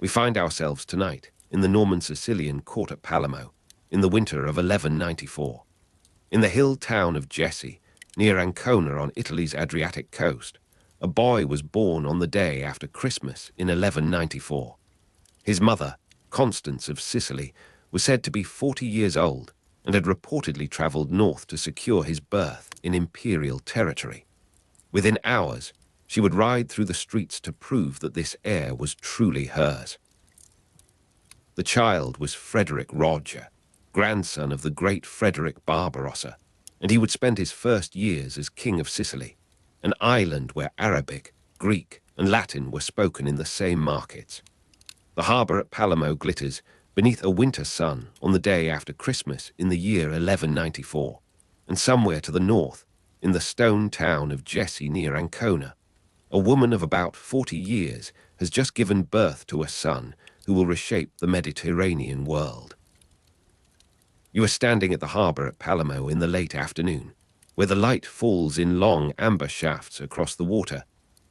We find ourselves tonight in the Norman Sicilian court at Palermo, in the winter of 1194. In the hill town of Jesse, near Ancona on Italy's Adriatic coast, a boy was born on the day after Christmas in 1194. His mother, Constance of Sicily, was said to be 40 years old and had reportedly travelled north to secure his birth in imperial territory. Within hours, she would ride through the streets to prove that this heir was truly hers. The child was Frederick Roger, grandson of the great Frederick Barbarossa, and he would spend his first years as King of Sicily, an island where Arabic, Greek, and Latin were spoken in the same markets. The harbour at Palermo glitters beneath a winter sun on the day after Christmas in the year 1194, and somewhere to the north, in the stone town of Jesse near Ancona, a woman of about 40 years has just given birth to a son who will reshape the Mediterranean world. You are standing at the harbour at Palermo in the late afternoon, where the light falls in long amber shafts across the water,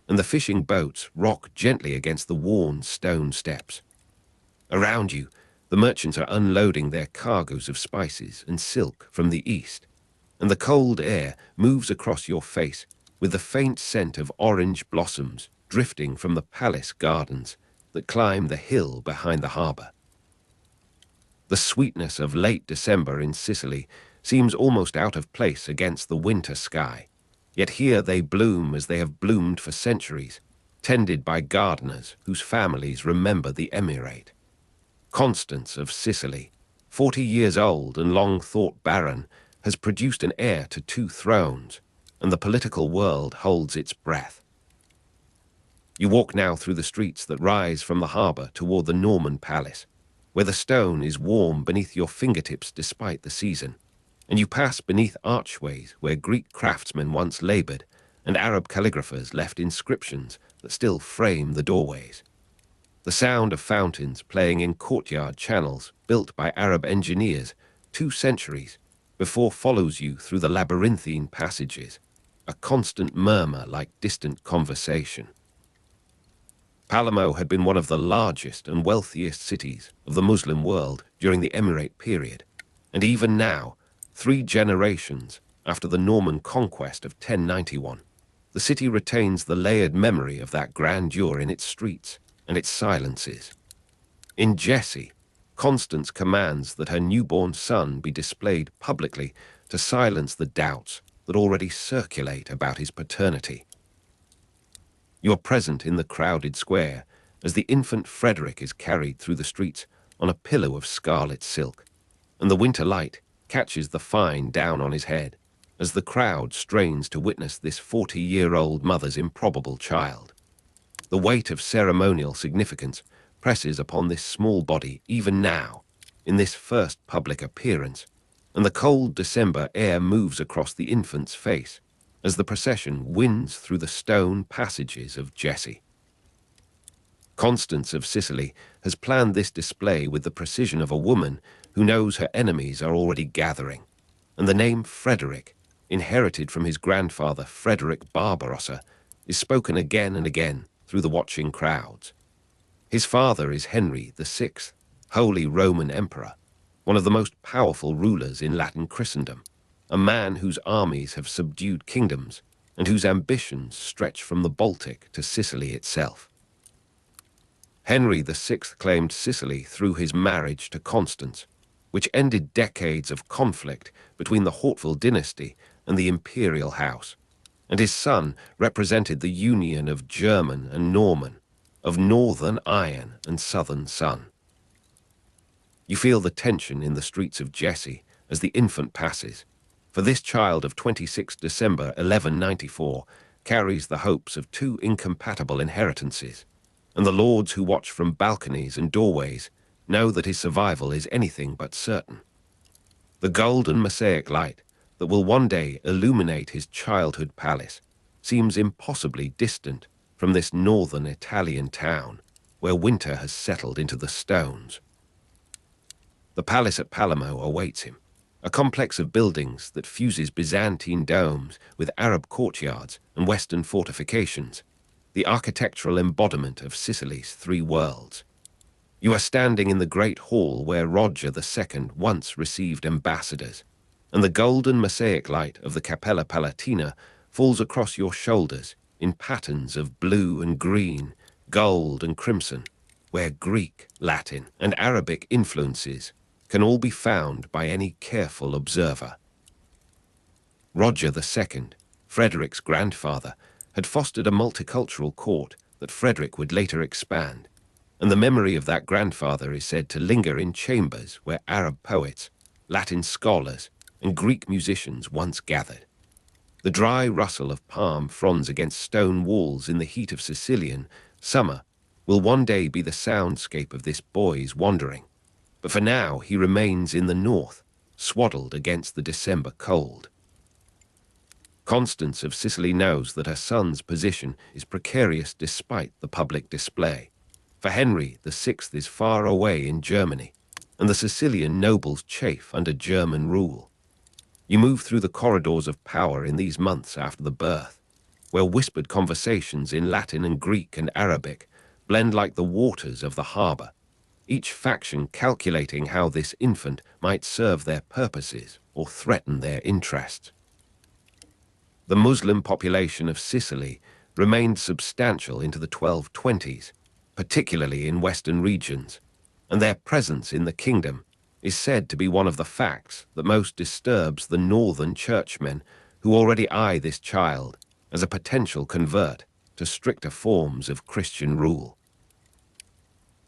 and the fishing boats rock gently against the worn stone steps. Around you, the merchants are unloading their cargoes of spices and silk from the east, and the cold air moves across your face with the faint scent of orange blossoms drifting from the palace gardens that climb the hill behind the harbour. The sweetness of late December in Sicily seems almost out of place against the winter sky, yet here they bloom as they have bloomed for centuries, tended by gardeners whose families remember the emirate. Constance of Sicily, 40 years old and long thought barren, has produced an heir to 2 thrones, and the political world holds its breath. You walk now through the streets that rise from the harbour toward the Norman palace, where the stone is warm beneath your fingertips despite the season, and you pass beneath archways where Greek craftsmen once laboured and Arab calligraphers left inscriptions that still frame the doorways. The sound of fountains playing in courtyard channels built by Arab engineers 2 centuries before follows you through the labyrinthine passages, a constant murmur like distant conversation. Palermo had been one of the largest and wealthiest cities of the Muslim world during the Emirate period, and even now, 3 generations after the Norman conquest of 1091, the city retains the layered memory of that grandeur in its streets and its silences. In Jesse, Constance commands that her newborn son be displayed publicly to silence the doubts that already circulate about his paternity. You are present in the crowded square as the infant Frederick is carried through the streets on a pillow of scarlet silk, and the winter light catches the fine down on his head as the crowd strains to witness this 40-year-old mother's improbable child. The weight of ceremonial significance presses upon this small body even now, in this first public appearance, and the cold December air moves across the infant's face as the procession winds through the stone passages of Jesse. Constance of Sicily has planned this display with the precision of a woman who knows her enemies are already gathering, and the name Frederick, inherited from his grandfather Frederick Barbarossa, is spoken again and again through the watching crowds. His father is Henry VI, Holy Roman Emperor, one of the most powerful rulers in Latin Christendom, a man whose armies have subdued kingdoms and whose ambitions stretch from the Baltic to Sicily itself. Henry VI claimed Sicily through his marriage to Constance, which ended decades of conflict between the Hauteville dynasty and the imperial house, and his son represented the union of German and Norman, of northern iron and southern sun. You feel the tension in the streets of Jesse as the infant passes, for this child of 26 December 1194 carries the hopes of 2 incompatible inheritances, and the lords who watch from balconies and doorways know that his survival is anything but certain. The golden mosaic light that will one day illuminate his childhood palace seems impossibly distant from this northern Italian town where winter has settled into the stones. The palace at Palermo awaits him, a complex of buildings that fuses Byzantine domes with Arab courtyards and Western fortifications, the architectural embodiment of Sicily's 3 worlds. You are standing in the great hall where Roger II once received ambassadors, and the golden mosaic light of the Capella Palatina falls across your shoulders in patterns of blue and green, gold and crimson, where Greek, Latin, and Arabic influences can all be found by any careful observer. Roger II, Frederick's grandfather, had fostered a multicultural court that Frederick would later expand, and the memory of that grandfather is said to linger in chambers where Arab poets, Latin scholars, and Greek musicians once gathered. The dry rustle of palm fronds against stone walls in the heat of Sicilian summer will one day be the soundscape of this boy's wandering, but for now he remains in the north, swaddled against the December cold. Constance of Sicily knows that her son's position is precarious despite the public display, for Henry VI is far away in Germany, and the Sicilian nobles chafe under German rule. You move through the corridors of power in these months after the birth, where whispered conversations in Latin and Greek and Arabic blend like the waters of the harbor, each faction calculating how this infant might serve their purposes or threaten their interests. The Muslim population of Sicily remained substantial into the 1220s, particularly in western regions, and their presence in the kingdom is said to be one of the facts that most disturbs the northern churchmen who already eye this child as a potential convert to stricter forms of Christian rule.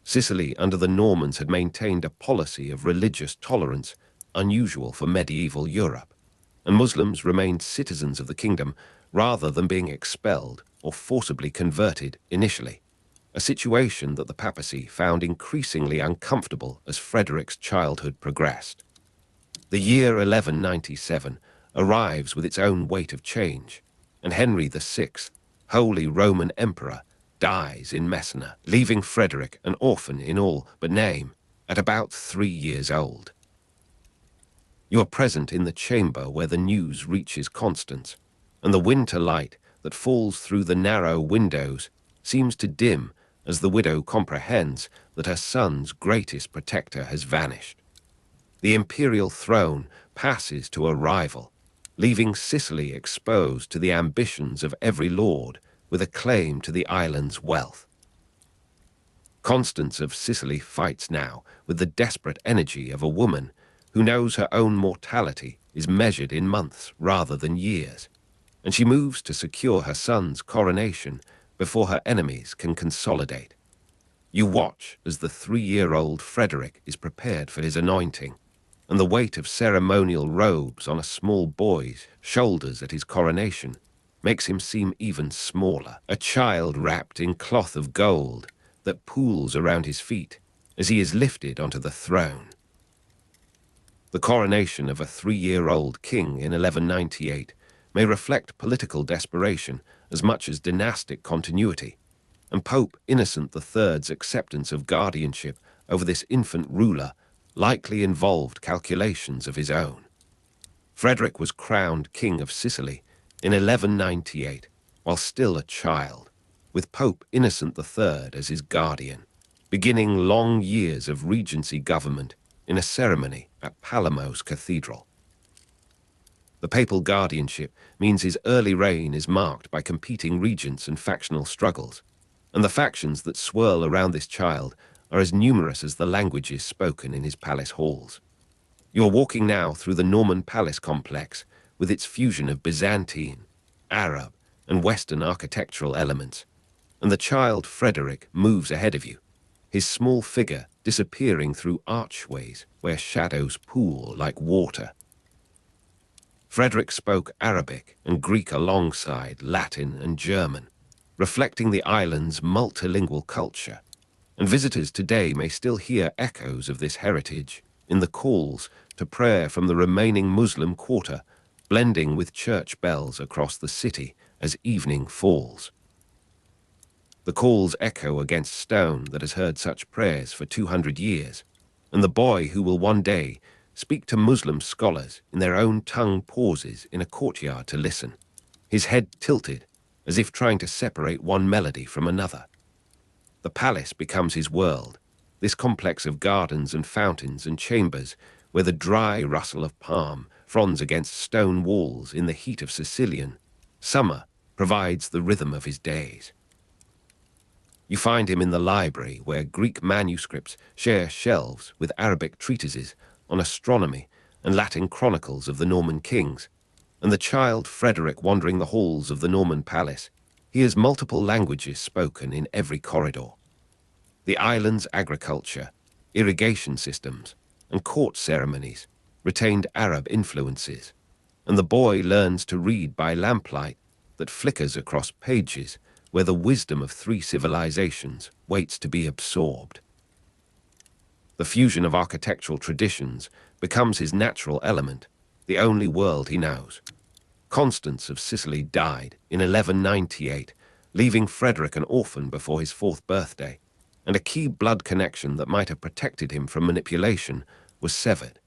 Sicily under the Normans had maintained a policy of religious tolerance unusual for medieval Europe, and Muslims remained citizens of the kingdom rather than being expelled or forcibly converted initially, a situation that the papacy found increasingly uncomfortable as Frederick's childhood progressed. The year 1197 arrives with its own weight of change, and Henry VI, Holy Roman Emperor, dies in Messina, leaving Frederick an orphan in all but name at about 3 years old. You are present in the chamber where the news reaches Constance, and the winter light that falls through the narrow windows seems to dim as the widow comprehends that her son's greatest protector has vanished. The imperial throne passes to a rival, leaving Sicily exposed to the ambitions of every lord with a claim to the island's wealth. Constance of Sicily fights now with the desperate energy of a woman who knows her own mortality is measured in months rather than years, and she moves to secure her son's coronation before her enemies can consolidate. You watch as the 3-year-old Frederick is prepared for his anointing, and the weight of ceremonial robes on a small boy's shoulders at his coronation makes him seem even smaller, a child wrapped in cloth of gold that pools around his feet as he is lifted onto the throne. The coronation of a 3-year-old king in 1198 may reflect political desperation as much as dynastic continuity, and Pope Innocent III's acceptance of guardianship over this infant ruler likely involved calculations of his own. Frederick was crowned King of Sicily in 1198, while still a child, with Pope Innocent III as his guardian, beginning long years of regency government in a ceremony at Palermo's cathedral. The papal guardianship means his early reign is marked by competing regents and factional struggles, and the factions that swirl around this child are as numerous as the languages spoken in his palace halls. You are walking now through the Norman palace complex with its fusion of Byzantine, Arab, and Western architectural elements, and the child Frederick moves ahead of you, his small figure disappearing through archways where shadows pool like water. Frederick spoke Arabic and Greek alongside Latin and German, reflecting the island's multilingual culture, and visitors today may still hear echoes of this heritage in the calls to prayer from the remaining Muslim quarter, blending with church bells across the city as evening falls. The calls echo against stone that has heard such prayers for 200 years, and the boy who will one day speak to Muslim scholars in their own tongue pauses in a courtyard to listen, his head tilted as if trying to separate one melody from another. The palace becomes his world, this complex of gardens and fountains and chambers where the dry rustle of palm fronds against stone walls in the heat of Sicilian summer provides the rhythm of his days. You find him in the library where Greek manuscripts share shelves with Arabic treatises on astronomy and Latin chronicles of the Norman kings, and the child Frederick wandering the halls of the Norman palace hears multiple languages spoken in every corridor. The island's agriculture, irrigation systems, and court ceremonies retained Arab influences, and the boy learns to read by lamplight that flickers across pages where the wisdom of 3 civilizations waits to be absorbed. The fusion of architectural traditions becomes his natural element, the only world he knows. Constance of Sicily died in 1198, leaving Frederick an orphan before his 4th birthday, and a key blood connection that might have protected him from manipulation was severed.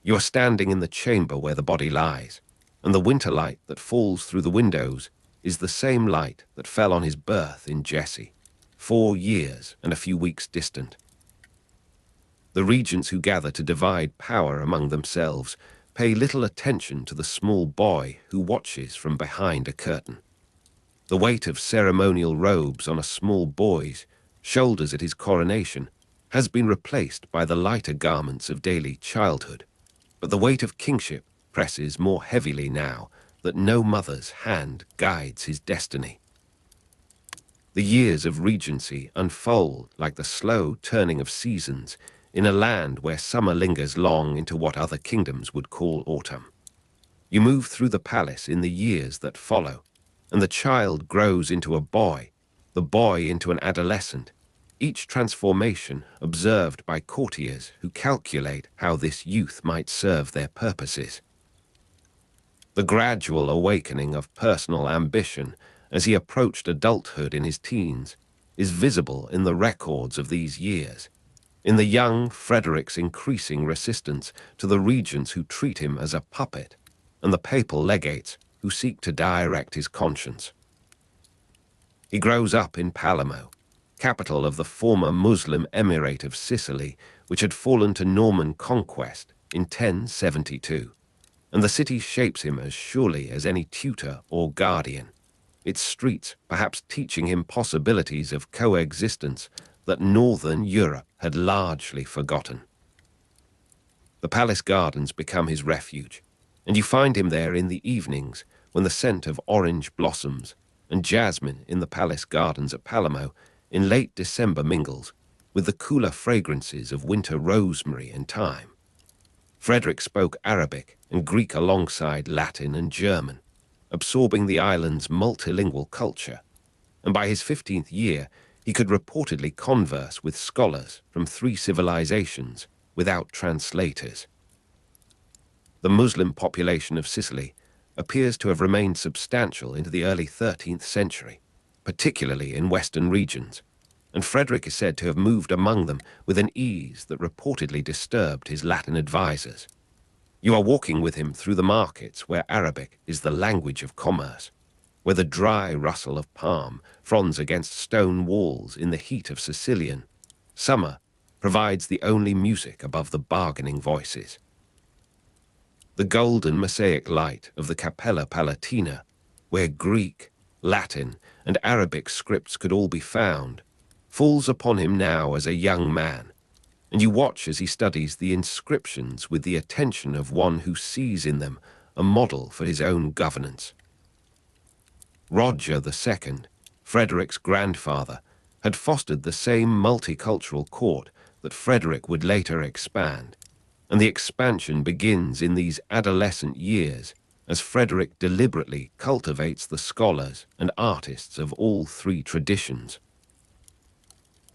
You are standing in the chamber where the body lies, and the winter light that falls through the windows is the same light that fell on his birth in Jesse, 4 years and a few weeks distant. The regents who gather to divide power among themselves pay little attention to the small boy who watches from behind a curtain. The weight of ceremonial robes on a small boy's shoulders at his coronation has been replaced by the lighter garments of daily childhood, but the weight of kingship presses more heavily now that no mother's hand guides his destiny. The years of regency unfold like the slow turning of seasons in a land where summer lingers long into what other kingdoms would call autumn. You move through the palace in the years that follow, and the child grows into a boy, the boy into an adolescent, each transformation observed by courtiers who calculate how this youth might serve their purposes. The gradual awakening of personal ambition as he approached adulthood in his teens is visible in the records of these years, in the young Frederick's increasing resistance to the regents who treat him as a puppet, and the papal legates who seek to direct his conscience. He grows up in Palermo, capital of the former Muslim Emirate of Sicily, which had fallen to Norman conquest in 1072, and the city shapes him as surely as any tutor or guardian, its streets perhaps teaching him possibilities of coexistence that Northern Europe had largely forgotten. The palace gardens become his refuge, and you find him there in the evenings when the scent of orange blossoms and jasmine in the palace gardens at Palermo in late December mingles with the cooler fragrances of winter rosemary and thyme. Frederick spoke Arabic and Greek alongside Latin and German, absorbing the island's multilingual culture, and by his 15th year he could reportedly converse with scholars from 3 civilizations without translators. The Muslim population of Sicily appears to have remained substantial into the early 13th century, particularly in western regions, and Frederick is said to have moved among them with an ease that reportedly disturbed his Latin advisors. You are walking with him through the markets where Arabic is the language of commerce, where the dry rustle of palm fronds against stone walls in the heat of Sicilian summer provides the only music above the bargaining voices. The golden mosaic light of the Capella Palatina, where Greek, Latin, and Arabic scripts could all be found, falls upon him now as a young man, and you watch as he studies the inscriptions with the attention of one who sees in them a model for his own governance. Roger II, Frederick's grandfather, had fostered the same multicultural court that Frederick would later expand, and the expansion begins in these adolescent years as Frederick deliberately cultivates the scholars and artists of all 3 traditions.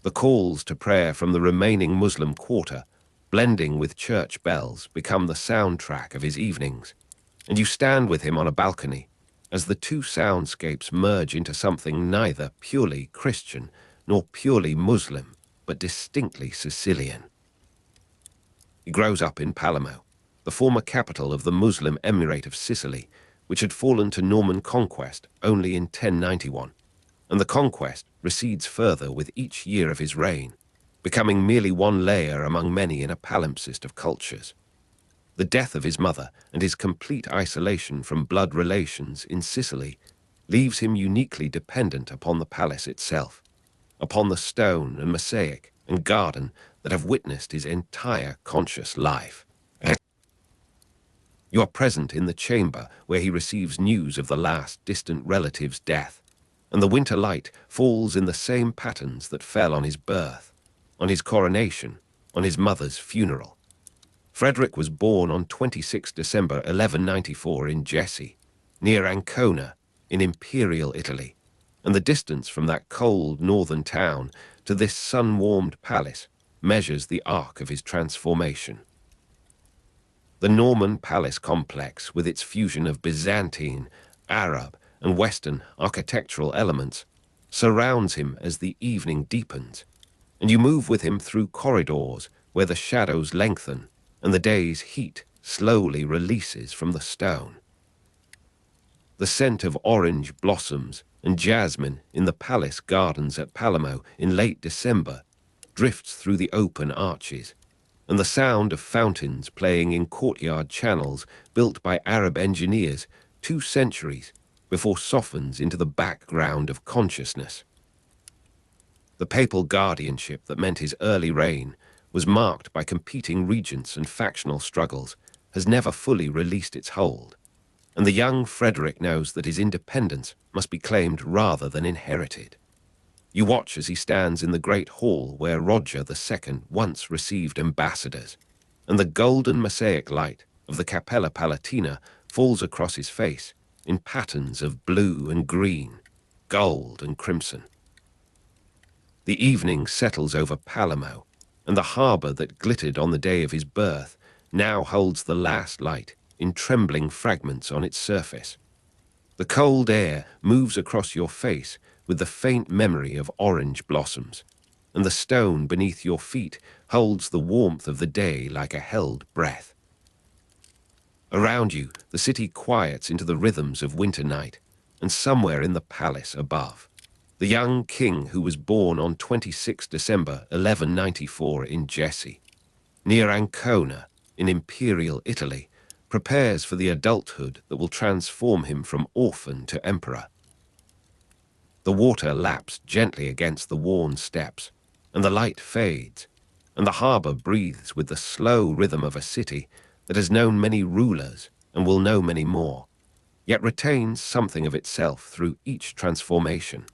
The calls to prayer from the remaining Muslim quarter, blending with church bells, become the soundtrack of his evenings, and you stand with him on a balcony as the 2 soundscapes merge into something neither purely Christian nor purely Muslim, but distinctly Sicilian. He grows up in Palermo, the former capital of the Muslim Emirate of Sicily, which had fallen to Norman conquest only in 1091, and the conquest recedes further with each year of his reign, becoming merely one layer among many in a palimpsest of cultures. The death of his mother and his complete isolation from blood relations in Sicily leaves him uniquely dependent upon the palace itself, upon the stone and mosaic and garden that have witnessed his entire conscious life. You are present in the chamber where he receives news of the last distant relative's death, and the winter light falls in the same patterns that fell on his birth, on his coronation, on his mother's funeral. Frederick was born on 26 December 1194 in Jesi, near Ancona, in Imperial Italy, and the distance from that cold northern town to this sun-warmed palace measures the arc of his transformation. The Norman palace complex, with its fusion of Byzantine, Arab, and Western architectural elements, surrounds him as the evening deepens, and you move with him through corridors where the shadows lengthen and the day's heat slowly releases from the stone. The scent of orange blossoms and jasmine in the palace gardens at Palermo in late December drifts through the open arches, and the sound of fountains playing in courtyard channels built by Arab engineers 2 centuries before softens into the background of consciousness. The papal guardianship that meant his early reign was marked by competing regents and factional struggles, has never fully released its hold, and the young Frederick knows that his independence must be claimed rather than inherited. You watch as he stands in the great hall where Roger II once received ambassadors, and the golden mosaic light of the Cappella Palatina falls across his face in patterns of blue and green, gold and crimson. The evening settles over Palermo, and the harbour that glittered on the day of his birth now holds the last light in trembling fragments on its surface. The cold air moves across your face with the faint memory of orange blossoms, and the stone beneath your feet holds the warmth of the day like a held breath. Around you, the city quiets into the rhythms of winter night, and somewhere in the palace above, the young king who was born on 26 December 1194 in Jesi, near Ancona in Imperial Italy, prepares for the adulthood that will transform him from orphan to emperor. The water laps gently against the worn steps, and the light fades, and the harbour breathes with the slow rhythm of a city that has known many rulers and will know many more, yet retains something of itself through each transformation,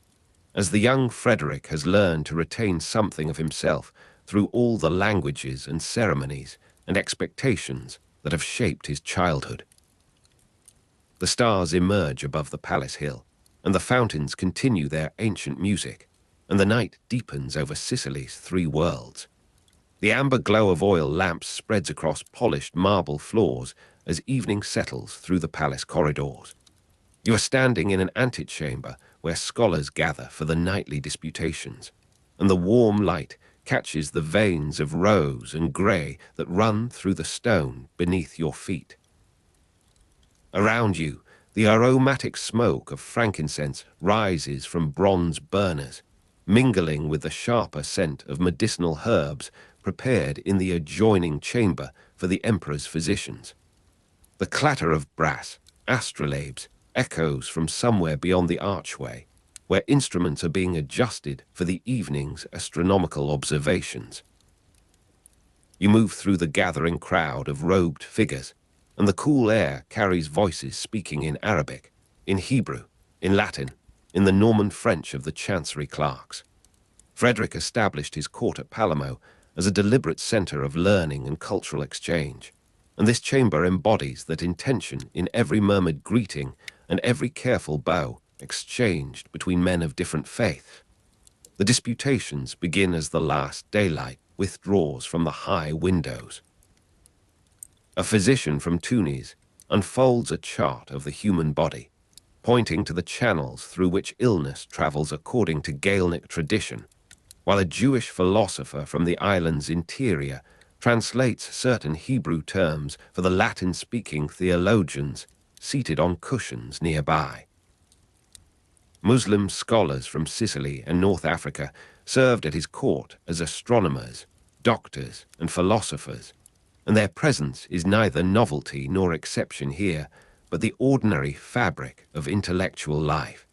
as the young Frederick has learned to retain something of himself through all the languages and ceremonies and expectations that have shaped his childhood. The stars emerge above the palace hill, and the fountains continue their ancient music, and the night deepens over Sicily's 3 worlds. The amber glow of oil lamps spreads across polished marble floors as evening settles through the palace corridors. You are standing in an antechamber where scholars gather for the nightly disputations, and the warm light catches the veins of rose and grey that run through the stone beneath your feet. Around you, the aromatic smoke of frankincense rises from bronze burners, mingling with the sharper scent of medicinal herbs prepared in the adjoining chamber for the emperor's physicians. The clatter of brass, astrolabes, echoes from somewhere beyond the archway, where instruments are being adjusted for the evening's astronomical observations. You move through the gathering crowd of robed figures, and the cool air carries voices speaking in Arabic, in Hebrew, in Latin, in the Norman French of the chancery clerks. Frederick established his court at Palermo as a deliberate centre of learning and cultural exchange, and this chamber embodies that intention in every murmured greeting and every careful bow exchanged between men of different faiths. The disputations begin as the last daylight withdraws from the high windows. A physician from Tunis unfolds a chart of the human body, pointing to the channels through which illness travels according to Gaelic tradition, while a Jewish philosopher from the island's interior translates certain Hebrew terms for the Latin-speaking theologians seated on cushions nearby. Muslim scholars from Sicily and North Africa served at his court as astronomers, doctors, and philosophers, and their presence is neither novelty nor exception here, but the ordinary fabric of intellectual life.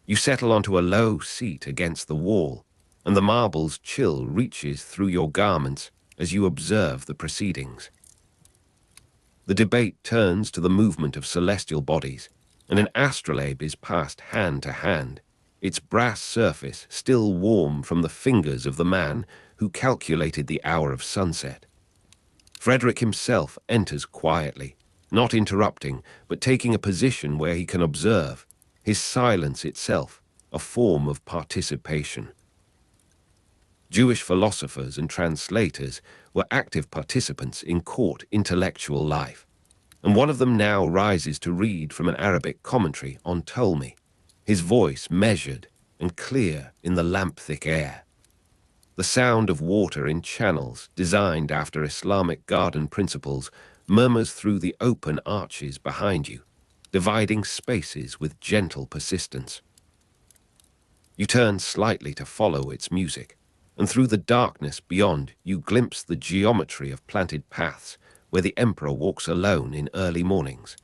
You settle onto a low seat against the wall, and the marble's chill reaches through your garments as you observe the proceedings. The debate turns to the movement of celestial bodies, and an astrolabe is passed hand to hand, its brass surface still warm from the fingers of the man who calculated the hour of sunset. Frederick himself enters quietly, not interrupting, but taking a position where he can observe, his silence itself a form of participation. Jewish philosophers and translators were active participants in court intellectual life, and one of them now rises to read from an Arabic commentary on Ptolemy, his voice measured and clear in the lamp-thick air. The sound of water in channels designed after Islamic garden principles murmurs through the open arches behind you, dividing spaces with gentle persistence. You turn slightly to follow its music, and through the darkness beyond you glimpse the geometry of planted paths where the emperor walks alone in early mornings.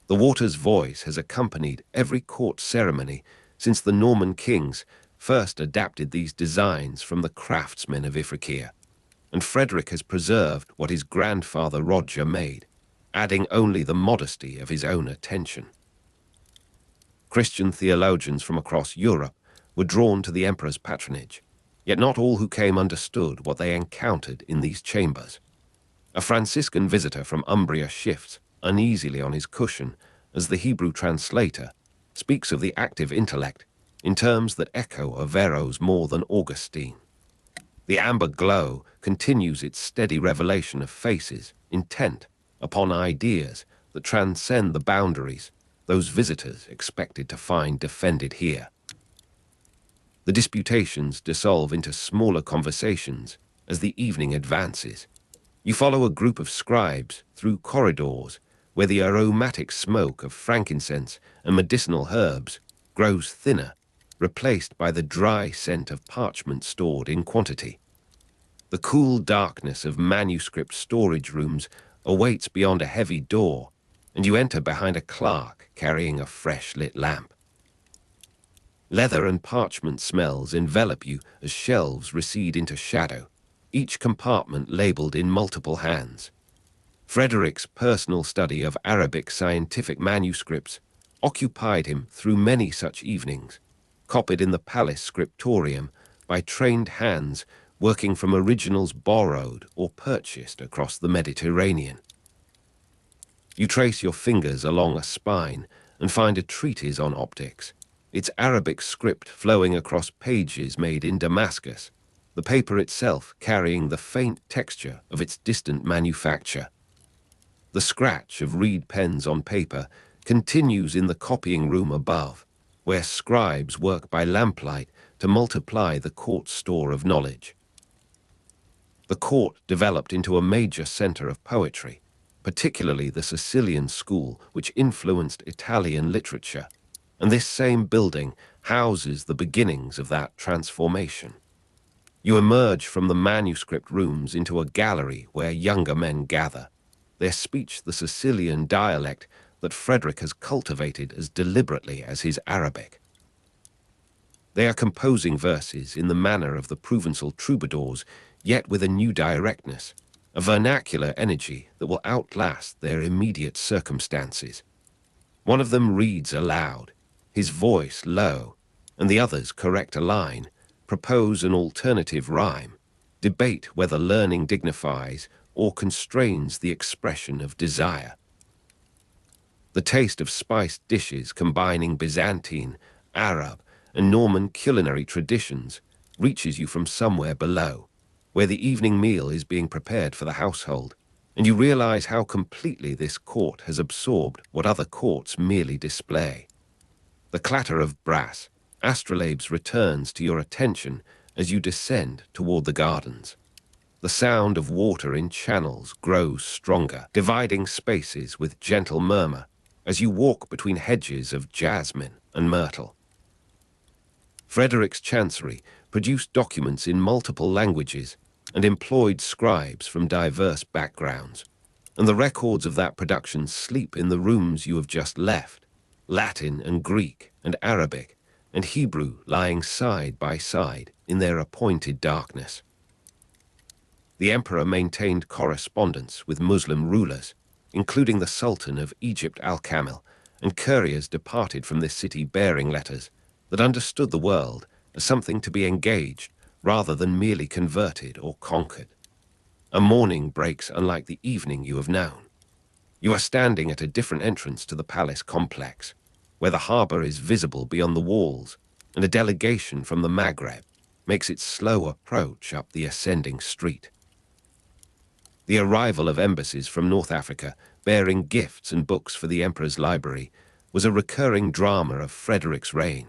The water's voice has accompanied every court ceremony since the Norman kings first adapted these designs from the craftsmen of Ifriqiya, and Frederick has preserved what his grandfather Roger made, adding only the modesty of his own attention. Christian theologians from across Europe were drawn to the emperor's patronage, yet not all who came understood what they encountered in these chambers. A Franciscan visitor from Umbria shifts uneasily on his cushion as the Hebrew translator speaks of the active intellect in terms that echo Averro's more than Augustine. The amber glow continues its steady revelation of faces intent upon ideas that transcend the boundaries those visitors expected to find defended here. The disputations dissolve into smaller conversations as the evening advances. You follow a group of scribes through corridors where the aromatic smoke of frankincense and medicinal herbs grows thinner, replaced by the dry scent of parchment stored in quantity. The cool darkness of manuscript storage rooms awaits beyond a heavy door, and you enter behind a clerk carrying a fresh-lit lamp. Leather and parchment smells envelop you as shelves recede into shadow, each compartment labeled in multiple hands. Frederick's personal study of Arabic scientific manuscripts occupied him through many such evenings, copied in the palace scriptorium by trained hands working from originals borrowed or purchased across the Mediterranean. You trace your fingers along a spine and find a treatise on optics, its Arabic script flowing across pages made in Damascus, the paper itself carrying the faint texture of its distant manufacture. The scratch of reed pens on paper continues in the copying room above, where scribes work by lamplight to multiply the court's store of knowledge. The court developed into a major center of poetry, particularly the Sicilian school, which influenced Italian literature, and this same building houses the beginnings of that transformation. You emerge from the manuscript rooms into a gallery where younger men gather, their speech the Sicilian dialect that Frederick has cultivated as deliberately as his Arabic. They are composing verses in the manner of the Provençal troubadours, yet with a new directness, a vernacular energy that will outlast their immediate circumstances. One of them reads aloud, his voice low, and the others correct a line, propose an alternative rhyme, debate whether learning dignifies or constrains the expression of desire. The taste of spiced dishes combining Byzantine, Arab, and Norman culinary traditions reaches you from somewhere below, where the evening meal is being prepared for the household, and you realize how completely this court has absorbed what other courts merely display. The clatter of brass, astrolabes returns to your attention as you descend toward the gardens. The sound of water in channels grows stronger, dividing spaces with gentle murmur as you walk between hedges of jasmine and myrtle. Frederick's chancery produced documents in multiple languages, and employed scribes from diverse backgrounds. And the records of that production sleep in the rooms you have just left, Latin and Greek and Arabic and Hebrew lying side by side in their appointed darkness. The emperor maintained correspondence with Muslim rulers, including the Sultan of Egypt al-Kamil, and couriers departed from this city bearing letters that understood the world as something to be engaged rather than merely converted or conquered. A morning breaks unlike the evening you have known. You are standing at a different entrance to the palace complex, where the harbor is visible beyond the walls, and a delegation from the Maghreb makes its slow approach up the ascending street. The arrival of embassies from North Africa bearing gifts and books for the emperor's library was a recurring drama of Frederick's reign,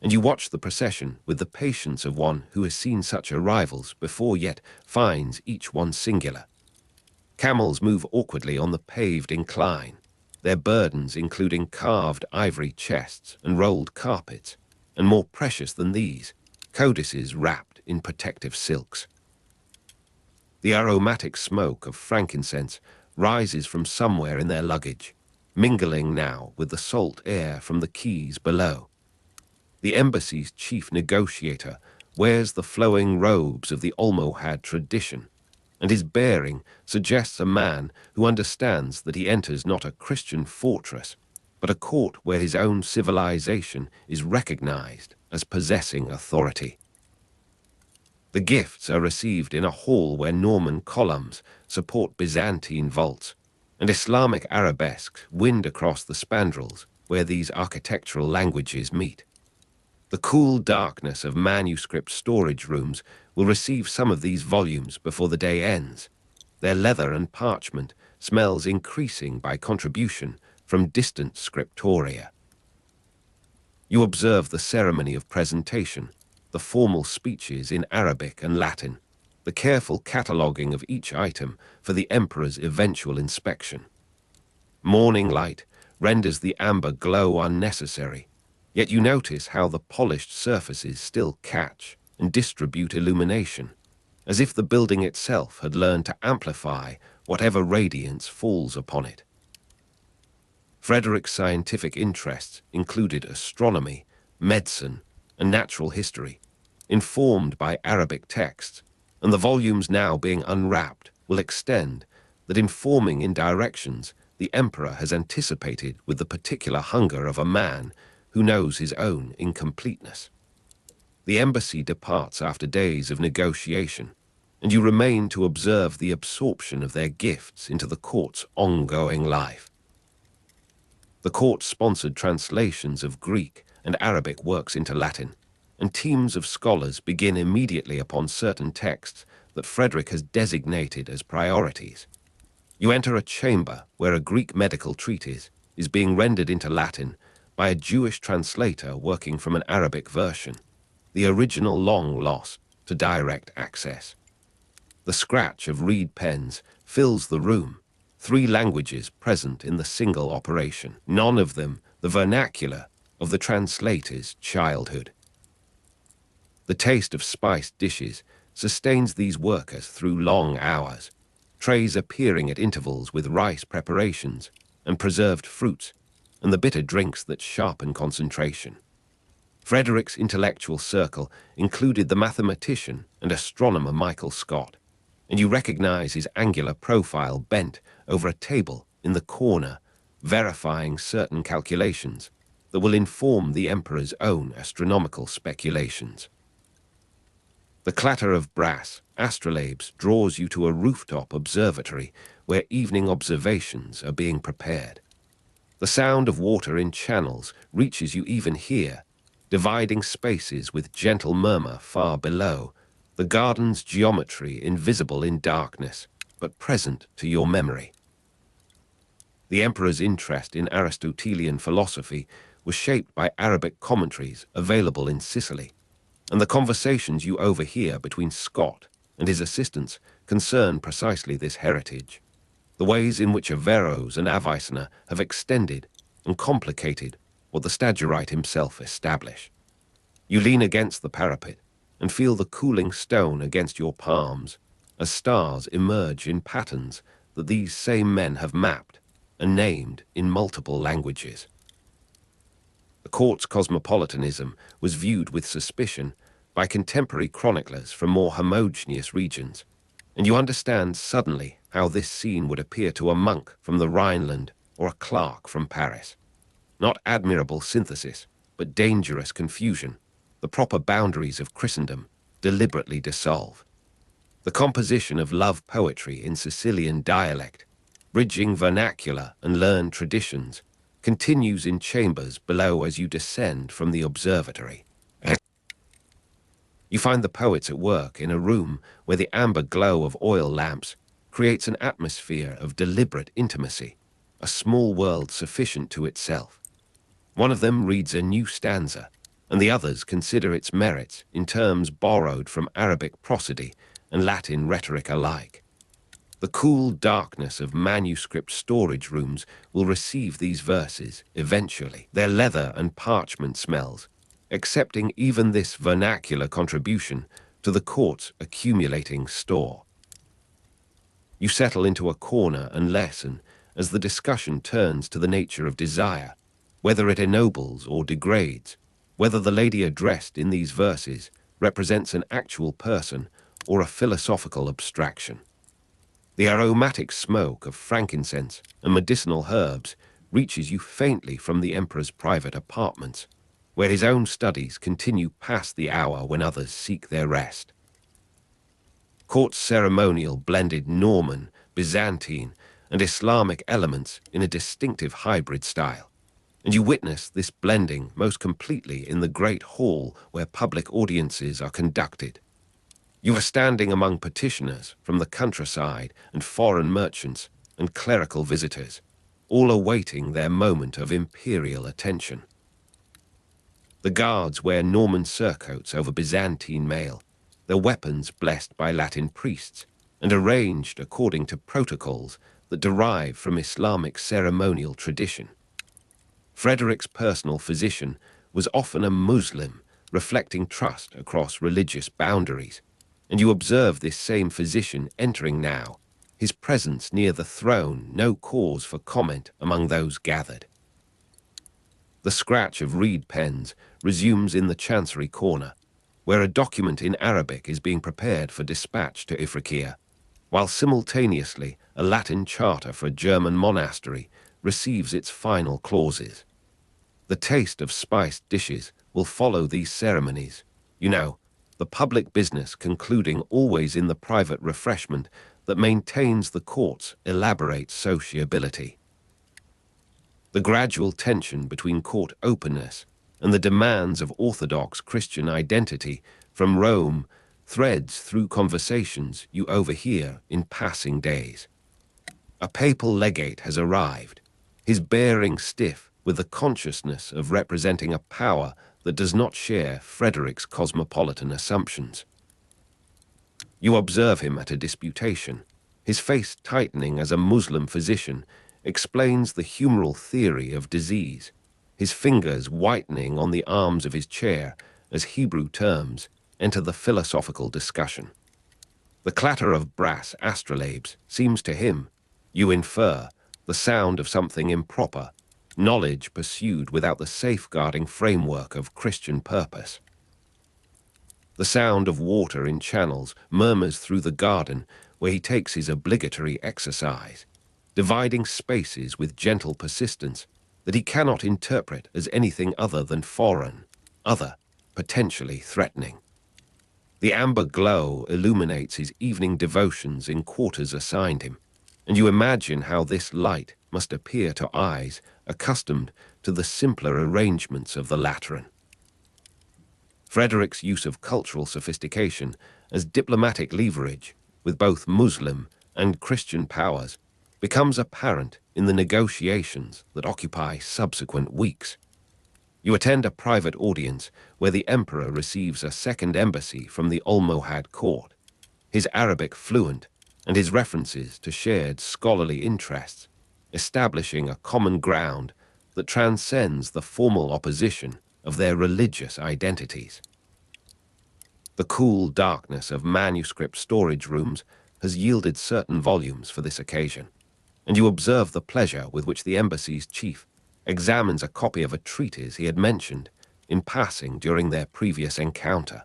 and you watch the procession with the patience of one who has seen such arrivals before yet finds each one singular. Camels move awkwardly on the paved incline, their burdens including carved ivory chests and rolled carpets, and more precious than these, codices wrapped in protective silks. The aromatic smoke of frankincense rises from somewhere in their luggage, mingling now with the salt air from the quays below. The embassy's chief negotiator wears the flowing robes of the Almohad tradition, and his bearing suggests a man who understands that he enters not a Christian fortress, but a court where his own civilization is recognized as possessing authority. The gifts are received in a hall where Norman columns support Byzantine vaults, and Islamic arabesques wind across the spandrels where these architectural languages meet. The cool darkness of manuscript storage rooms will receive some of these volumes before the day ends. Their leather and parchment smells increasing by contribution from distant scriptoria. You observe the ceremony of presentation, the formal speeches in Arabic and Latin, the careful cataloguing of each item for the emperor's eventual inspection. Morning light renders the amber glow unnecessary, yet you notice how the polished surfaces still catch and distribute illumination, as if the building itself had learned to amplify whatever radiance falls upon it. Frederick's scientific interests included astronomy, medicine, and natural history, informed by Arabic texts, and the volumes now being unwrapped will extend that informing in directions the emperor has anticipated with the particular hunger of a man who knows his own incompleteness. The embassy departs after days of negotiation, and you remain to observe the absorption of their gifts into the court's ongoing life. The court sponsored translations of Greek and Arabic works into Latin, and teams of scholars begin immediately upon certain texts that Frederick has designated as priorities. You enter a chamber where a Greek medical treatise is being rendered into Latin by a Jewish translator working from an Arabic version, the original long lost to direct access. The scratch of reed pens fills the room, 3 languages present in the single operation, none of them the vernacular of the translator's childhood. The taste of spiced dishes sustains these workers through long hours, trays appearing at intervals with rice preparations and preserved fruits, and the bitter drinks that sharpen concentration. Frederick's intellectual circle included the mathematician and astronomer Michael Scott, and you recognize his angular profile bent over a table in the corner, verifying certain calculations that will inform the emperor's own astronomical speculations. The clatter of brass astrolabes draws you to a rooftop observatory where evening observations are being prepared. The sound of water in channels reaches you even here, dividing spaces with gentle murmur far below, the garden's geometry invisible in darkness, but present to your memory. The emperor's interest in Aristotelian philosophy was shaped by Arabic commentaries available in Sicily, and the conversations you overhear between Scott and his assistants concern precisely this heritage, the ways in which Averroes and Avicenna have extended and complicated what the Stagirite himself established. You lean against the parapet and feel the cooling stone against your palms as stars emerge in patterns that these same men have mapped and named in multiple languages. The court's cosmopolitanism was viewed with suspicion by contemporary chroniclers from more homogeneous regions, and you understand suddenly how this scene would appear to a monk from the Rhineland or a clerk from Paris. Not admirable synthesis, but dangerous confusion. The proper boundaries of Christendom deliberately dissolve. The composition of love poetry in Sicilian dialect, bridging vernacular and learned traditions, continues in chambers below as you descend from the observatory. You find the poets at work in a room where the amber glow of oil lamps creates an atmosphere of deliberate intimacy, a small world sufficient to itself. One of them reads a new stanza, and the others consider its merits in terms borrowed from Arabic prosody and Latin rhetoric alike. The cool darkness of manuscript storage rooms will receive these verses eventually, their leather and parchment smells, accepting even this vernacular contribution to the court's accumulating store. You settle into a corner and lessen as the discussion turns to the nature of desire, whether it ennobles or degrades, whether the lady addressed in these verses represents an actual person or a philosophical abstraction. The aromatic smoke of frankincense and medicinal herbs reaches you faintly from the emperor's private apartments, where his own studies continue past the hour when others seek their rest. Court ceremonial blended Norman, Byzantine, and Islamic elements in a distinctive hybrid style, and you witness this blending most completely in the great hall where public audiences are conducted. You are standing among petitioners from the countryside and foreign merchants and clerical visitors, all awaiting their moment of imperial attention. The guards wear Norman surcoats over Byzantine mail, their weapons blessed by Latin priests, and arranged according to protocols that derive from Islamic ceremonial tradition. Frederick's personal physician was often a Muslim, reflecting trust across religious boundaries, and you observe this same physician entering now, his presence near the throne no cause for comment among those gathered. The scratch of reed pens resumes in the chancery corner, where a document in Arabic is being prepared for dispatch to Ifriqiya, while simultaneously a Latin charter for a German monastery receives its final clauses. The taste of spiced dishes will follow these ceremonies. You know, the public business concluding always in the private refreshment that maintains the court's elaborate sociability. The gradual tension between court openness and the demands of orthodox Christian identity from Rome threads through conversations you overhear in passing days. A papal legate has arrived, his bearing stiff with the consciousness of representing a power that does not share Frederick's cosmopolitan assumptions. You observe him at a disputation, his face tightening as a Muslim physician explains the humoral theory of disease, his fingers whitening on the arms of his chair as Hebrew terms enter the philosophical discussion. The clatter of brass astrolabes seems to him, you infer, the sound of something improper, knowledge pursued without the safeguarding framework of Christian purpose. The sound of water in channels murmurs through the garden where he takes his obligatory exercise, dividing spaces with gentle persistence that he cannot interpret as anything other than foreign, other, potentially threatening. The amber glow illuminates his evening devotions in quarters assigned him, and you imagine how this light must appear to eyes accustomed to the simpler arrangements of the Lateran. Frederick's use of cultural sophistication as diplomatic leverage with both Muslim and Christian powers becomes apparent in the negotiations that occupy subsequent weeks. You attend a private audience where the emperor receives a second embassy from the Almohad court, his Arabic fluent and his references to shared scholarly interests, establishing a common ground that transcends the formal opposition of their religious identities. The cool darkness of manuscript storage rooms has yielded certain volumes for this occasion, and you observe the pleasure with which the embassy's chief examines a copy of a treatise he had mentioned in passing during their previous encounter.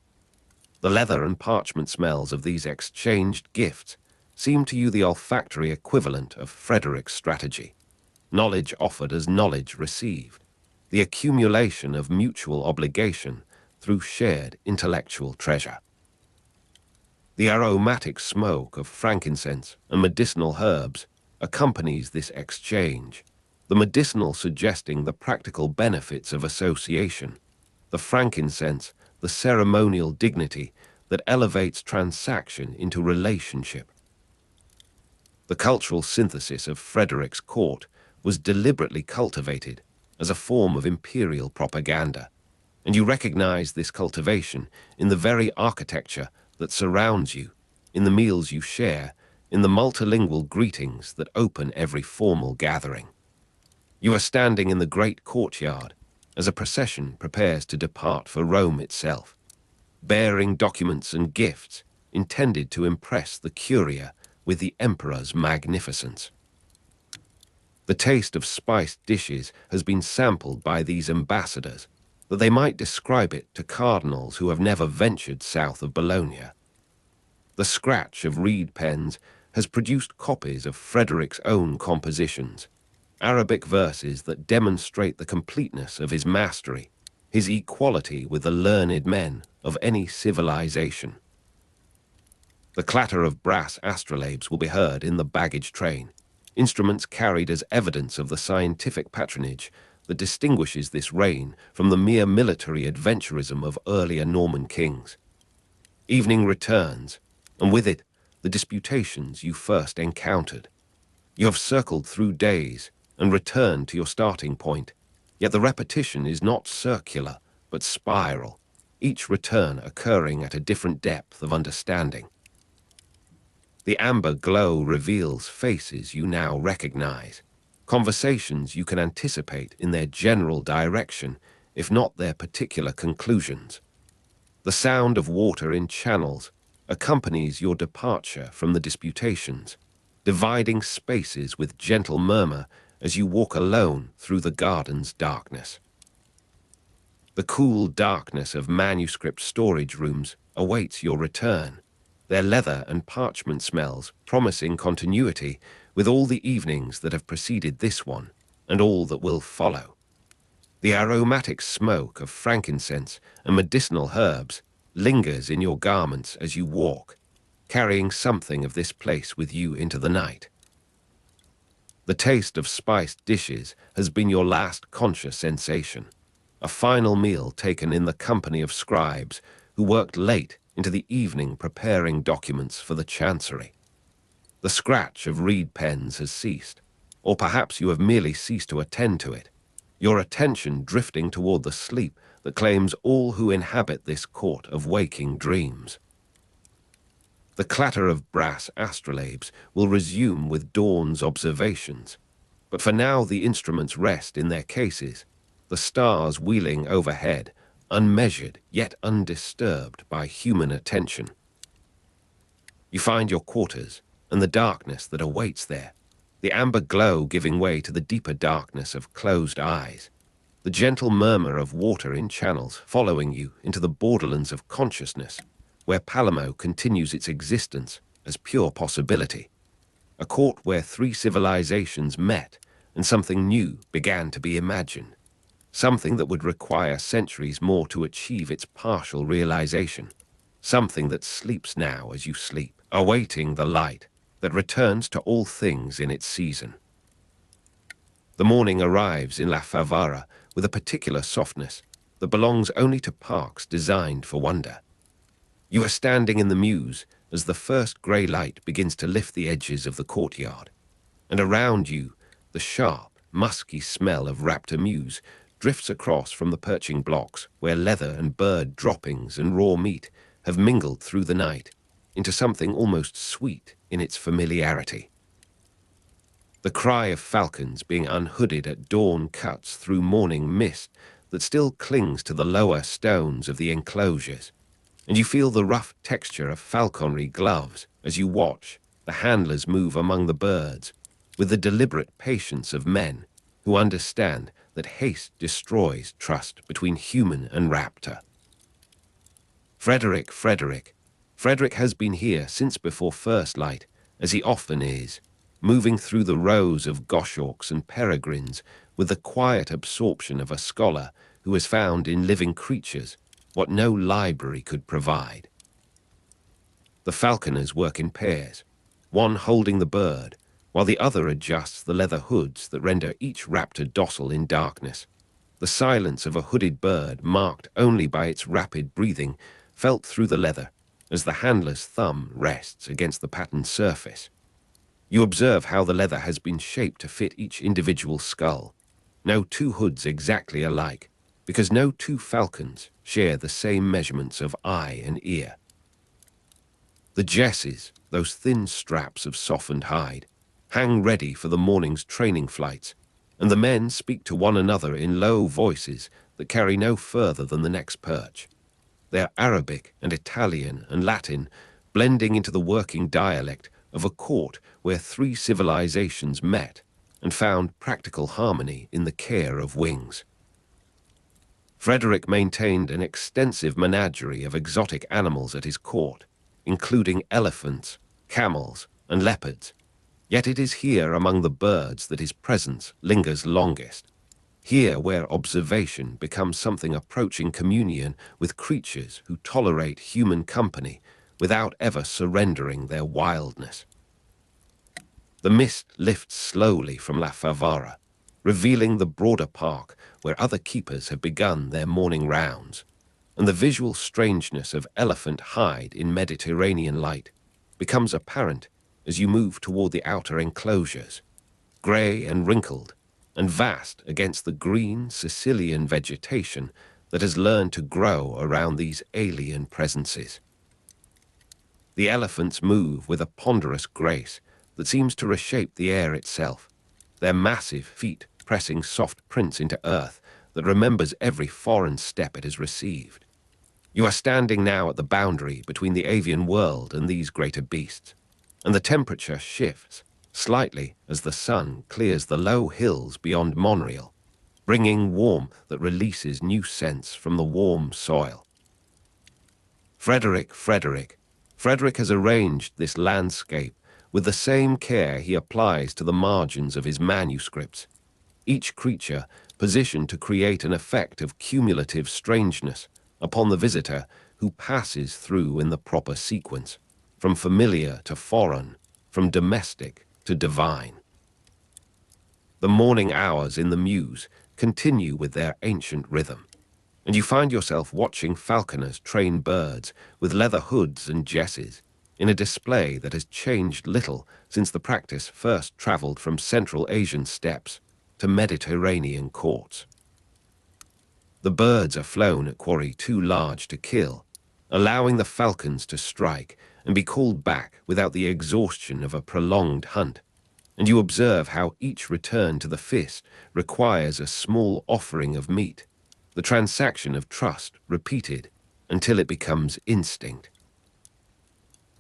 The leather and parchment smells of these exchanged gifts seem to you the olfactory equivalent of Frederick's strategy, knowledge offered as knowledge received, the accumulation of mutual obligation through shared intellectual treasure. The aromatic smoke of frankincense and medicinal herbs accompanies this exchange, the medicinal suggesting the practical benefits of association, the frankincense the ceremonial dignity that elevates transaction into relationship. The cultural synthesis of Frederick's court was deliberately cultivated as a form of imperial propaganda, and you recognize this cultivation in the very architecture that surrounds you, in the meals you share, in the multilingual greetings that open every formal gathering. You are standing in the great courtyard as a procession prepares to depart for Rome itself, bearing documents and gifts intended to impress the curia with the emperor's magnificence. The taste of spiced dishes has been sampled by these ambassadors, that they might describe it to cardinals who have never ventured south of Bologna. The scratch of reed pens has produced copies of Frederick's own compositions, Arabic verses that demonstrate the completeness of his mastery, his equality with the learned men of any civilization. The clatter of brass astrolabes will be heard in the baggage train, instruments carried as evidence of the scientific patronage that distinguishes this reign from the mere military adventurism of earlier Norman kings. Evening returns, and with it the disputations you first encountered. You have circled through days and returned to your starting point, yet the repetition is not circular but spiral, each return occurring at a different depth of understanding. The amber glow reveals faces you now recognize, conversations you can anticipate in their general direction, if not their particular conclusions. The sound of water in channels accompanies your departure from the disputations, dividing spaces with gentle murmur as you walk alone through the garden's darkness. The cool darkness of manuscript storage rooms awaits your return, their leather and parchment smells promising continuity with all the evenings that have preceded this one and all that will follow. The aromatic smoke of frankincense and medicinal herbs lingers in your garments as you walk, carrying something of this place with you into the night. The taste of spiced dishes has been your last conscious sensation, a final meal taken in the company of scribes who worked late into the evening preparing documents for the chancery. The scratch of reed pens has ceased, or perhaps you have merely ceased to attend to it, your attention drifting toward the sleep that claims all who inhabit this court of waking dreams. The clatter of brass astrolabes will resume with dawn's observations, but for now the instruments rest in their cases, the stars wheeling overhead, unmeasured yet undisturbed by human attention. You find your quarters and the darkness that awaits there, the amber glow giving way to the deeper darkness of closed eyes, the gentle murmur of water in channels following you into the borderlands of consciousness, where Palermo continues its existence as pure possibility, a court where three civilizations met and something new began to be imagined, something that would require centuries more to achieve its partial realization, something that sleeps now as you sleep, awaiting the light that returns to all things in its season. The morning arrives in La Favara with a particular softness that belongs only to parks designed for wonder. You are standing in the mews as the first grey light begins to lift the edges of the courtyard, and around you the sharp, musky smell of raptor mews drifts across from the perching blocks where leather and bird droppings and raw meat have mingled through the night into something almost sweet in its familiarity. The cry of falcons being unhooded at dawn cuts through morning mist that still clings to the lower stones of the enclosures, and you feel the rough texture of falconry gloves as you watch the handlers move among the birds with the deliberate patience of men who understand that haste destroys trust between human and raptor. Frederick has been here since before first light, as he often is, moving through the rows of goshawks and peregrines with the quiet absorption of a scholar who has found in living creatures what no library could provide. The falconers work in pairs, one holding the bird, while the other adjusts the leather hoods that render each raptor docile in darkness. The silence of a hooded bird, marked only by its rapid breathing, felt through the leather as the handler's thumb rests against the patterned surface. You observe how the leather has been shaped to fit each individual skull. No two hoods exactly alike, because no two falcons share the same measurements of eye and ear. The jesses, those thin straps of softened hide, hang ready for the morning's training flights, and the men speak to one another in low voices that carry no further than the next perch. Their Arabic and Italian and Latin blending into the working dialect of a court where three civilizations met and found practical harmony in the care of wings. Frederick maintained an extensive menagerie of exotic animals at his court, including elephants, camels, and leopards. Yet it is here among the birds that his presence lingers longest. Here where observation becomes something approaching communion with creatures who tolerate human company without ever surrendering their wildness. The mist lifts slowly from La Favara, revealing the broader park where other keepers have begun their morning rounds, and the visual strangeness of elephant hide in Mediterranean light becomes apparent as you move toward the outer enclosures, grey and wrinkled, and vast against the green Sicilian vegetation that has learned to grow around these alien presences. The elephants move with a ponderous grace that seems to reshape the air itself, their massive feet pressing soft prints into earth that remembers every foreign step it has received. You are standing now at the boundary between the avian world and these greater beasts, and the temperature shifts slightly as the sun clears the low hills beyond Montreal, bringing warmth that releases new scents from the warm soil. Frederick has arranged this landscape with the same care he applies to the margins of his manuscripts, each creature positioned to create an effect of cumulative strangeness upon the visitor who passes through in the proper sequence, from familiar to foreign, from domestic to divine. The morning hours in the mews continue with their ancient rhythm, and you find yourself watching falconers train birds with leather hoods and jesses in a display that has changed little since the practice first traveled from Central Asian steppes to Mediterranean courts. The birds are flown at quarry too large to kill, allowing the falcons to strike and be called back without the exhaustion of a prolonged hunt, and you observe how each return to the fist requires a small offering of meat, the transaction of trust repeated until it becomes instinct.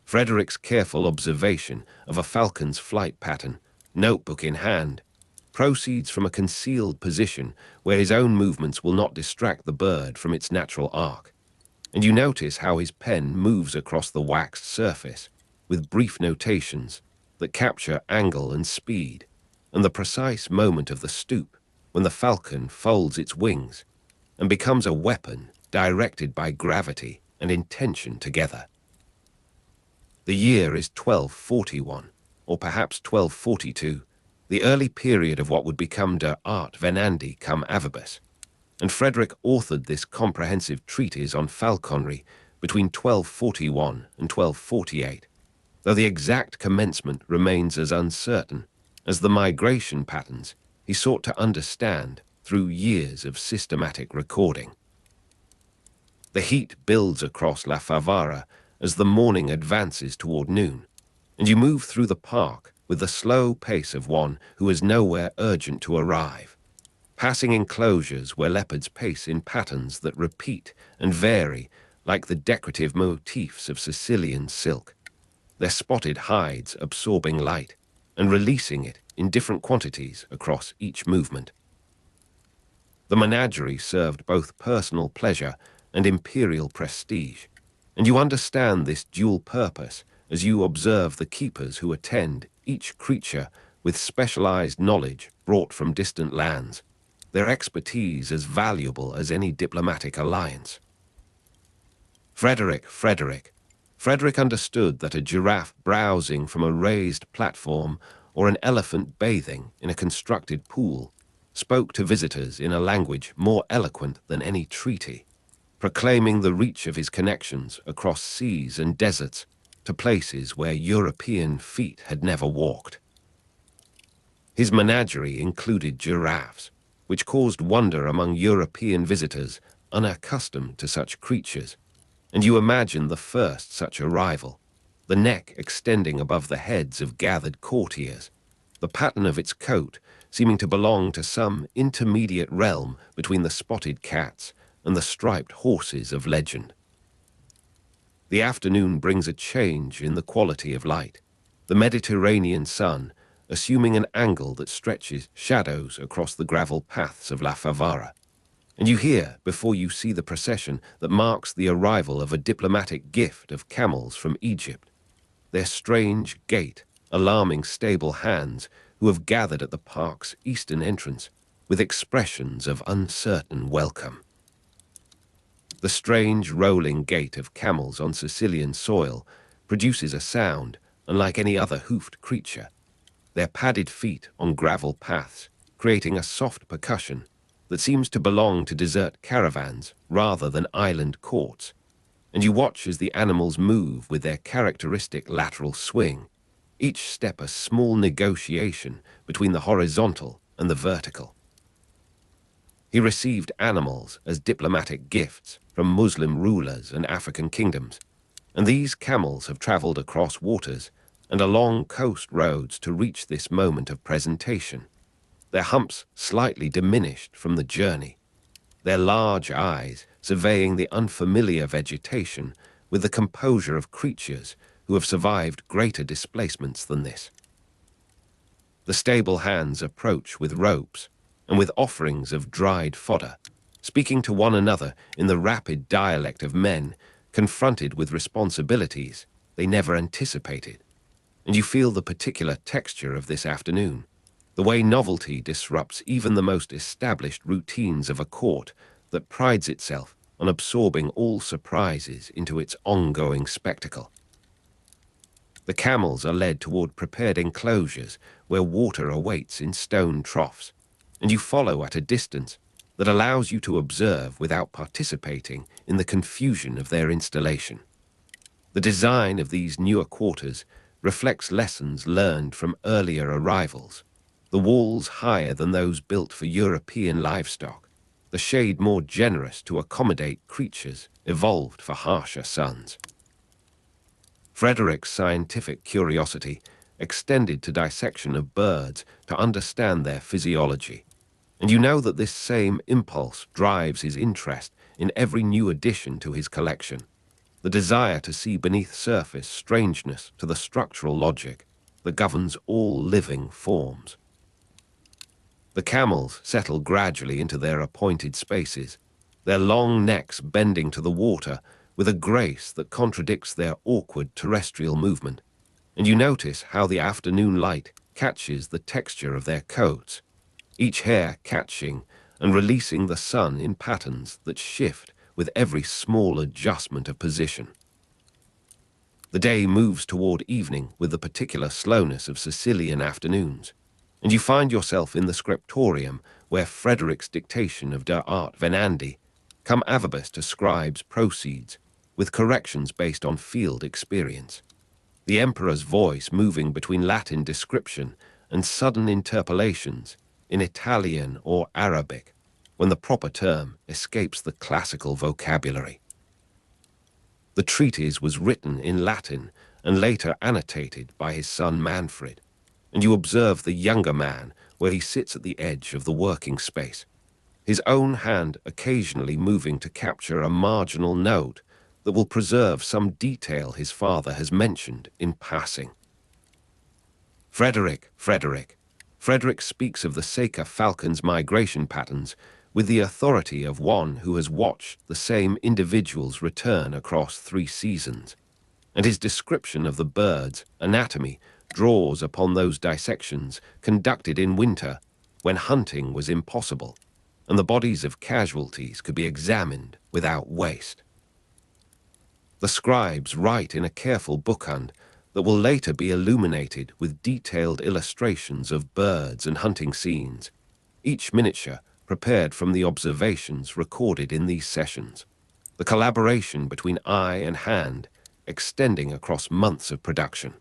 Frederick's careful observation of a falcon's flight pattern, notebook in hand, proceeds from a concealed position where his own movements will not distract the bird from its natural arc, and you notice how his pen moves across the waxed surface with brief notations that capture angle and speed, and the precise moment of the stoop when the falcon folds its wings and becomes a weapon directed by gravity and intention together. The year is 1241, or perhaps 1242, the early period of what would become Der Art Venandi cum Avibus, and Frederick authored this comprehensive treatise on falconry between 1241 and 1248, though the exact commencement remains as uncertain as the migration patterns he sought to understand through years of systematic recording. The heat builds across La Favara as the morning advances toward noon, and you move through the park with the slow pace of one who is nowhere urgent to arrive, passing enclosures where leopards pace in patterns that repeat and vary like the decorative motifs of Sicilian silk, their spotted hides absorbing light and releasing it in different quantities across each movement. The menagerie served both personal pleasure and imperial prestige, and you understand this dual purpose as you observe the keepers who attend each creature with specialized knowledge brought from distant lands, their expertise as valuable as any diplomatic alliance. Frederick understood that a giraffe browsing from a raised platform or an elephant bathing in a constructed pool spoke to visitors in a language more eloquent than any treaty, proclaiming the reach of his connections across seas and deserts to places where European feet had never walked. His menagerie included giraffes, which caused wonder among European visitors unaccustomed to such creatures, and you imagine the first such arrival, the neck extending above the heads of gathered courtiers, the pattern of its coat seeming to belong to some intermediate realm between the spotted cats and the striped horses of legend. The afternoon brings a change in the quality of light, the Mediterranean sun assuming an angle that stretches shadows across the gravel paths of La Favara. And you hear, before you see the procession that marks the arrival of a diplomatic gift of camels from Egypt, their strange gait alarming stable hands who have gathered at the park's eastern entrance with expressions of uncertain welcome. The strange rolling gait of camels on Sicilian soil produces a sound unlike any other hoofed creature, their padded feet on gravel paths creating a soft percussion that seems to belong to desert caravans rather than island courts, and you watch as the animals move with their characteristic lateral swing, each step a small negotiation between the horizontal and the vertical. He received animals as diplomatic gifts from Muslim rulers and African kingdoms, and these camels have traveled across waters and along coast roads to reach this moment of presentation, their humps slightly diminished from the journey, their large eyes surveying the unfamiliar vegetation with the composure of creatures who have survived greater displacements than this. The stable hands approach with ropes and with offerings of dried fodder, speaking to one another in the rapid dialect of men confronted with responsibilities they never anticipated. And you feel the particular texture of this afternoon, the way novelty disrupts even the most established routines of a court that prides itself on absorbing all surprises into its ongoing spectacle. The camels are led toward prepared enclosures where water awaits in stone troughs, and you follow at a distance that allows you to observe without participating in the confusion of their installation. The design of these newer quarters reflects lessons learned from earlier arrivals, the walls higher than those built for European livestock, the shade more generous to accommodate creatures evolved for harsher suns. Frederick's scientific curiosity extended to dissection of birds to understand their physiology, and you know that this same impulse drives his interest in every new addition to his collection, the desire to see beneath surface strangeness to the structural logic that governs all living forms. The camels settle gradually into their appointed spaces, their long necks bending to the water with a grace that contradicts their awkward terrestrial movement, and you notice how the afternoon light catches the texture of their coats, each hair catching and releasing the sun in patterns that shift with every small adjustment of position. The day moves toward evening with the particular slowness of Sicilian afternoons, and you find yourself in the scriptorium where Frederick's dictation of Der Art Venandi cum avibus to scribes proceeds, with corrections based on field experience. The emperor's voice moving between Latin description and sudden interpolations in Italian or Arabic, when the proper term escapes the classical vocabulary. The treatise was written in Latin and later annotated by his son Manfred, and you observe the younger man where he sits at the edge of the working space, his own hand occasionally moving to capture a marginal note that will preserve some detail his father has mentioned in passing. Frederick. Frederick speaks of the Saker falcon's migration patterns with the authority of one who has watched the same individuals return across 3 seasons, and his description of the bird's anatomy draws upon those dissections conducted in winter when hunting was impossible, and the bodies of casualties could be examined without waste. The scribes write in a careful bookhand that will later be illuminated with detailed illustrations of birds and hunting scenes, each miniature prepared from the observations recorded in these sessions, the collaboration between eye and hand extending across months of production.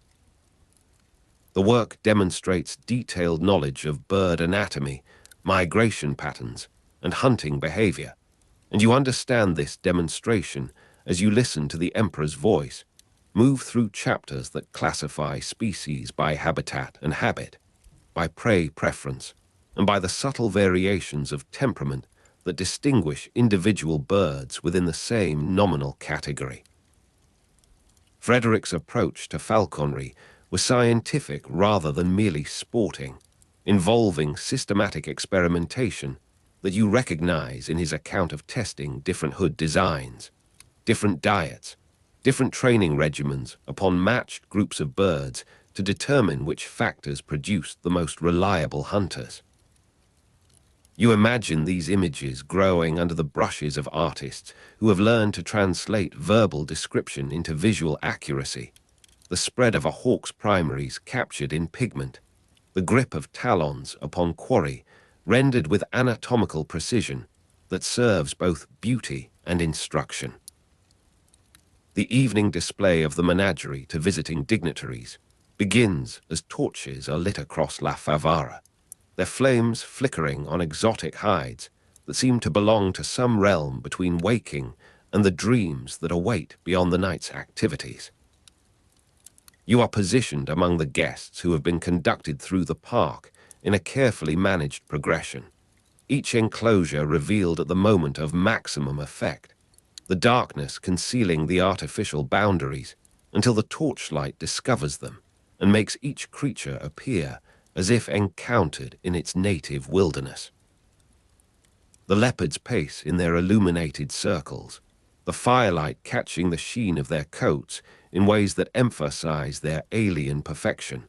The work demonstrates detailed knowledge of bird anatomy, migration patterns, and hunting behavior, and you understand this demonstration as you listen to the Emperor's voice move through chapters that classify species by habitat and habit, by prey preference, and by the subtle variations of temperament that distinguish individual birds within the same nominal category. Frederick's approach to falconry was scientific rather than merely sporting, involving systematic experimentation that you recognize in his account of testing different hood designs, different diets, different training regimens upon matched groups of birds to determine which factors produced the most reliable hunters. You imagine these images growing under the brushes of artists who have learned to translate verbal description into visual accuracy, the spread of a hawk's primaries captured in pigment, the grip of talons upon quarry rendered with anatomical precision that serves both beauty and instruction. The evening display of the Menagerie to visiting dignitaries begins as torches are lit across La Favara, their flames flickering on exotic hides that seem to belong to some realm between waking and the dreams that await beyond the night's activities. You are positioned among the guests who have been conducted through the park in a carefully managed progression, each enclosure revealed at the moment of maximum effect, the darkness concealing the artificial boundaries until the torchlight discovers them and makes each creature appear as if encountered in its native wilderness. The leopards pace in their illuminated circles, the firelight catching the sheen of their coats in ways that emphasize their alien perfection,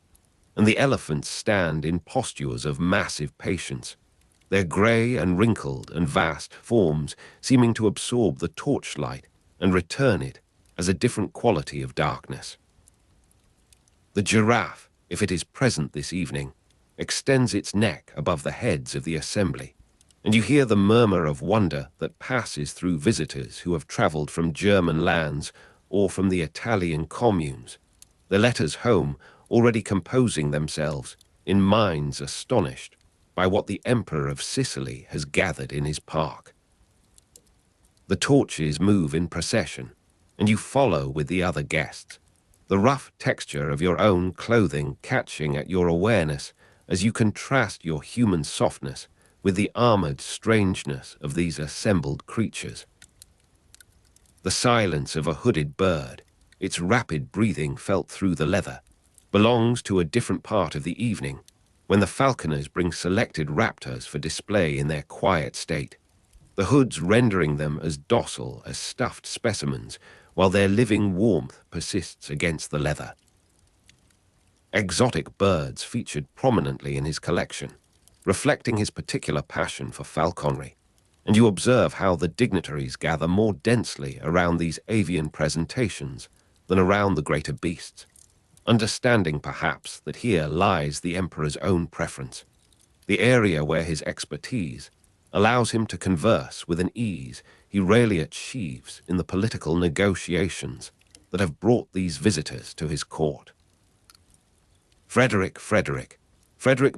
and the elephants stand in postures of massive patience, their grey and wrinkled and vast forms seeming to absorb the torchlight and return it as a different quality of darkness. The giraffe, if it is present this evening, extends its neck above the heads of the assembly, and you hear the murmur of wonder that passes through visitors who have travelled from German lands or from the Italian communes, their letters home already composing themselves in minds astonished by what the Emperor of Sicily has gathered in his park. The torches move in procession, and you follow with the other guests, the rough texture of your own clothing catching at your awareness as you contrast your human softness with the armored strangeness of these assembled creatures. The silence of a hooded bird, its rapid breathing felt through the leather, belongs to a different part of the evening, when the falconers bring selected raptors for display in their quiet state, the hoods rendering them as docile as stuffed specimens, while their living warmth persists against the leather. Exotic birds featured prominently in his collection, reflecting his particular passion for falconry, and you observe how the dignitaries gather more densely around these avian presentations than around the greater beasts, understanding perhaps that here lies the Emperor's own preference, the area where his expertise allows him to converse with an ease he rarely achieves in the political negotiations that have brought these visitors to his court. Frederick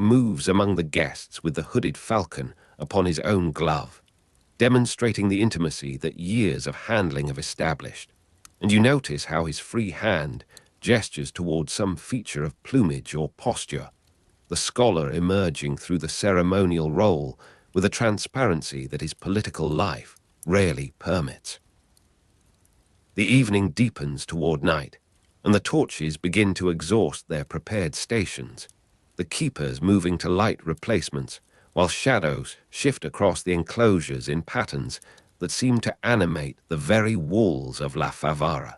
moves among the guests with the hooded falcon upon his own glove, demonstrating the intimacy that years of handling have established, and you notice how his free hand gestures towards some feature of plumage or posture, the scholar emerging through the ceremonial role with a transparency that his political life rarely permits. The evening deepens toward night, and the torches begin to exhaust their prepared stations, the keepers moving to light replacements, while shadows shift across the enclosures in patterns that seem to animate the very walls of La Favara.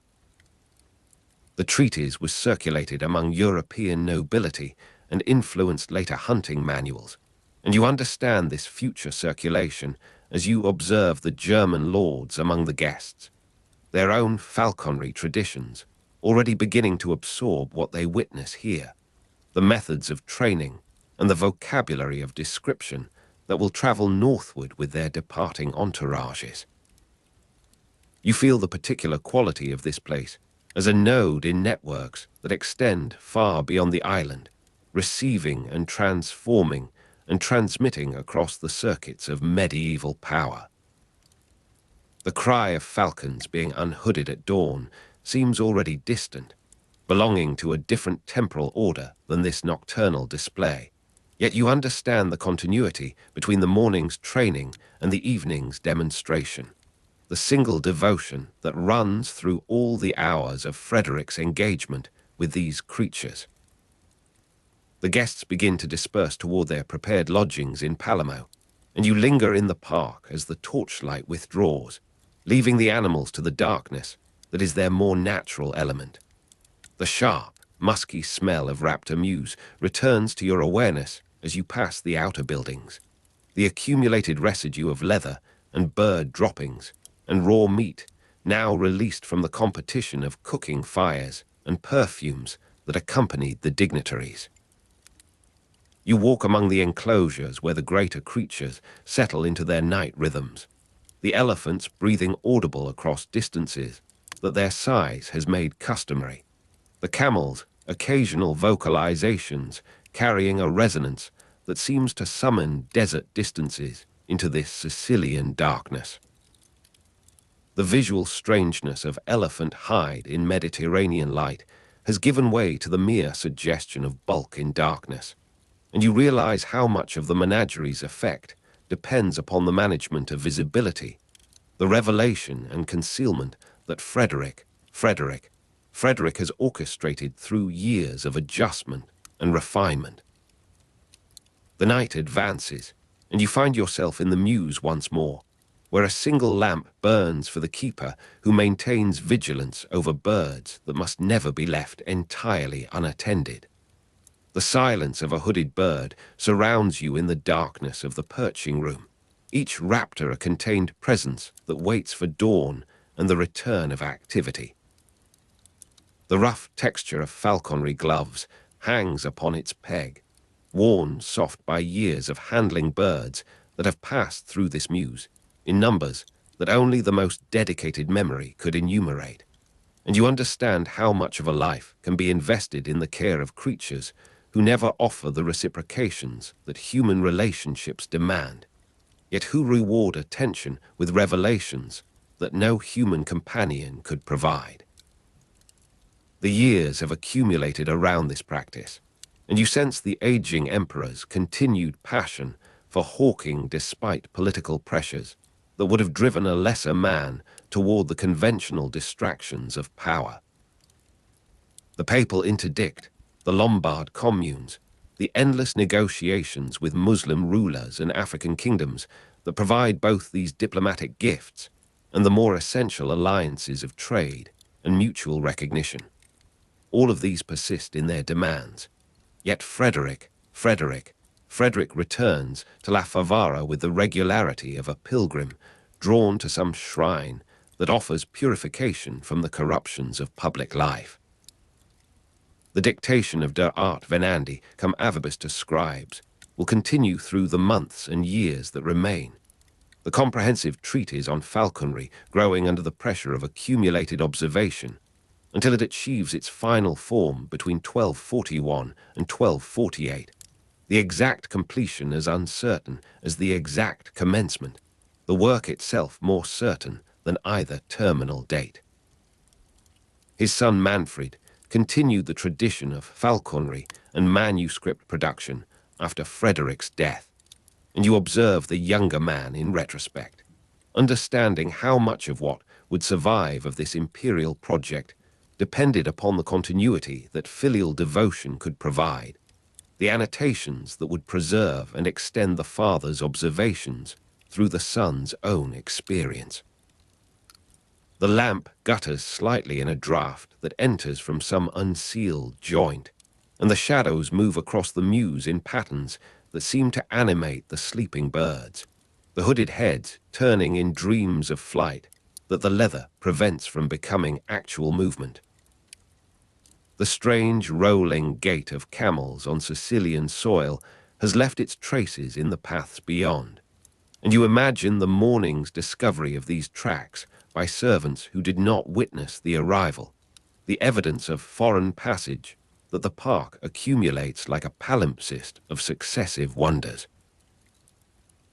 The treatise was circulated among European nobility and influenced later hunting manuals, and you understand this future circulation as you observe the German lords among the guests, their own falconry traditions already beginning to absorb what they witness here, the methods of training and the vocabulary of description that will travel northward with their departing entourages. You feel the particular quality of this place as a node in networks that extend far beyond the island, receiving and transforming and transmitting across the circuits of medieval power. The cry of falcons being unhooded at dawn seems already distant, belonging to a different temporal order than this nocturnal display. Yet you understand the continuity between the morning's training and the evening's demonstration, the single devotion that runs through all the hours of Frederick's engagement with these creatures. The guests begin to disperse toward their prepared lodgings in Palermo, and you linger in the park as the torchlight withdraws, leaving the animals to the darkness that is their more natural element. The sharp, musky smell of raptor mews returns to your awareness as you pass the outer buildings. The accumulated residue of leather and bird droppings and raw meat now released from the competition of cooking fires and perfumes that accompanied the dignitaries. You walk among the enclosures where the greater creatures settle into their night rhythms, the elephants breathing audible across distances that their size has made customary, the camels' occasional vocalizations carrying a resonance that seems to summon desert distances into this Sicilian darkness. The visual strangeness of elephant hide in Mediterranean light has given way to the mere suggestion of bulk in darkness, and you realize how much of the menagerie's effect depends upon the management of visibility, the revelation and concealment that Frederick has orchestrated through years of adjustment and refinement. The night advances, and you find yourself in the mews once more, where a single lamp burns for the keeper who maintains vigilance over birds that must never be left entirely unattended. The silence of a hooded bird surrounds you in the darkness of the perching room, each raptor a contained presence that waits for dawn and the return of activity. The rough texture of falconry gloves hangs upon its peg, worn soft by years of handling birds that have passed through this mews, in numbers that only the most dedicated memory could enumerate. And you understand how much of a life can be invested in the care of creatures who never offer the reciprocations that human relationships demand, yet who reward attention with revelations that no human companion could provide. The years have accumulated around this practice, and you sense the aging emperor's continued passion for hawking despite political pressures that would have driven a lesser man toward the conventional distractions of power. The papal interdict, the Lombard communes, the endless negotiations with Muslim rulers and African kingdoms that provide both these diplomatic gifts and the more essential alliances of trade and mutual recognition. All of these persist in their demands. Yet Frederick returns to La Favara with the regularity of a pilgrim drawn to some shrine that offers purification from the corruptions of public life. The dictation of Der Art Venandi cum avibus to scribes will continue through the months and years that remain, the comprehensive treatise on falconry growing under the pressure of accumulated observation until it achieves its final form between 1241 and 1248, the exact completion as uncertain as the exact commencement, the work itself more certain than either terminal date. His son Manfred continued the tradition of falconry and manuscript production after Frederick's death, and you observe the younger man in retrospect, understanding how much of what would survive of this imperial project depended upon the continuity that filial devotion could provide, the annotations that would preserve and extend the father's observations through the son's own experience. The lamp gutters slightly in a draught that enters from some unsealed joint, and the shadows move across the mews in patterns that seem to animate the sleeping birds, the hooded heads turning in dreams of flight that the leather prevents from becoming actual movement. The strange rolling gait of camels on Sicilian soil has left its traces in the paths beyond, and you imagine the morning's discovery of these tracks by servants who did not witness the arrival, the evidence of foreign passage that the park accumulates like a palimpsest of successive wonders.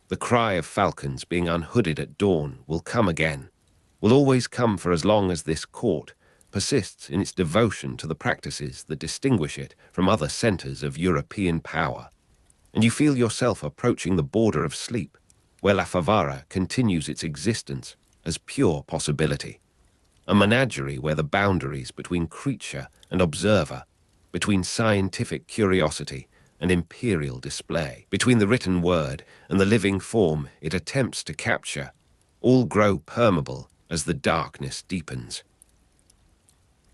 The cry of falcons being unhooded at dawn will come again, will always come for as long as this court persists in its devotion to the practices that distinguish it from other centers of European power, and you feel yourself approaching the border of sleep, where La Favara continues its existence as pure possibility, a menagerie where the boundaries between creature and observer, between scientific curiosity and imperial display, between the written word and the living form it attempts to capture, all grow permeable as the darkness deepens.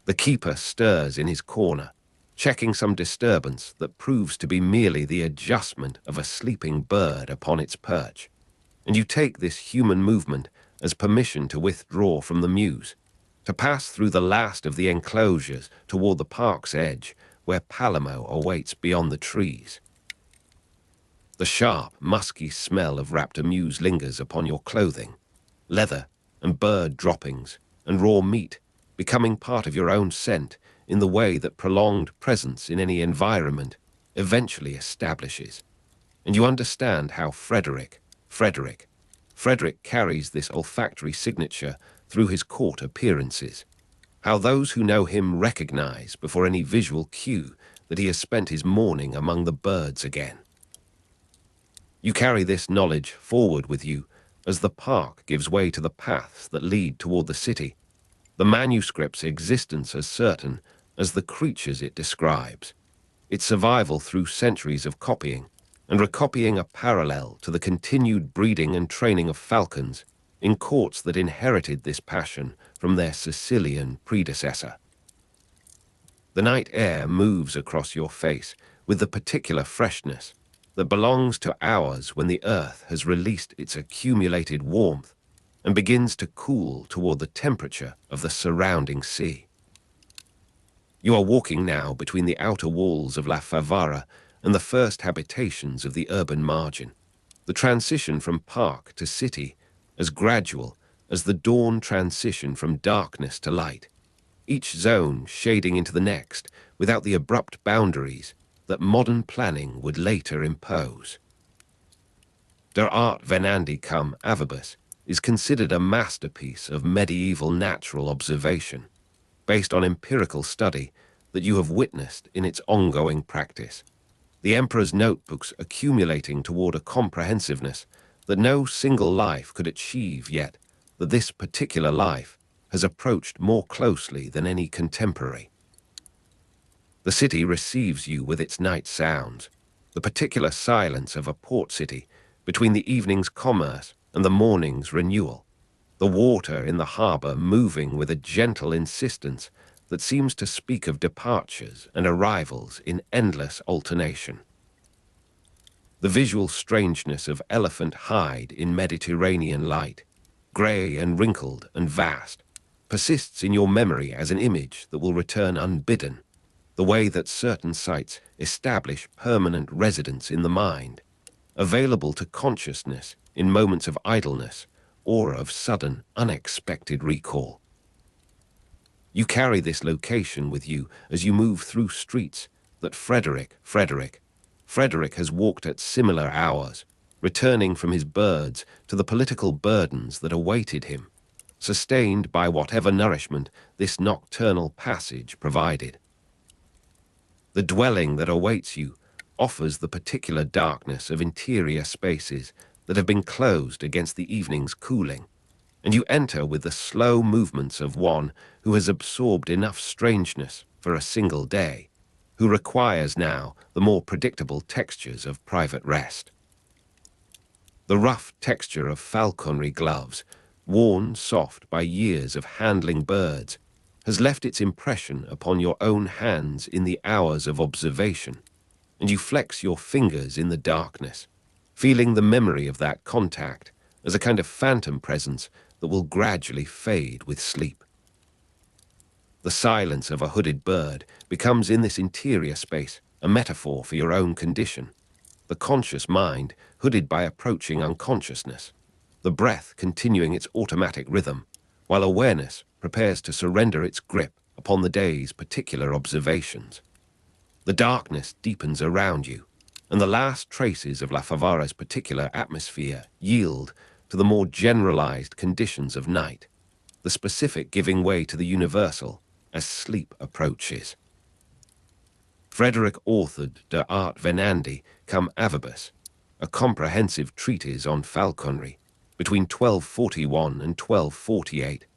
The keeper stirs in his corner, checking some disturbance that proves to be merely the adjustment of a sleeping bird upon its perch, and you take this human movement as permission to withdraw from the mews, to pass through the last of the enclosures toward the park's edge, where Palermo awaits beyond the trees. The sharp, musky smell of raptor mews lingers upon your clothing, leather and bird droppings and raw meat becoming part of your own scent in the way that prolonged presence in any environment eventually establishes. And you understand how Frederick carries this olfactory signature through his court appearances, how those who know him recognize before any visual cue that he has spent his morning among the birds again. You carry this knowledge forward with you as the park gives way to the paths that lead toward the city, the manuscript's existence as certain as the creatures it describes, its survival through centuries of copying and recopying a parallel to the continued breeding and training of falcons in courts that inherited this passion from their Sicilian predecessor. The night air moves across your face with the particular freshness that belongs to hours when the earth has released its accumulated warmth and begins to cool toward the temperature of the surrounding sea. You are walking now between the outer walls of La Favara and the first habitations of the urban margin, the transition from park to city as gradual as the dawn transition from darkness to light, each zone shading into the next without the abrupt boundaries that modern planning would later impose. Der Art Venandi cum Avibus is considered a masterpiece of medieval natural observation, based on empirical study that you have witnessed in its ongoing practice, the emperor's notebooks accumulating toward a comprehensiveness that no single life could achieve, yet that this particular life has approached more closely than any contemporary. The city receives you with its night sounds, the particular silence of a port city between the evening's commerce and the morning's renewal, the water in the harbor moving with a gentle insistence that seems to speak of departures and arrivals in endless alternation. The visual strangeness of elephant hide in Mediterranean light, grey and wrinkled and vast, persists in your memory as an image that will return unbidden, the way that certain sights establish permanent residence in the mind, available to consciousness in moments of idleness or of sudden, unexpected recall. You carry this location with you as you move through streets that Frederick has walked at similar hours, returning from his birds to the political burdens that awaited him, sustained by whatever nourishment this nocturnal passage provided. The dwelling that awaits you offers the particular darkness of interior spaces that have been closed against the evening's cooling, and you enter with the slow movements of one who has absorbed enough strangeness for a single day, who requires now the more predictable textures of private rest. The rough texture of falconry gloves, worn soft by years of handling birds, has left its impression upon your own hands in the hours of observation, and you flex your fingers in the darkness, feeling the memory of that contact as a kind of phantom presence that will gradually fade with sleep. The silence of a hooded bird becomes in this interior space a metaphor for your own condition, the conscious mind hooded by approaching unconsciousness, the breath continuing its automatic rhythm, while awareness prepares to surrender its grip upon the day's particular observations. The darkness deepens around you, and the last traces of La Favara's particular atmosphere yield to the more generalized conditions of night, the specific giving way to the universal as sleep approaches. Frederick authored De Art Venandi cum Avibus, a comprehensive treatise on falconry, between 1241 and 1248,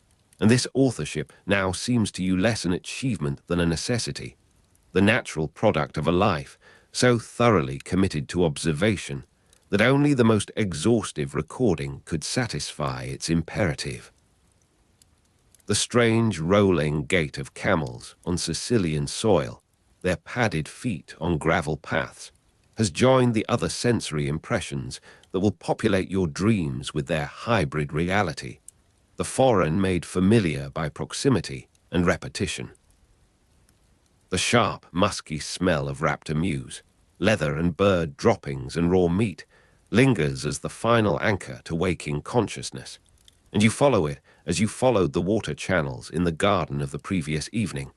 and this authorship now seems to you less an achievement than a necessity, the natural product of a life so thoroughly committed to observation that only the most exhaustive recording could satisfy its imperative. The strange rolling gait of camels on Sicilian soil, their padded feet on gravel paths, has joined the other sensory impressions that will populate your dreams with their hybrid reality, the foreign made familiar by proximity and repetition. The sharp, musky smell of wrapped amuse, leather and bird droppings and raw meat lingers as the final anchor to waking consciousness, and you follow it as you followed the water channels in the garden of the previous evening,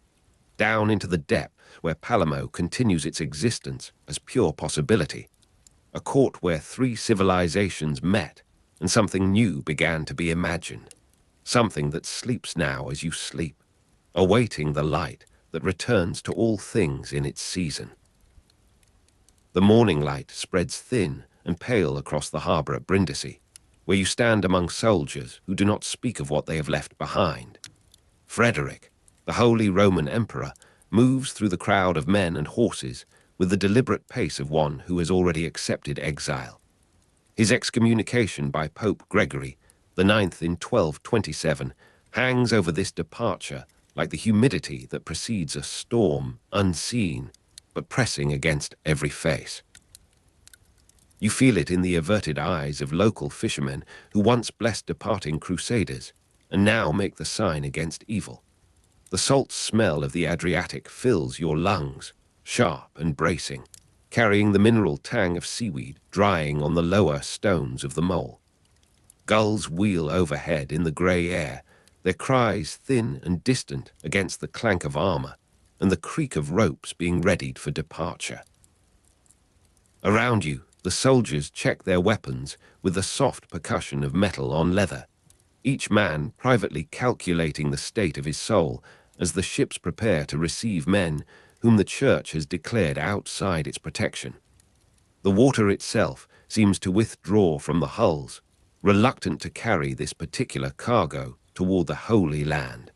down into the depths where Palermo continues its existence as pure possibility, a court where three civilizations met and something new began to be imagined, something that sleeps now as you sleep, awaiting the light that returns to all things in its season. The morning light spreads thin and pale across the harbour at Brindisi, where you stand among soldiers who do not speak of what they have left behind. Frederick, the Holy Roman Emperor, moves through the crowd of men and horses with the deliberate pace of one who has already accepted exile. His excommunication by Pope Gregory, the 9th in 1227, hangs over this departure like the humidity that precedes a storm, unseen, but pressing against every face. You feel it in the averted eyes of local fishermen who once blessed departing crusaders and now make the sign against evil. The salt smell of the Adriatic fills your lungs, sharp and bracing, carrying the mineral tang of seaweed drying on the lower stones of the mole. Gulls wheel overhead in the grey air, their cries thin and distant against the clank of armor and the creak of ropes being readied for departure. Around you, the soldiers check their weapons with the soft percussion of metal on leather, each man privately calculating the state of his soul as the ships prepare to receive men whom the Church has declared outside its protection. The water itself seems to withdraw from the hulls, reluctant to carry this particular cargo toward the Holy Land.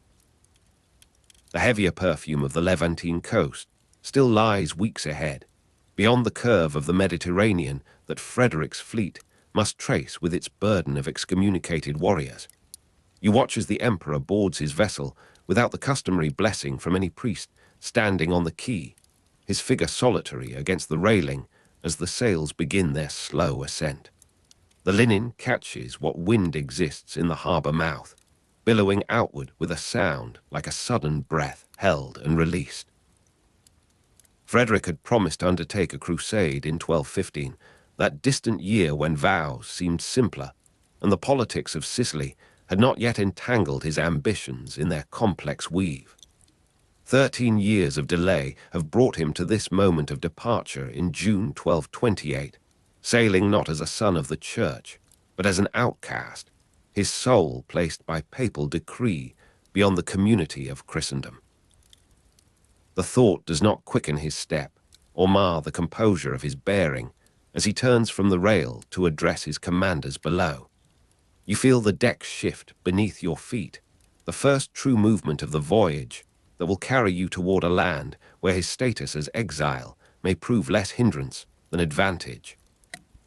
The heavier perfume of the Levantine coast still lies weeks ahead, beyond the curve of the Mediterranean that Frederick's fleet must trace with its burden of excommunicated warriors. You watch as the emperor boards his vessel without the customary blessing from any priest standing on the quay, his figure solitary against the railing as the sails begin their slow ascent. The linen catches what wind exists in the harbour mouth, billowing outward with a sound like a sudden breath held and released. Frederick had promised to undertake a crusade in 1215, that distant year when vows seemed simpler, and the politics of Sicily had not yet entangled his ambitions in their complex weave. 13 years of delay have brought him to this moment of departure in June 1228, sailing not as a son of the Church, but as an outcast, his soul placed by papal decree beyond the community of Christendom. The thought does not quicken his step or mar the composure of his bearing as he turns from the rail to address his commanders below. You feel the deck shift beneath your feet, the first true movement of the voyage that will carry you toward a land where his status as exile may prove less hindrance than advantage.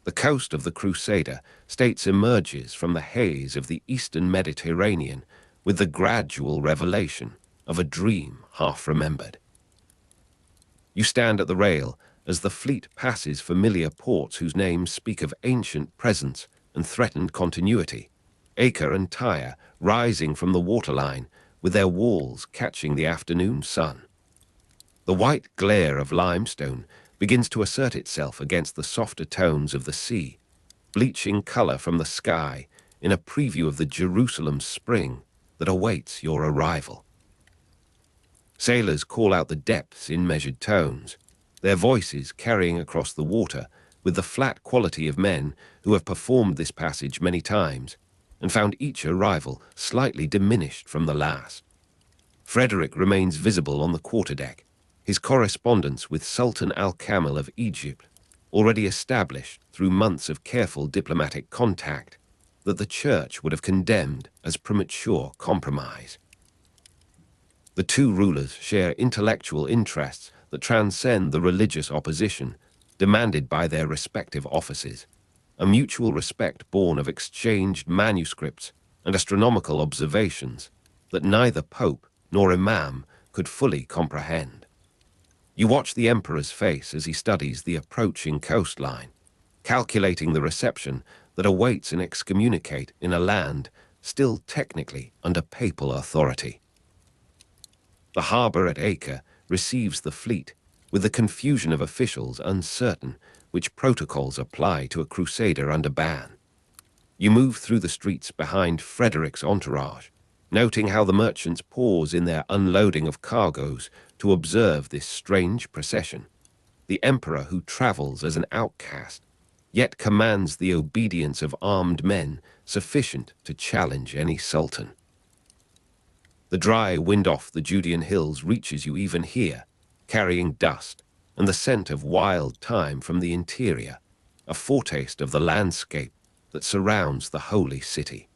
The coast of the Crusader states emerges from the haze of the eastern Mediterranean with the gradual revelation of a dream half remembered. You stand at the rail as the fleet passes familiar ports whose names speak of ancient presence and threatened continuity, Acre and Tyre rising from the waterline with their walls catching the afternoon sun. The white glare of limestone begins to assert itself against the softer tones of the sea, bleaching color from the sky in a preview of the Jerusalem spring that awaits your arrival. Sailors call out the depths in measured tones, their voices carrying across the water with the flat quality of men who have performed this passage many times and found each arrival slightly diminished from the last. Frederick remains visible on the quarterdeck, his correspondence with Sultan al-Kamil of Egypt already established through months of careful diplomatic contact that the Church would have condemned as premature compromise. The two rulers share intellectual interests that transcend the religious opposition demanded by their respective offices, a mutual respect born of exchanged manuscripts and astronomical observations that neither pope nor imam could fully comprehend. You watch the emperor's face as he studies the approaching coastline, calculating the reception that awaits an excommunicate in a land still technically under papal authority. The harbor at Acre receives the fleet, with the confusion of officials uncertain which protocols apply to a crusader under ban. You move through the streets behind Frederick's entourage, noting how the merchants pause in their unloading of cargoes to observe this strange procession. The emperor who travels as an outcast, yet commands the obedience of armed men sufficient to challenge any sultan. The dry wind off the Judean hills reaches you even here, carrying dust and the scent of wild thyme from the interior, a foretaste of the landscape that surrounds the holy city.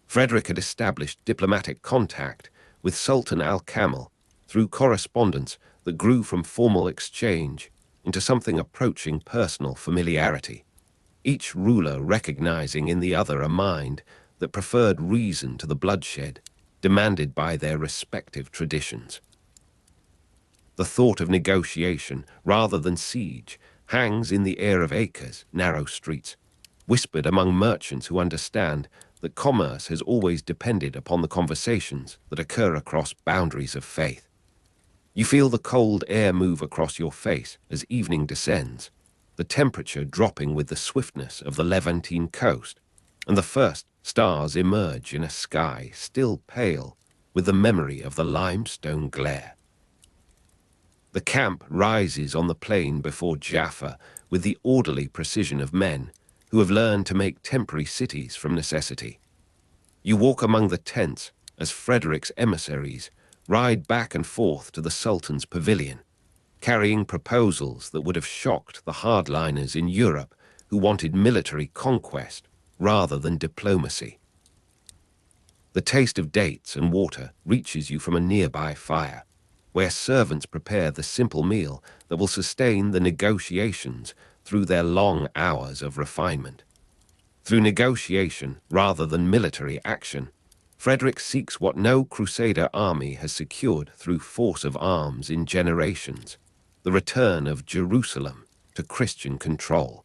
Frederick had established diplomatic contact with Sultan al-Kamil through correspondence that grew from formal exchange into something approaching personal familiarity, each ruler recognizing in the other a mind that preferred reason to the bloodshed demanded by their respective traditions. The thought of negotiation rather than siege hangs in the air of Acre's narrow streets, whispered among merchants who understand that commerce has always depended upon the conversations that occur across boundaries of faith. You feel the cold air move across your face as evening descends, the temperature dropping with the swiftness of the Levantine coast, and the first stars emerge in a sky still pale with the memory of the limestone glare. The camp rises on the plain before Jaffa with the orderly precision of men who have learned to make temporary cities from necessity. You walk among the tents as Frederick's emissaries ride back and forth to the Sultan's pavilion, carrying proposals that would have shocked the hardliners in Europe who wanted military conquest rather than diplomacy. The taste of dates and water reaches you from a nearby fire, where servants prepare the simple meal that will sustain the negotiations through their long hours of refinement. Through negotiation rather than military action, Frederick seeks what no Crusader army has secured through force of arms in generations, the return of Jerusalem to Christian control.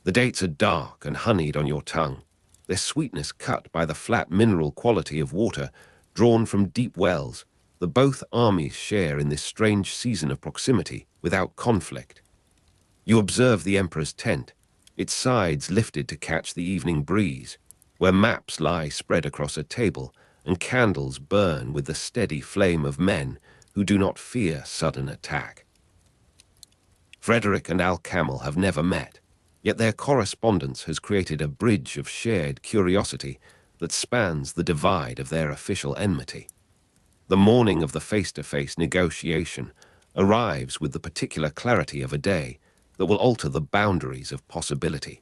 The dates are dark and honeyed on your tongue, their sweetness cut by the flat mineral quality of water drawn from deep wells that both armies share in this strange season of proximity without conflict. You observe the emperor's tent, its sides lifted to catch the evening breeze, where maps lie spread across a table and candles burn with the steady flame of men who do not fear sudden attack. Frederick and al-Kamil have never met, yet their correspondence has created a bridge of shared curiosity that spans the divide of their official enmity. The morning of the face-to-face negotiation arrives with the particular clarity of a day that will alter the boundaries of possibility.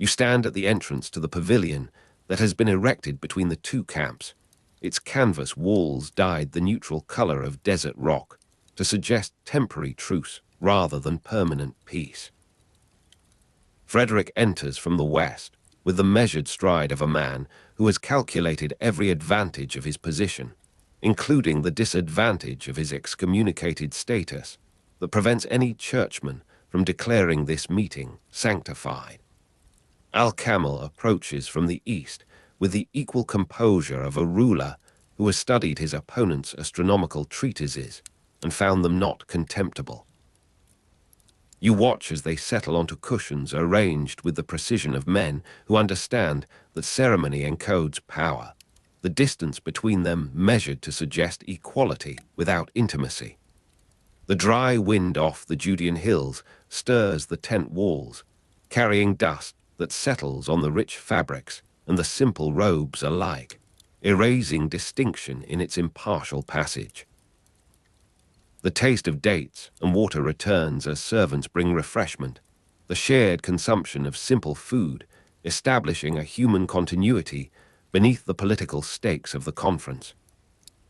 You stand at the entrance to the pavilion that has been erected between the two camps. Its canvas walls dyed the neutral color of desert rock to suggest temporary truce rather than permanent peace. Frederick enters from the west with the measured stride of a man who has calculated every advantage of his position, including the disadvantage of his excommunicated status that prevents any churchman from declaring this meeting sanctified. Camel approaches from the east with the equal composure of a ruler who has studied his opponent's astronomical treatises and found them not contemptible. You watch as they settle onto cushions arranged with the precision of men who understand that ceremony encodes power, the distance between them measured to suggest equality without intimacy. The dry wind off the Judean hills stirs the tent walls, carrying dust that settles on the rich fabrics and the simple robes alike, erasing distinction in its impartial passage. The taste of dates and water returns as servants bring refreshment, the shared consumption of simple food, establishing a human continuity beneath the political stakes of the conference.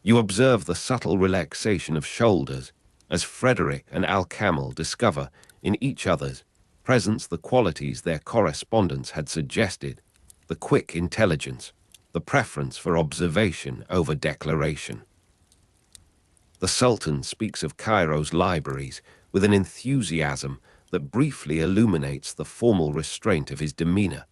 You observe the subtle relaxation of shoulders as Frederick and Camel discover in each other's presence the qualities their correspondence had suggested, the quick intelligence, the preference for observation over declaration. The Sultan speaks of Cairo's libraries with an enthusiasm that briefly illuminates the formal restraint of his demeanor,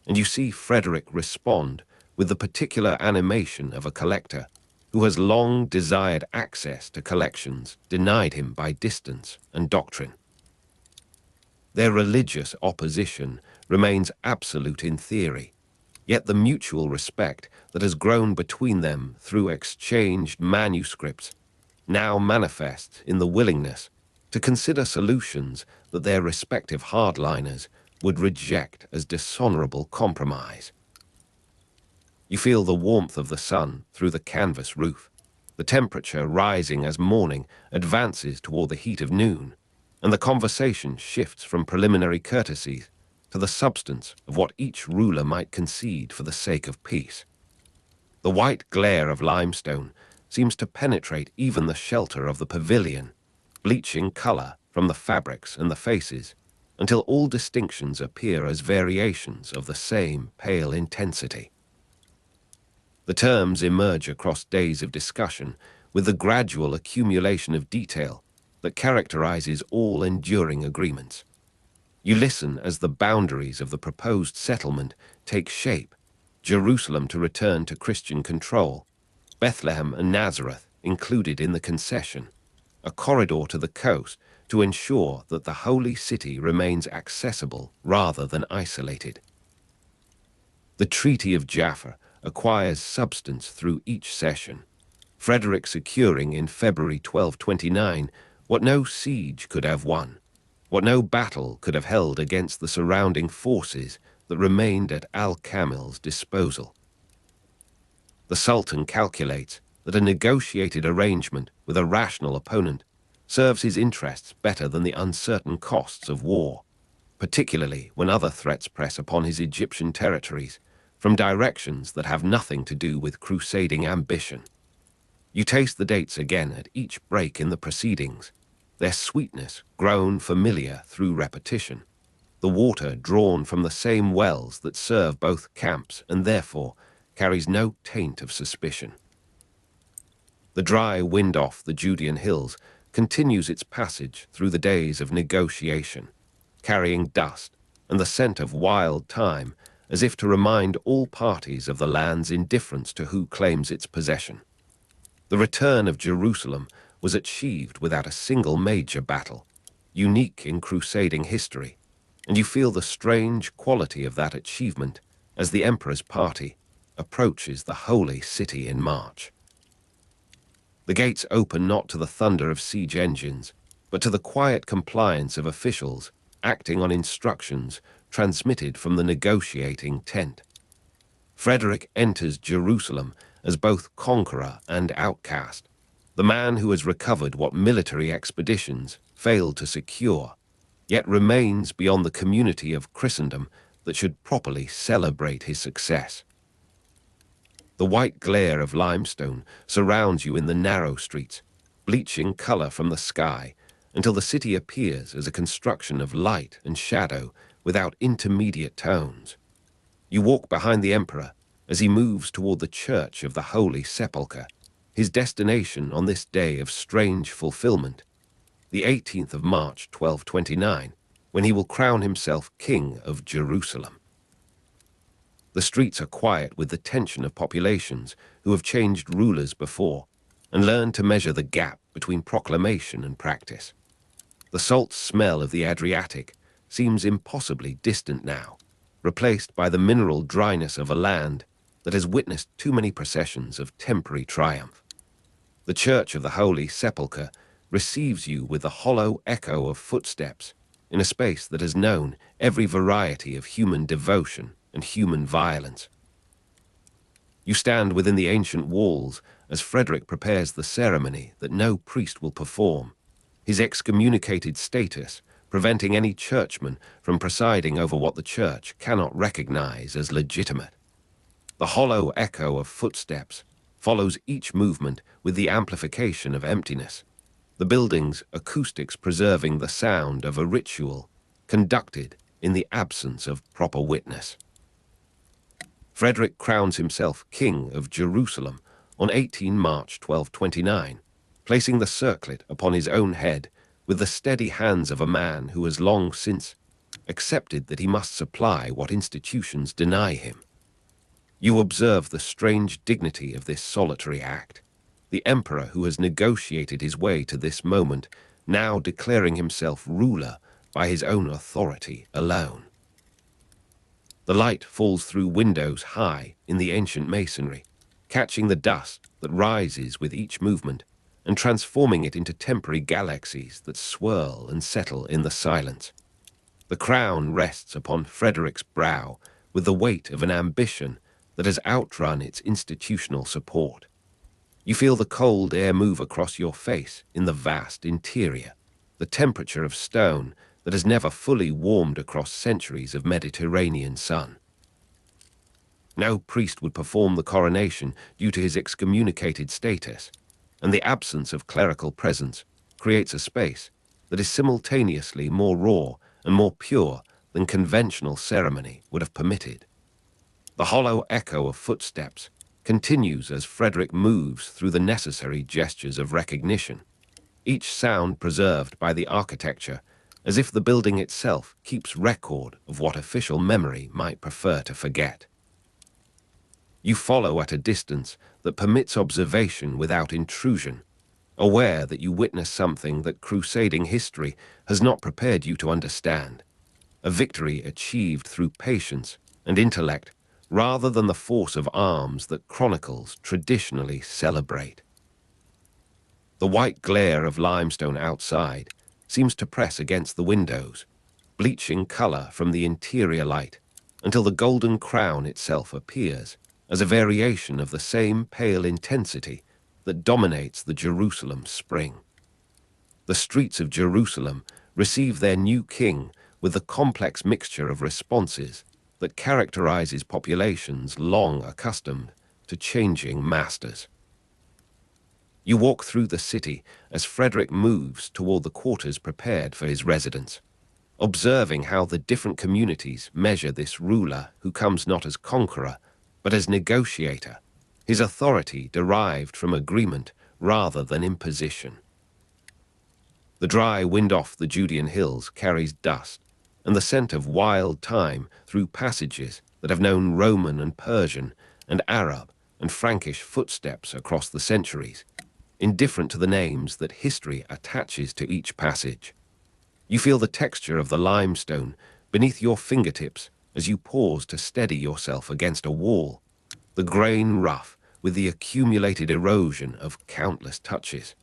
and you see Frederick respond with the particular animation of a collector who has long desired access to collections denied him by distance and doctrine. Their religious opposition remains absolute in theory, yet the mutual respect that has grown between them through exchanged manuscripts now manifests in the willingness to consider solutions that their respective hardliners would reject as dishonorable compromise. You feel the warmth of the sun through the canvas roof, the temperature rising as morning advances toward the heat of noon, and the conversation shifts from preliminary courtesies to the substance of what each ruler might concede for the sake of peace. The white glare of limestone seems to penetrate even the shelter of the pavilion, bleaching color from the fabrics and the faces, until all distinctions appear as variations of the same pale intensity. The terms emerge across days of discussion with the gradual accumulation of detail that characterizes all enduring agreements. You listen as the boundaries of the proposed settlement take shape, Jerusalem to return to Christian control, Bethlehem and Nazareth included in the concession, a corridor to the coast to ensure that the holy city remains accessible rather than isolated. The Treaty of Jaffa acquires substance through each session, Frederick securing in February 1229 what no siege could have won, what no battle could have held against the surrounding forces that remained at Camel's disposal. The Sultan calculates that a negotiated arrangement with a rational opponent serves his interests better than the uncertain costs of war, particularly when other threats press upon his Egyptian territories from directions that have nothing to do with crusading ambition. You taste the dates again at each break in the proceedings, their sweetness grown familiar through repetition, the water drawn from the same wells that serve both camps and therefore carries no taint of suspicion. The dry wind off the Judean hills continues its passage through the days of negotiation, carrying dust and the scent of wild thyme as if to remind all parties of the land's indifference to who claims its possession. The return of Jerusalem was achieved without a single major battle, unique in crusading history, and you feel the strange quality of that achievement as the emperor's party approaches the holy city in March. The gates open not to the thunder of siege engines, but to the quiet compliance of officials acting on instructions transmitted from the negotiating tent. Frederick enters Jerusalem as both conqueror and outcast, the man who has recovered what military expeditions failed to secure, yet remains beyond the community of Christendom that should properly celebrate his success. The white glare of limestone surrounds you in the narrow streets, bleaching color from the sky until the city appears as a construction of light and shadow without intermediate tones. You walk behind the emperor as he moves toward the Church of the Holy Sepulchre, his destination on this day of strange fulfillment, the 18th of March, 1229, when he will crown himself King of Jerusalem. The streets are quiet with the tension of populations who have changed rulers before and learned to measure the gap between proclamation and practice. The salt smell of the Adriatic seems impossibly distant now, replaced by the mineral dryness of a land that has witnessed too many processions of temporary triumph. The Church of the Holy Sepulchre receives you with the hollow echo of footsteps in a space that has known every variety of human devotion and human violence. You stand within the ancient walls as Frederick prepares the ceremony that no priest will perform, his excommunicated status preventing any churchman from presiding over what the Church cannot recognize as legitimate. The hollow echo of footsteps follows each movement with the amplification of emptiness, the building's acoustics preserving the sound of a ritual conducted in the absence of proper witness. Frederick crowns himself King of Jerusalem on 18 March 1229, placing the circlet upon his own head with the steady hands of a man who has long since accepted that he must supply what institutions deny him. You observe the strange dignity of this solitary act, the emperor who has negotiated his way to this moment, now declaring himself ruler by his own authority alone. The light falls through windows high in the ancient masonry, catching the dust that rises with each movement and transforming it into temporary galaxies that swirl and settle in the silence. The crown rests upon Frederick's brow with the weight of an ambition that has outrun its institutional support. You feel the cold air move across your face in the vast interior, the temperature of stone that has never fully warmed across centuries of Mediterranean sun. No priest would perform the coronation due to his excommunicated status, and the absence of clerical presence creates a space that is simultaneously more raw and more pure than conventional ceremony would have permitted. The hollow echo of footsteps continues as Frederick moves through the necessary gestures of recognition, each sound preserved by the architecture as if the building itself keeps record of what official memory might prefer to forget. You follow at a distance that permits observation without intrusion, aware that you witness something that crusading history has not prepared you to understand, a victory achieved through patience and intellect rather than the force of arms that chronicles traditionally celebrate. The white glare of limestone outside seems to press against the windows, bleaching color from the interior light until the golden crown itself appears as a variation of the same pale intensity that dominates the Jerusalem spring. The streets of Jerusalem receive their new king with the complex mixture of responses that characterizes populations long accustomed to changing masters. You walk through the city as Frederick moves toward the quarters prepared for his residence, observing how the different communities measure this ruler who comes not as conqueror, but as negotiator, his authority derived from agreement rather than imposition. The dry wind off the Judean hills carries dust and the scent of wild thyme through passages that have known Roman and Persian and Arab and Frankish footsteps across the centuries, indifferent to the names that history attaches to each passage. You feel the texture of the limestone beneath your fingertips as you pause to steady yourself against a wall, the grain rough with the accumulated erosion of countless touches.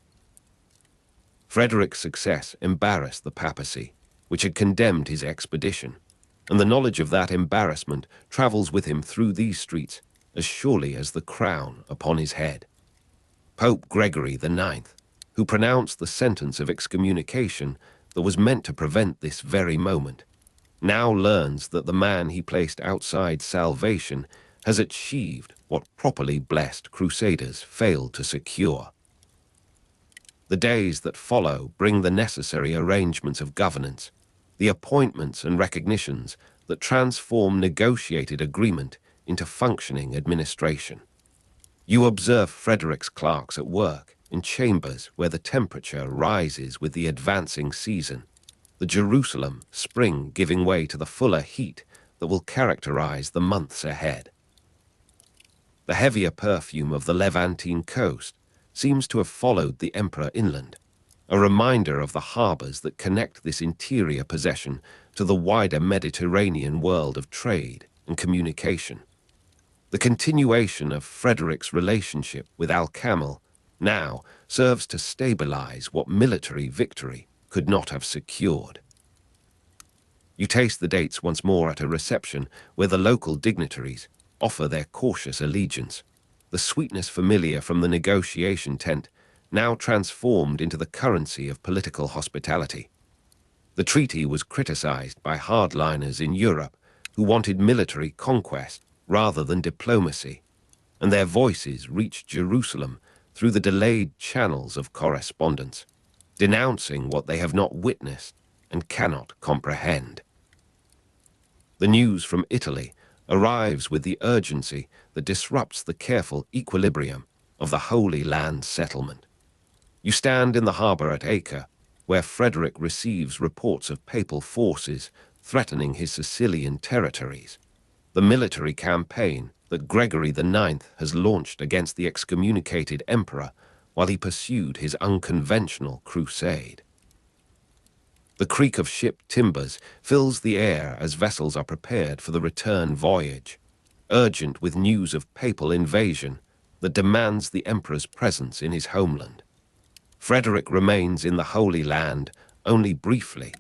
Frederick's success embarrassed the papacy, which had condemned his expedition, and the knowledge of that embarrassment travels with him through these streets as surely as the crown upon his head. Pope Gregory IX, who pronounced the sentence of excommunication that was meant to prevent this very moment, now learns that the man he placed outside salvation has achieved what properly blessed crusaders failed to secure. The days that follow bring the necessary arrangements of governance, the appointments and recognitions that transform negotiated agreement into functioning administration. You observe Frederick's clerks at work in chambers where the temperature rises with the advancing season, the Jerusalem spring giving way to the fuller heat that will characterize the months ahead. The heavier perfume of the Levantine coast seems to have followed the emperor inland, a reminder of the harbors that connect this interior possession to the wider Mediterranean world of trade and communication. The continuation of Frederick's relationship with Al-Kamel now serves to stabilize what military victory could not have secured. You taste the dates once more at a reception where the local dignitaries offer their cautious allegiance, the sweetness familiar from the negotiation tent now transformed into the currency of political hospitality. The treaty was criticized by hardliners in Europe who wanted military conquest rather than diplomacy, and their voices reached Jerusalem through the delayed channels of correspondence, denouncing what they have not witnessed and cannot comprehend. The news from Italy arrives with the urgency that disrupts the careful equilibrium of the Holy Land settlement. You stand in the harbor at Acre, where Frederick receives reports of papal forces threatening his Sicilian territories, the military campaign that Gregory IX has launched against the excommunicated emperor while he pursued his unconventional crusade. The creak of ship timbers fills the air as vessels are prepared for the return voyage, urgent with news of papal invasion that demands the emperor's presence in his homeland. Frederick remains in the Holy Land only briefly,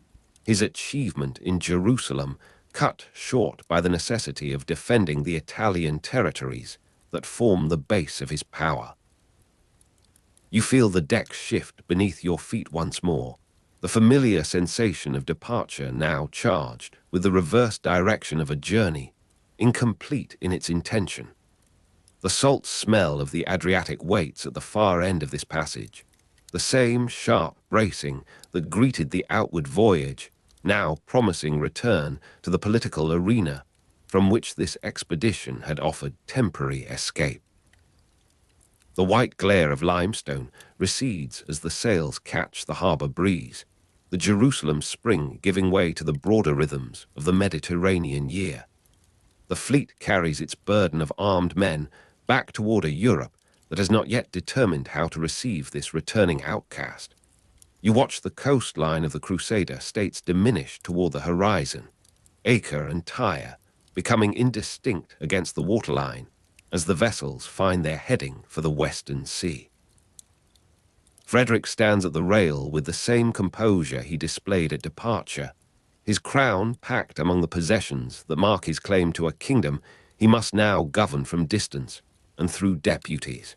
his achievement in Jerusalem cut short by the necessity of defending the Italian territories that form the base of his power. You feel the deck shift beneath your feet once more, the familiar sensation of departure now charged with the reverse direction of a journey, incomplete in its intention. The salt smell of the Adriatic waits at the far end of this passage, the same sharp bracing that greeted the outward voyage, now promising return to the political arena from which this expedition had offered temporary escape. The white glare of limestone recedes as the sails catch the harbor breeze, the Jerusalem spring giving way to the broader rhythms of the Mediterranean year. The fleet carries its burden of armed men back toward a Europe that has not yet determined how to receive this returning outcast. You watch the coastline of the Crusader states diminish toward the horizon, Acre and Tyre becoming indistinct against the waterline as the vessels find their heading for the Western Sea. Frederick stands at the rail with the same composure he displayed at departure, his crown packed among the possessions that mark his claim to a kingdom he must now govern from distance and through deputies.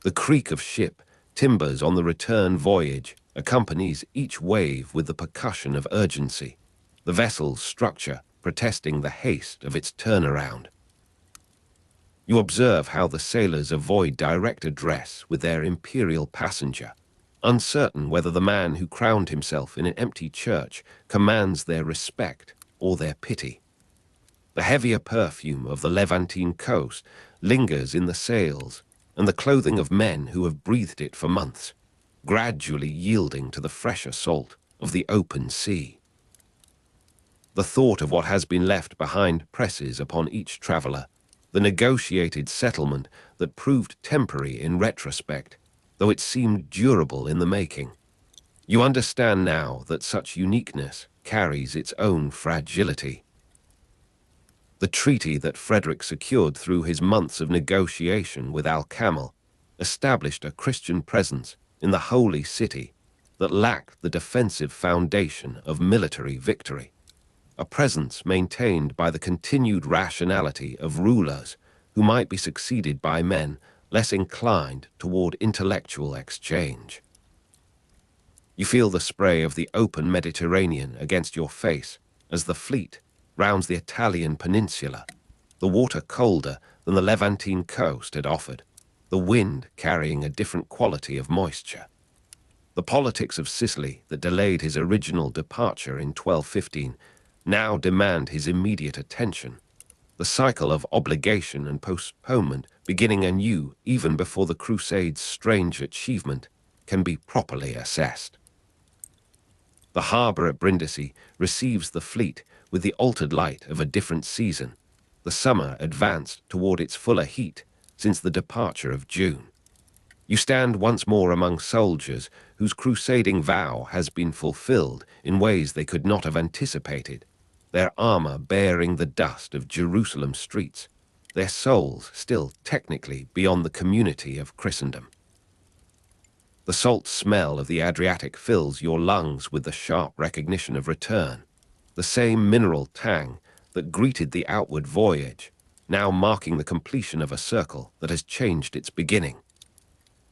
The creak of ship timbers on the return voyage accompanies each wave with the percussion of urgency, the vessel's structure protesting the haste of its turnaround. You observe how the sailors avoid direct address with their imperial passenger, uncertain whether the man who crowned himself in an empty church commands their respect or their pity. The heavier perfume of the Levantine coast lingers in the sails and the clothing of men who have breathed it for months, gradually yielding to the fresher salt of the open sea. The thought of what has been left behind presses upon each traveler, the negotiated settlement that proved temporary in retrospect, though it seemed durable in the making. You understand now that such uniqueness carries its own fragility. The treaty that Frederick secured through his months of negotiation with Al-Kamel established a Christian presence in the Holy City that lacked the defensive foundation of military victory, a presence maintained by the continued rationality of rulers who might be succeeded by men less inclined toward intellectual exchange. You feel the spray of the open Mediterranean against your face as the fleet rounds the Italian peninsula, the water colder than the Levantine coast had offered, the wind carrying a different quality of moisture. The politics of Sicily that delayed his original departure in 1215 now demand his immediate attention, the cycle of obligation and postponement beginning anew even before the Crusade's strange achievement can be properly assessed. The harbour at Brindisi receives the fleet with the altered light of a different season. The summer advanced toward its fuller heat since the departure of June. You stand once more among soldiers whose crusading vow has been fulfilled in ways they could not have anticipated, their armor bearing the dust of Jerusalem's streets, their souls still technically beyond the community of Christendom. The salt smell of the Adriatic fills your lungs with the sharp recognition of return, the same mineral tang that greeted the outward voyage, now marking the completion of a circle that has changed its beginning.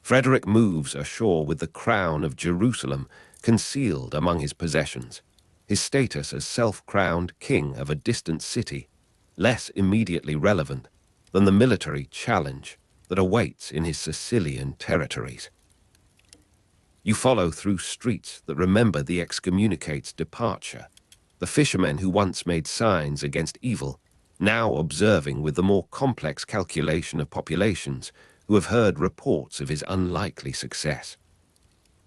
Frederick moves ashore with the crown of Jerusalem concealed among his possessions, his status as self-crowned king of a distant city, less immediately relevant than the military challenge that awaits in his Sicilian territories. You follow through streets that remember the Excommunicate's departure, the fishermen who once made signs against evil, now observing with the more complex calculation of populations who have heard reports of his unlikely success.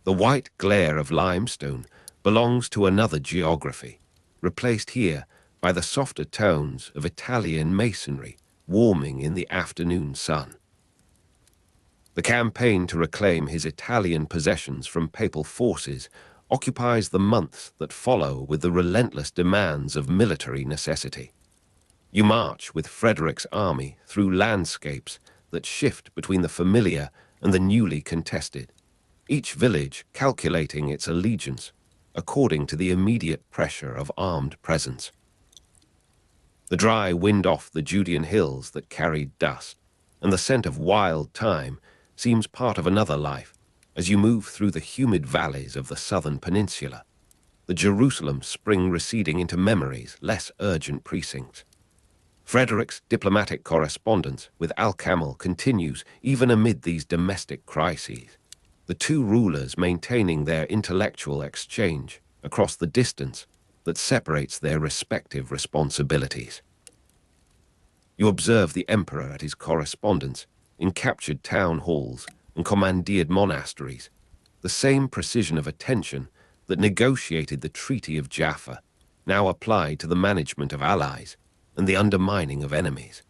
The white glare of limestone belongs to another geography, replaced here by the softer tones of Italian masonry warming in the afternoon sun. The campaign to reclaim his Italian possessions from papal forces occupies the months that follow with the relentless demands of military necessity. You march with Frederick's army through landscapes that shift between the familiar and the newly contested, each village calculating its allegiance according to the immediate pressure of armed presence. The dry wind off the Judean hills that carried dust, and the scent of wild thyme seems part of another life as you move through the humid valleys of the southern peninsula, the Jerusalem spring receding into memory's less urgent precincts. Frederick's diplomatic correspondence with Al-Kamel continues even amid these domestic crises, the two rulers maintaining their intellectual exchange across the distance that separates their respective responsibilities. You observe the emperor at his correspondence in captured town halls and commandeered monasteries, the same precision of attention that negotiated the Treaty of Jaffa, now applied to the management of allies and the undermining of enemies.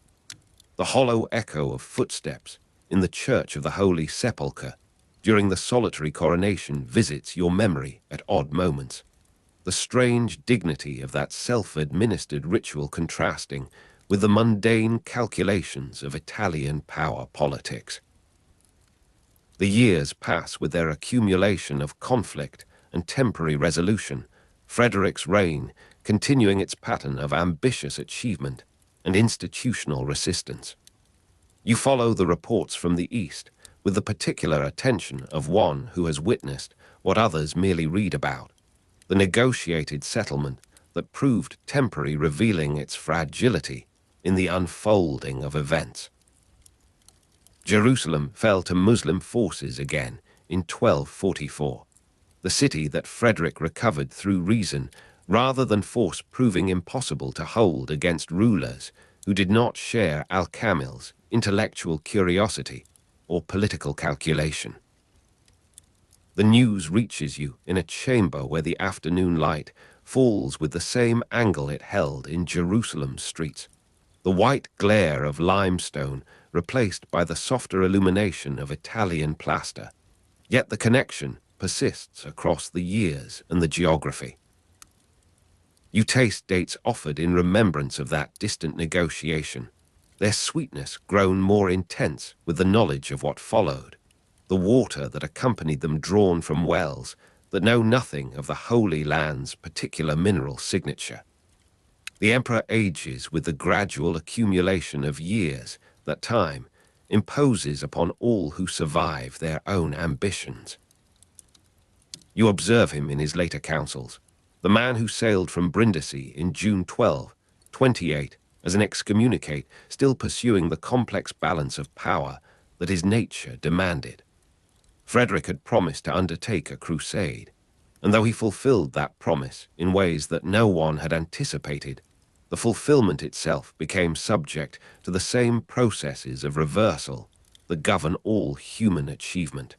The hollow echo of footsteps in the Church of the Holy Sepulchre during the solitary coronation visits your memory at odd moments, the strange dignity of that self-administered ritual contrasting with the mundane calculations of Italian power politics. The years pass with their accumulation of conflict and temporary resolution, Frederick's reign continuing its pattern of ambitious achievement and institutional resistance. You follow the reports from the East with the particular attention of one who has witnessed what others merely read about, the negotiated settlement that proved temporary, revealing its fragility in the unfolding of events. Jerusalem fell to Muslim forces again in 1244, the city that Frederick recovered through reason rather than force, proving impossible to hold against rulers who did not share Al-Kamel's intellectual curiosity or political calculation. The news reaches you in a chamber where the afternoon light falls with the same angle it held in Jerusalem's streets, the white glare of limestone replaced by the softer illumination of Italian plaster, yet the connection persists across the years and the geography. You taste dates offered in remembrance of that distant negotiation, their sweetness grown more intense with the knowledge of what followed, the water that accompanied them drawn from wells that know nothing of the Holy Land's particular mineral signature. The emperor ages with the gradual accumulation of years that time imposes upon all who survive their own ambitions. You observe him in his later councils, The man who sailed from Brindisi in June 1228 as an excommunicate, still pursuing the complex balance of power that his nature demanded. Frederick had promised to undertake a crusade, and though he fulfilled that promise in ways that no one had anticipated, the fulfillment itself became subject to the same processes of reversal that govern all human achievement.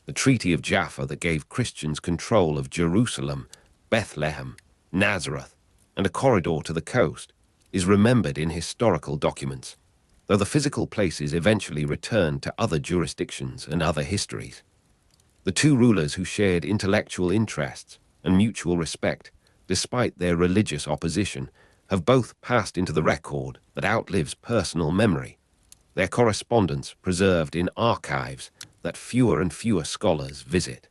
The Treaty of Jaffa that gave Christians control of Jerusalem, Bethlehem, Nazareth, and a corridor to the coast is remembered in historical documents, though the physical places eventually returned to other jurisdictions and other histories. The two rulers who shared intellectual interests and mutual respect, despite their religious opposition, have both passed into the record that outlives personal memory, their correspondence preserved in archives that fewer and fewer scholars visit.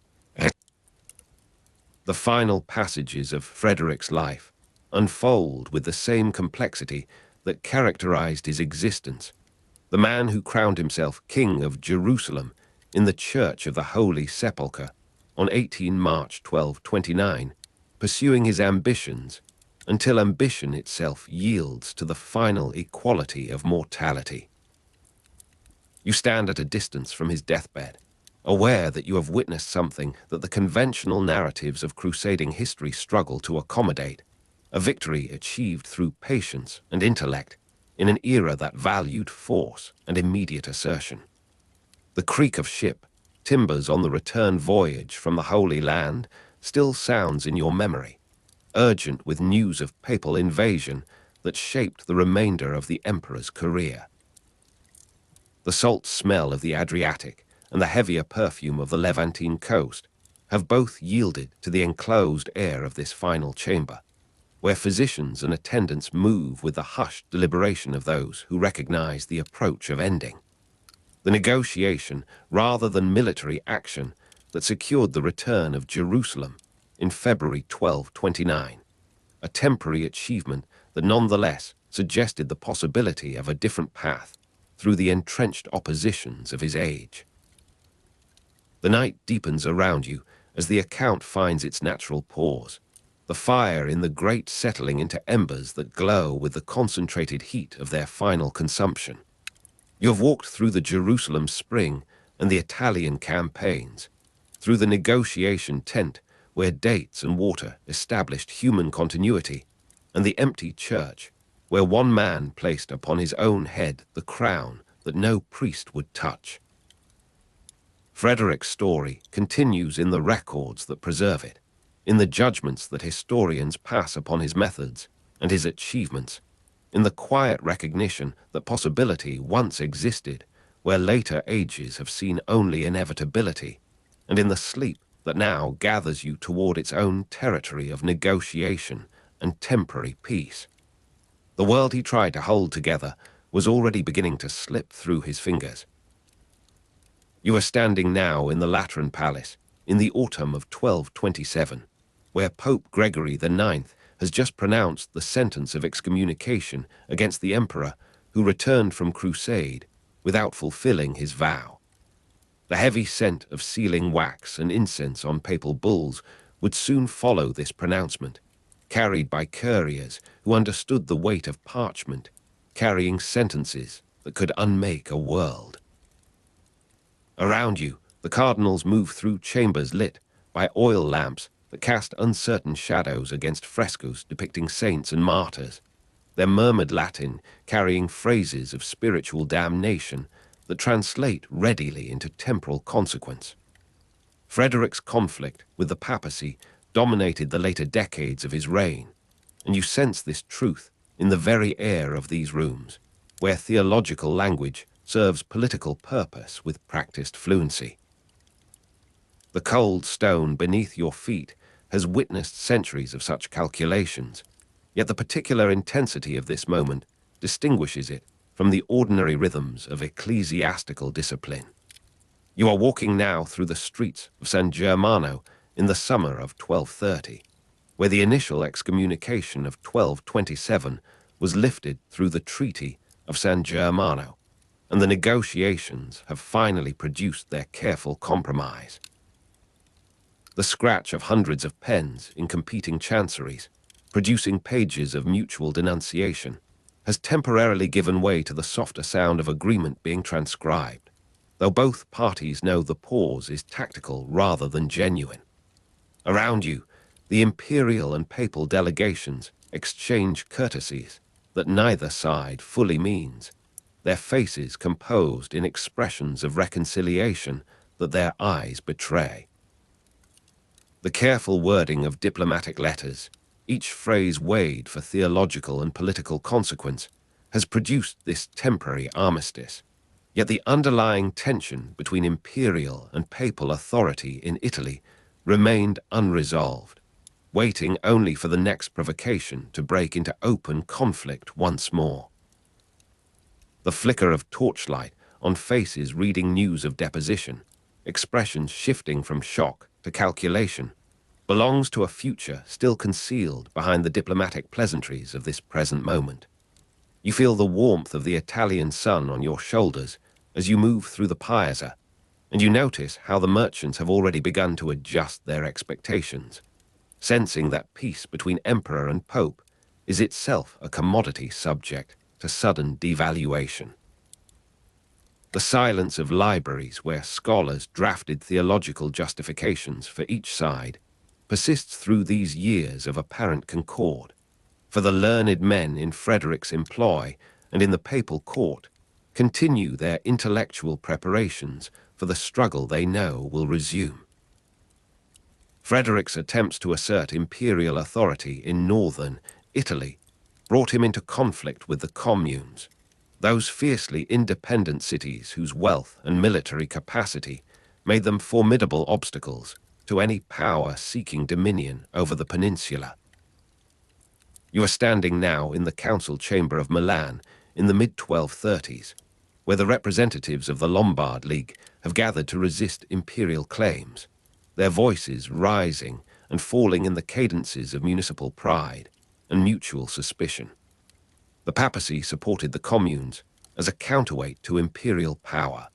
The final passages of Frederick's life unfold with the same complexity that characterized his existence. The man who crowned himself King of Jerusalem in the Church of the Holy Sepulchre on 18 March 1229, pursuing his ambitions until ambition itself yields to the final equality of mortality. You stand at a distance from his deathbed, aware that you have witnessed something that the conventional narratives of crusading history struggle to accommodate, a victory achieved through patience and intellect in an era that valued force and immediate assertion. The creak of ship, timbers on the return voyage from the Holy Land still sounds in your memory, urgent with news of papal invasion that shaped the remainder of the emperor's career. The salt smell of the Adriatic and the heavier perfume of the Levantine coast have both yielded to the enclosed air of this final chamber, where physicians and attendants move with the hushed deliberation of those who recognize the approach of ending. The negotiation, rather than military action, that secured the return of Jerusalem in February 1229, a temporary achievement that nonetheless suggested the possibility of a different path through the entrenched oppositions of his age. The night deepens around you as the account finds its natural pause, the fire in the grate settling into embers that glow with the concentrated heat of their final consumption. You have walked through the Jerusalem Spring and the Italian campaigns, through the negotiation tent where dates and water established human continuity, and the empty church where one man placed upon his own head the crown that no priest would touch. Frederick's story continues in the records that preserve it, in the judgments that historians pass upon his methods and his achievements, in the quiet recognition that possibility once existed where later ages have seen only inevitability, and in the sleep that now gathers you toward its own territory of negotiation and temporary peace. The world he tried to hold together was already beginning to slip through his fingers. You are standing now in the Lateran Palace in the autumn of 1227, where Pope Gregory IX has just pronounced the sentence of excommunication against the emperor who returned from Crusade without fulfilling his vow. The heavy scent of sealing wax and incense on papal bulls would soon follow this pronouncement, carried by couriers who understood the weight of parchment, carrying sentences that could unmake a world. Around you, the cardinals move through chambers lit by oil lamps that cast uncertain shadows against frescoes depicting saints and martyrs, their murmured Latin carrying phrases of spiritual damnation that translate readily into temporal consequence. Frederick's conflict with the papacy dominated the later decades of his reign, and you sense this truth in the very air of these rooms, where theological language serves political purpose with practiced fluency. The cold stone beneath your feet has witnessed centuries of such calculations, yet the particular intensity of this moment distinguishes it from the ordinary rhythms of ecclesiastical discipline. You are walking now through the streets of San Germano in the summer of 1230, where the initial excommunication of 1227 was lifted through the Treaty of San Germano, and the negotiations have finally produced their careful compromise. The scratch of hundreds of pens in competing chanceries, producing pages of mutual denunciation, has temporarily given way to the softer sound of agreement being transcribed, though both parties know the pause is tactical rather than genuine. Around you, the imperial and papal delegations exchange courtesies that neither side fully means, their faces composed in expressions of reconciliation that their eyes betray. The careful wording of diplomatic letters, each phrase weighed for theological and political consequence, has produced this temporary armistice. Yet the underlying tension between imperial and papal authority in Italy remained unresolved, waiting only for the next provocation to break into open conflict once more. The flicker of torchlight on faces reading news of deposition, expressions shifting from shock to calculation, belongs to a future still concealed behind the diplomatic pleasantries of this present moment. You feel the warmth of the Italian sun on your shoulders as you move through the piazza, and you notice how the merchants have already begun to adjust their expectations, sensing that peace between emperor and pope is itself a commodity subject to sudden devaluation. The silence of libraries where scholars drafted theological justifications for each side persists through these years of apparent concord, for the learned men in Frederick's employ and in the papal court continue their intellectual preparations for the struggle they know will resume. Frederick's attempts to assert imperial authority in northern Italy brought him into conflict with the communes, those fiercely independent cities whose wealth and military capacity made them formidable obstacles to any power seeking dominion over the peninsula. You are standing now in the council chamber of Milan in the mid-1230s, where the representatives of the Lombard League have gathered to resist imperial claims, their voices rising and falling in the cadences of municipal pride and mutual suspicion. The papacy supported the communes as a counterweight to imperial power,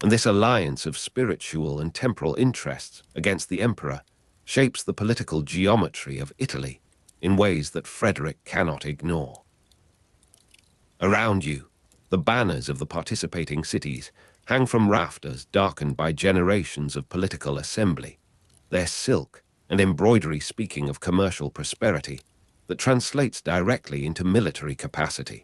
and this alliance of spiritual and temporal interests against the emperor shapes the political geometry of Italy in ways that Frederick cannot ignore. Around you, the banners of the participating cities hang from rafters darkened by generations of political assembly, their silk and embroidery speaking of commercial prosperity that translates directly into military capacity.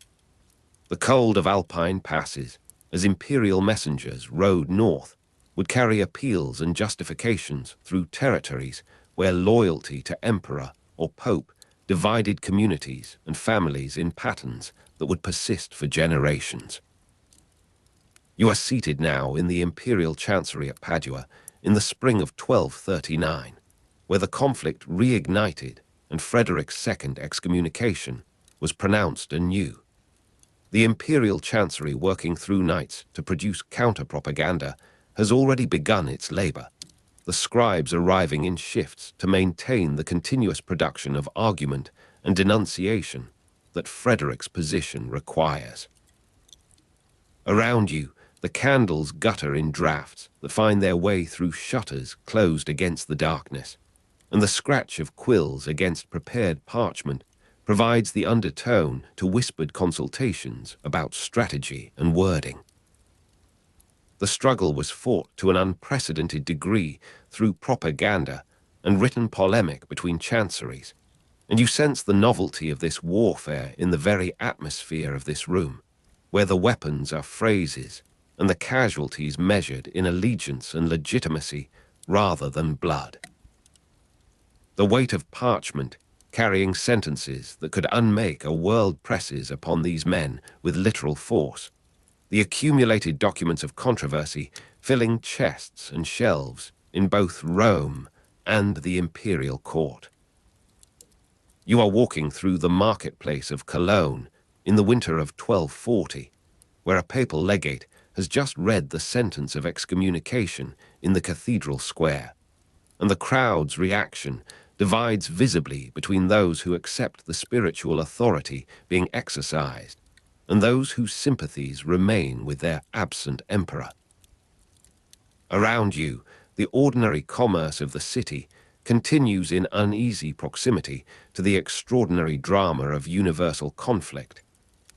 The cold of Alpine passes, as imperial messengers rode north, would carry appeals and justifications through territories where loyalty to emperor or pope divided communities and families in patterns that would persist for generations. You are seated now in the imperial chancery at Padua in the spring of 1239, where the conflict reignited and Frederick's second excommunication was pronounced anew. The imperial chancery, working through nights to produce counter-propaganda, has already begun its labor, the scribes arriving in shifts to maintain the continuous production of argument and denunciation that Frederick's position requires. Around you, the candles gutter in draughts that find their way through shutters closed against the darkness, and the scratch of quills against prepared parchment provides the undertone to whispered consultations about strategy and wording. The struggle was fought to an unprecedented degree through propaganda and written polemic between chanceries, and you sense the novelty of this warfare in the very atmosphere of this room, where the weapons are phrases and the casualties measured in allegiance and legitimacy rather than blood. The weight of parchment, carrying sentences that could unmake a world, presses upon these men with literal force, the accumulated documents of controversy filling chests and shelves in both Rome and the imperial court. You are walking through the marketplace of Cologne in the winter of 1240, where a papal legate has just read the sentence of excommunication in the cathedral square, and the crowd's reaction divides visibly between those who accept the spiritual authority being exercised and those whose sympathies remain with their absent emperor. Around you, the ordinary commerce of the city continues in uneasy proximity to the extraordinary drama of universal conflict,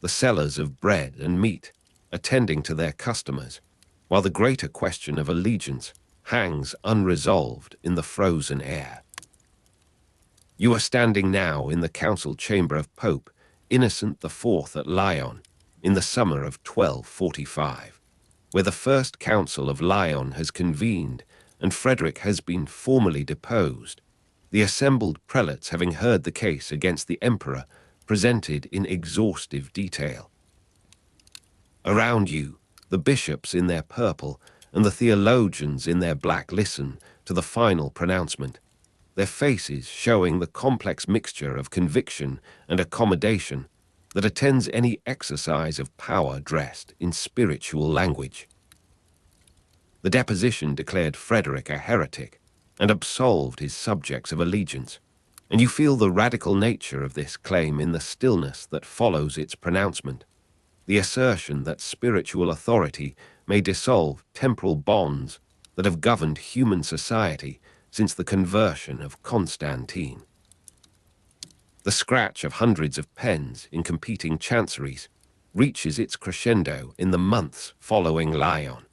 the sellers of bread and meat attending to their customers, while the greater question of allegiance hangs unresolved in the frozen air. You are standing now in the council chamber of Pope Innocent IV at Lyon in the summer of 1245, where the first council of Lyon has convened and Frederick has been formally deposed, the assembled prelates having heard the case against the emperor presented in exhaustive detail. Around you, the bishops in their purple and the theologians in their black listen to the final pronouncement, their faces showing the complex mixture of conviction and accommodation that attends any exercise of power dressed in spiritual language. The deposition declared Frederick a heretic and absolved his subjects of allegiance, and you feel the radical nature of this claim in the stillness that follows its pronouncement, the assertion that spiritual authority may dissolve temporal bonds that have governed human society since the conversion of Constantine. The scratch of hundreds of pens in competing chanceries reaches its crescendo in the months following Lyon,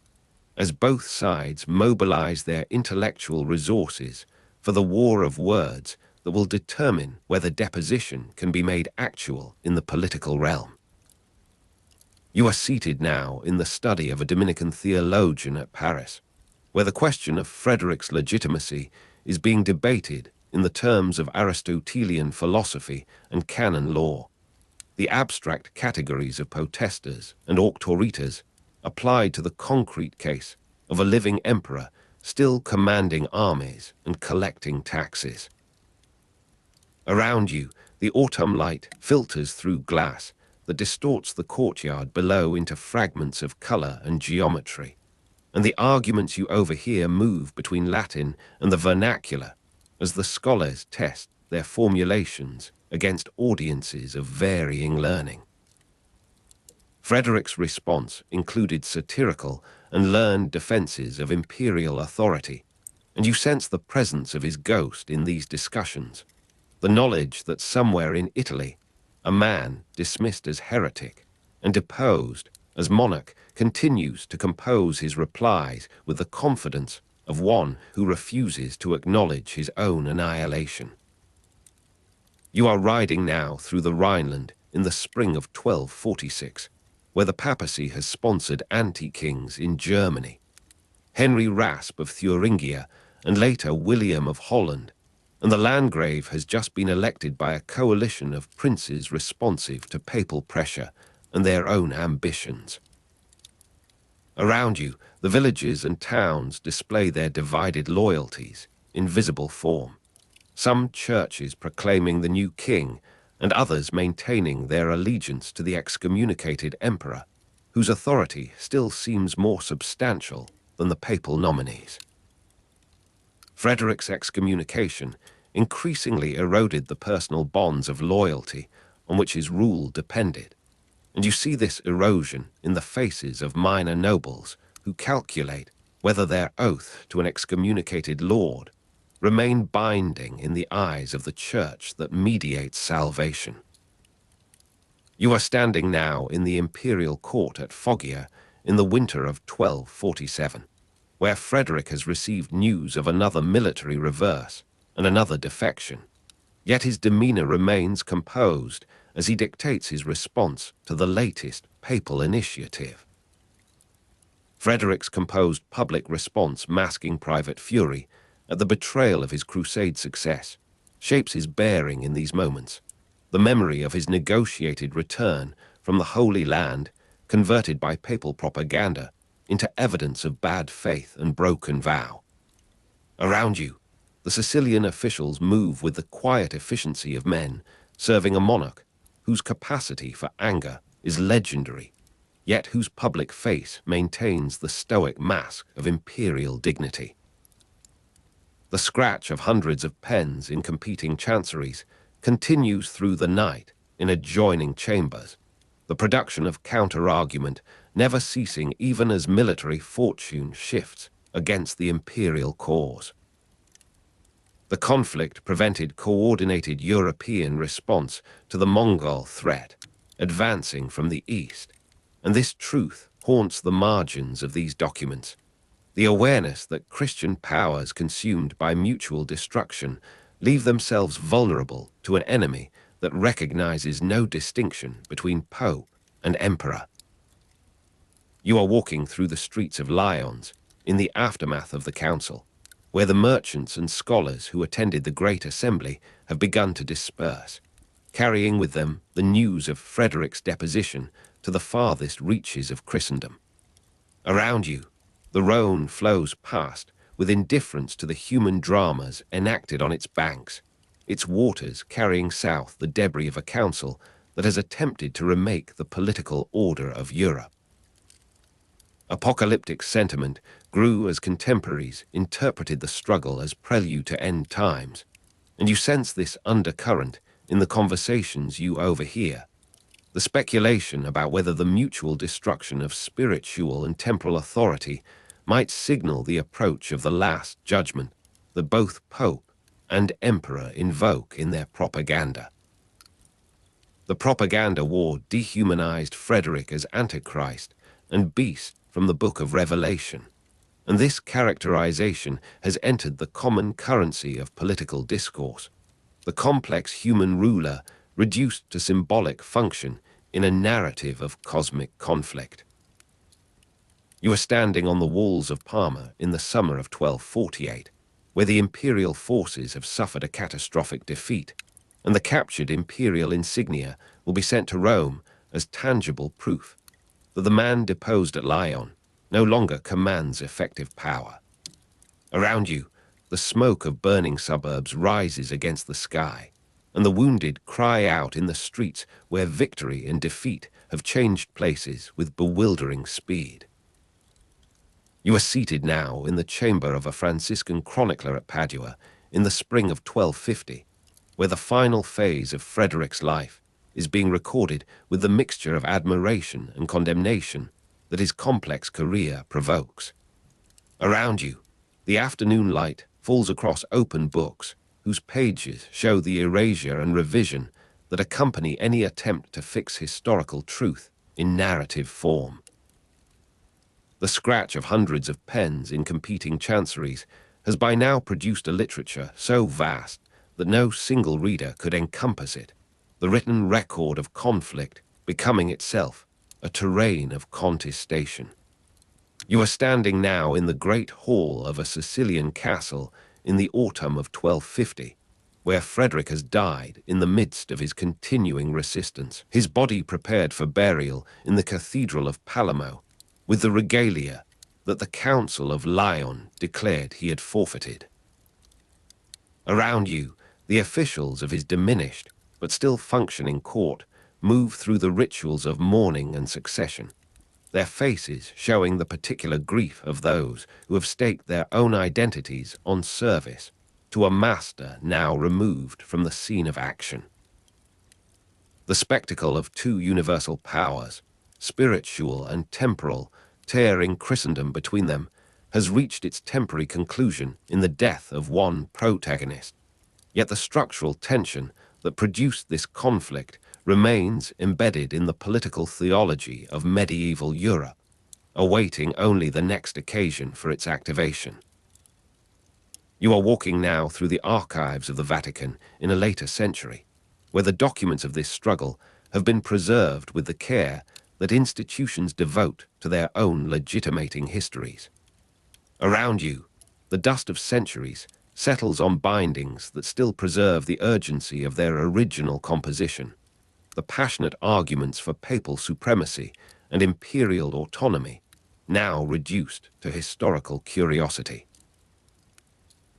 as both sides mobilize their intellectual resources for the war of words that will determine whether deposition can be made actual in the political realm. You are seated now in the study of a Dominican theologian at Paris, where the question of Frederick's legitimacy is being debated in the terms of Aristotelian philosophy and canon law, the abstract categories of potestas and auctoritas applied to the concrete case of a living emperor still commanding armies and collecting taxes. Around you, the autumn light filters through glass that distorts the courtyard below into fragments of color and geometry, and the arguments you overhear move between Latin and the vernacular as the scholars test their formulations against audiences of varying learning. Frederick's response included satirical and learned defenses of imperial authority, and you sense the presence of his ghost in these discussions, the knowledge that somewhere in Italy, a man dismissed as heretic and deposed as monarch continues to compose his replies with the confidence of one who refuses to acknowledge his own annihilation. You are riding now through the Rhineland in the spring of 1246, where the papacy has sponsored anti-kings in Germany, Henry Rasp of Thuringia and later William of Holland, and the Landgrave has just been elected by a coalition of princes responsive to papal pressure and their own ambitions. Around you, the villages and towns display their divided loyalties in visible form, some churches proclaiming the new king and others maintaining their allegiance to the excommunicated emperor, whose authority still seems more substantial than the papal nominees. Frederick's excommunication increasingly eroded the personal bonds of loyalty on which his rule depended, and you see this erosion in the faces of minor nobles who calculate whether their oath to an excommunicated lord remain binding in the eyes of the church that mediates salvation. You are standing now in the imperial court at Foggia in the winter of 1247, where Frederick has received news of another military reverse and another defection, yet his demeanor remains composed as he dictates his response to the latest papal initiative. Frederick's composed public response masking private fury at the betrayal of his crusade success shapes his bearing in these moments, the memory of his negotiated return from the Holy Land converted by papal propaganda into evidence of bad faith and broken vow. Around you, the Sicilian officials move with the quiet efficiency of men serving a monarch whose capacity for anger is legendary, yet whose public face maintains the stoic mask of imperial dignity. The scratch of hundreds of pens in competing chanceries continues through the night in adjoining chambers, the production of counter-argument never ceasing even as military fortune shifts against the imperial cause. The conflict prevented coordinated European response to the Mongol threat, advancing from the east, and this truth haunts the margins of these documents. The awareness that Christian powers consumed by mutual destruction leave themselves vulnerable to an enemy that recognizes no distinction between Pope and Emperor. You are walking through the streets of Lyons in the aftermath of the council, where the merchants and scholars who attended the Great Assembly have begun to disperse, carrying with them the news of Frederick's deposition to the farthest reaches of Christendom. Around you, the Rhone flows past with indifference to the human dramas enacted on its banks, its waters carrying south the debris of a council that has attempted to remake the political order of Europe. Apocalyptic sentiment grew as contemporaries interpreted the struggle as prelude to end times, and you sense this undercurrent in the conversations you overhear. The speculation about whether the mutual destruction of spiritual and temporal authority might signal the approach of the last judgment that both Pope and Emperor invoke in their propaganda. The propaganda war dehumanized Frederick as Antichrist and beast from the Book of Revelation, and this characterization has entered the common currency of political discourse, the complex human ruler reduced to symbolic function in a narrative of cosmic conflict. You are standing on the walls of Parma in the summer of 1248, where the imperial forces have suffered a catastrophic defeat, and the captured imperial insignia will be sent to Rome as tangible proof that the man deposed at Lyon no longer commands effective power. Around you, the smoke of burning suburbs rises against the sky, and the wounded cry out in the streets where victory and defeat have changed places with bewildering speed. You are seated now in the chamber of a Franciscan chronicler at Padua in the spring of 1250, where the final phase of Frederick's life is being recorded with the mixture of admiration and condemnation that his complex career provokes. Around you, the afternoon light falls across open books whose pages show the erasure and revision that accompany any attempt to fix historical truth in narrative form. The scratch of hundreds of pens in competing chanceries has by now produced a literature so vast that no single reader could encompass it, the written record of conflict becoming itself a terrain of contestation. You are standing now in the great hall of a Sicilian castle in the autumn of 1250, where Frederick has died in the midst of his continuing resistance, his body prepared for burial in the cathedral of Palermo, with the regalia that the Council of Lyon declared he had forfeited. Around you, the officials of his diminished but still functioning court move through the rituals of mourning and succession, their faces showing the particular grief of those who have staked their own identities on service to a master now removed from the scene of action. The spectacle of two universal powers, spiritual and temporal, tearing Christendom between them, has reached its temporary conclusion in the death of one protagonist. Yet the structural tension that produced this conflict remains embedded in the political theology of medieval Europe, awaiting only the next occasion for its activation. You are walking now through the archives of the Vatican in a later century, where the documents of this struggle have been preserved with the care that institutions devote to their own legitimating histories. Around you, the dust of centuries settles on bindings that still preserve the urgency of their original composition, the passionate arguments for papal supremacy and imperial autonomy, now reduced to historical curiosity.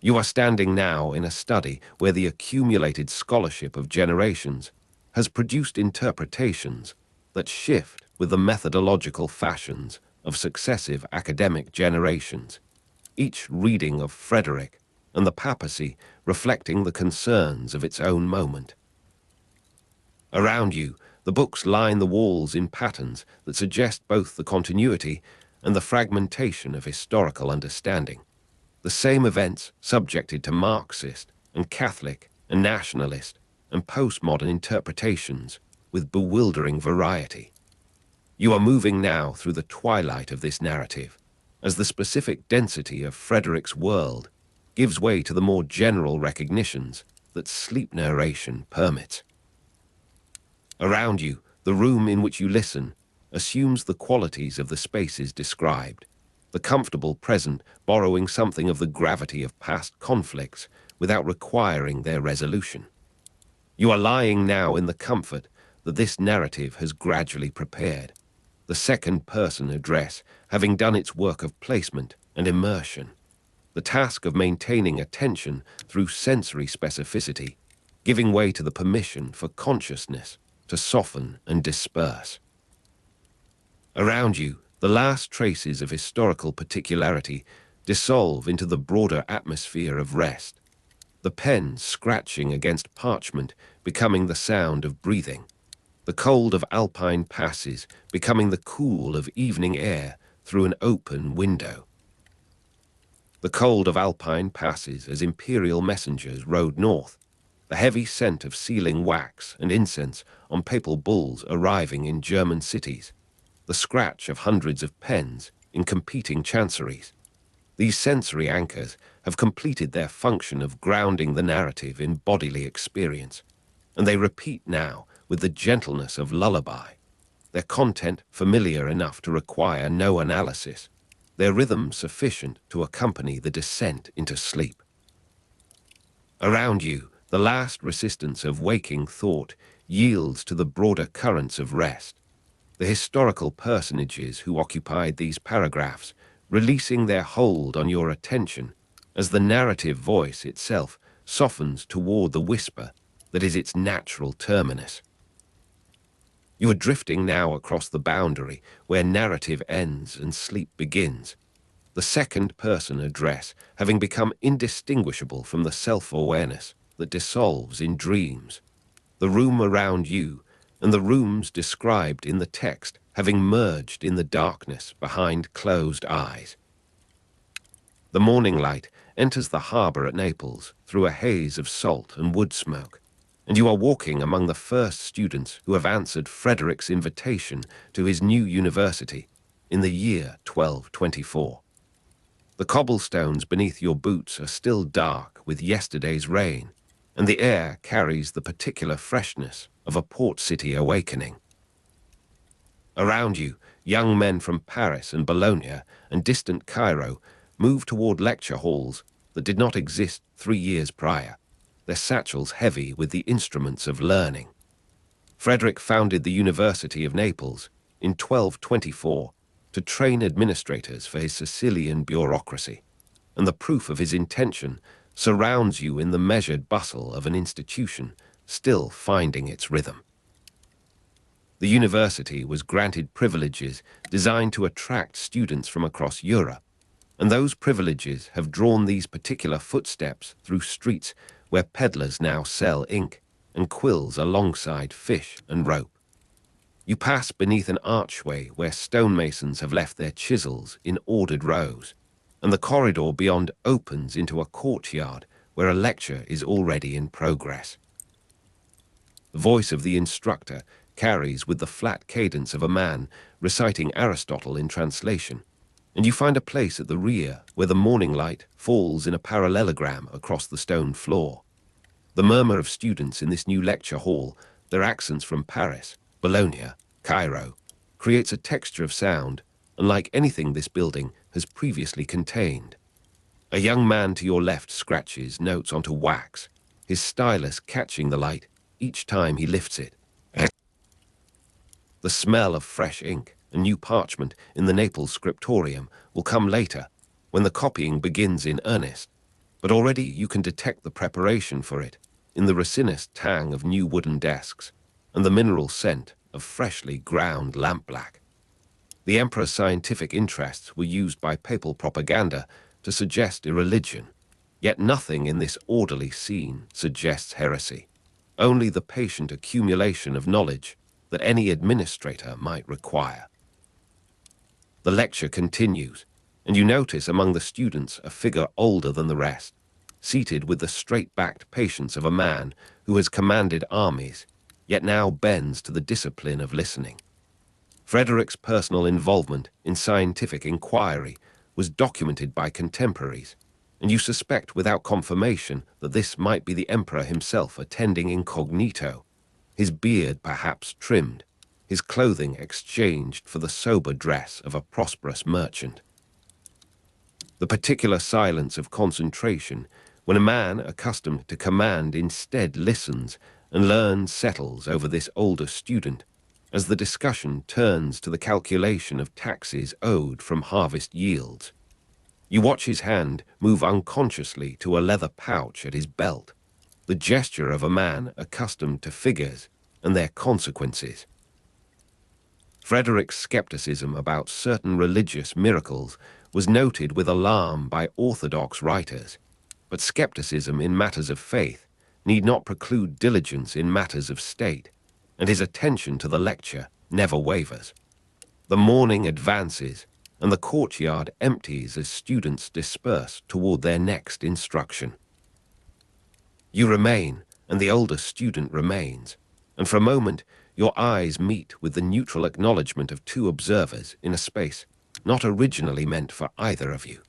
You are standing now in a study where the accumulated scholarship of generations has produced interpretations that shift with the methodological fashions of successive academic generations, each reading of Frederick and the papacy reflecting the concerns of its own moment. Around you, the books line the walls in patterns that suggest both the continuity and the fragmentation of historical understanding. The same events subjected to Marxist and Catholic and nationalist and postmodern interpretations with bewildering variety. You are moving now through the twilight of this narrative, as the specific density of Frederick's world gives way to the more general recognitions that sleep narration permits. Around you, the room in which you listen assumes the qualities of the spaces described, the comfortable present borrowing something of the gravity of past conflicts without requiring their resolution. You are lying now in the comfort that this narrative has gradually prepared, the second-person address having done its work of placement and immersion, the task of maintaining attention through sensory specificity, giving way to the permission for consciousness to soften and disperse. Around you, the last traces of historical particularity dissolve into the broader atmosphere of rest, the pen scratching against parchment becoming the sound of breathing, the cold of alpine passes becoming the cool of evening air through an open window. The cold of alpine passes as imperial messengers rode north, the heavy scent of sealing wax and incense on papal bulls arriving in German cities, the scratch of hundreds of pens in competing chanceries. These sensory anchors have completed their function of grounding the narrative in bodily experience, and they repeat now with the gentleness of lullaby, their content familiar enough to require no analysis, their rhythm sufficient to accompany the descent into sleep. Around you, the last resistance of waking thought yields to the broader currents of rest, the historical personages who occupied these paragraphs releasing their hold on your attention as the narrative voice itself softens toward the whisper that is its natural terminus. You are drifting now across the boundary where narrative ends and sleep begins, the second-person address having become indistinguishable from the self-awareness that dissolves in dreams, the room around you and the rooms described in the text having merged in the darkness behind closed eyes. The morning light enters the harbor at Naples through a haze of salt and wood smoke, and you are walking among the first students who have answered Frederick's invitation to his new university in the year 1224. The cobblestones beneath your boots are still dark with yesterday's rain, and the air carries the particular freshness of a port city awakening. Around you, young men from Paris and Bologna and distant Cairo move toward lecture halls that did not exist 3 years prior, their satchels heavy with the instruments of learning. Frederick founded the University of Naples in 1224 to train administrators for his Sicilian bureaucracy, and the proof of his intention surrounds you in the measured bustle of an institution still finding its rhythm. The university was granted privileges designed to attract students from across Europe, and those privileges have drawn these particular footsteps through streets where peddlers now sell ink and quills alongside fish and rope. You pass beneath an archway where stonemasons have left their chisels in ordered rows, and the corridor beyond opens into a courtyard where a lecture is already in progress. The voice of the instructor carries with the flat cadence of a man reciting Aristotle in translation, and you find a place at the rear where the morning light falls in a parallelogram across the stone floor. The murmur of students in this new lecture hall, their accents from Paris, Bologna, Cairo, creates a texture of sound unlike anything this building has previously contained. A young man to your left scratches notes onto wax, his stylus catching the light each time he lifts it. The smell of fresh ink and new parchment in the Naples scriptorium will come later, when the copying begins in earnest, but already you can detect the preparation for it in the resinous tang of new wooden desks and the mineral scent of freshly ground lampblack. The emperor's scientific interests were used by papal propaganda to suggest irreligion, yet nothing in this orderly scene suggests heresy, only the patient accumulation of knowledge that any administrator might require. The lecture continues, and you notice among the students a figure older than the rest, seated with the straight-backed patience of a man who has commanded armies, yet now bends to the discipline of listening. Frederick's personal involvement in scientific inquiry was documented by contemporaries, and you suspect without confirmation that this might be the emperor himself attending incognito, his beard perhaps trimmed, his clothing exchanged for the sober dress of a prosperous merchant. The particular silence of concentration, when a man accustomed to command instead listens and learns settles over this older student, as the discussion turns to the calculation of taxes owed from harvest yields. You watch his hand move unconsciously to a leather pouch at his belt, the gesture of a man accustomed to figures and their consequences. Frederick's skepticism about certain religious miracles was noted with alarm by orthodox writers, but skepticism in matters of faith need not preclude diligence in matters of state, and his attention to the lecture never wavers. The morning advances, and the courtyard empties as students disperse toward their next instruction. You remain, and the older student remains, and for a moment your eyes meet with the neutral acknowledgement of two observers in a space not originally meant for either of you.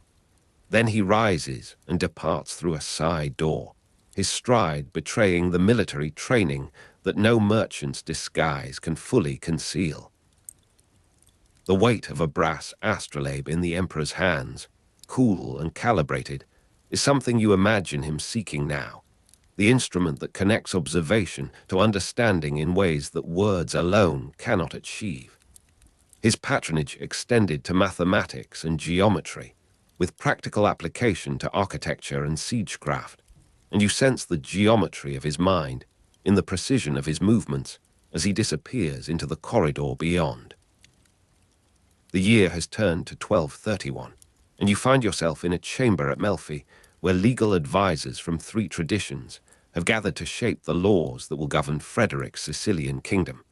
Then he rises and departs through a side door, his stride betraying the military training that no merchant's disguise can fully conceal. The weight of a brass astrolabe in the emperor's hands, cool and calibrated, is something you imagine him seeking now, the instrument that connects observation to understanding in ways that words alone cannot achieve. His patronage extended to mathematics and geometry, with practical application to architecture and siegecraft, and you sense the geometry of his mind in the precision of his movements as he disappears into the corridor beyond. The year has turned to 1231, and you find yourself in a chamber at Melfi where legal advisors from 3 traditions have gathered to shape the laws that will govern Frederick's Sicilian kingdom.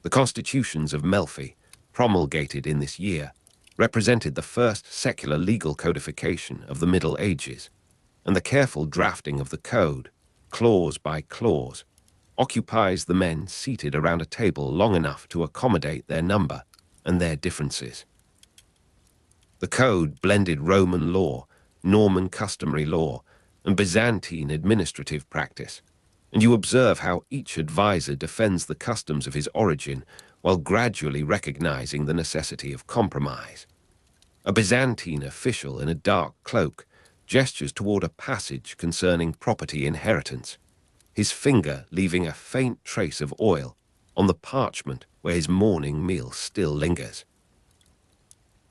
The constitutions of Melfi, promulgated in this year, represented the first secular legal codification of the Middle Ages, and the careful drafting of the code, clause by clause, occupies the men seated around a table long enough to accommodate their number and their differences. The code blended Roman law, Norman customary law, and Byzantine administrative practice, and you observe how each advisor defends the customs of his origin while gradually recognizing the necessity of compromise. A Byzantine official in a dark cloak gestures toward a passage concerning property inheritance, his finger leaving a faint trace of oil on the parchment where his morning meal still lingers.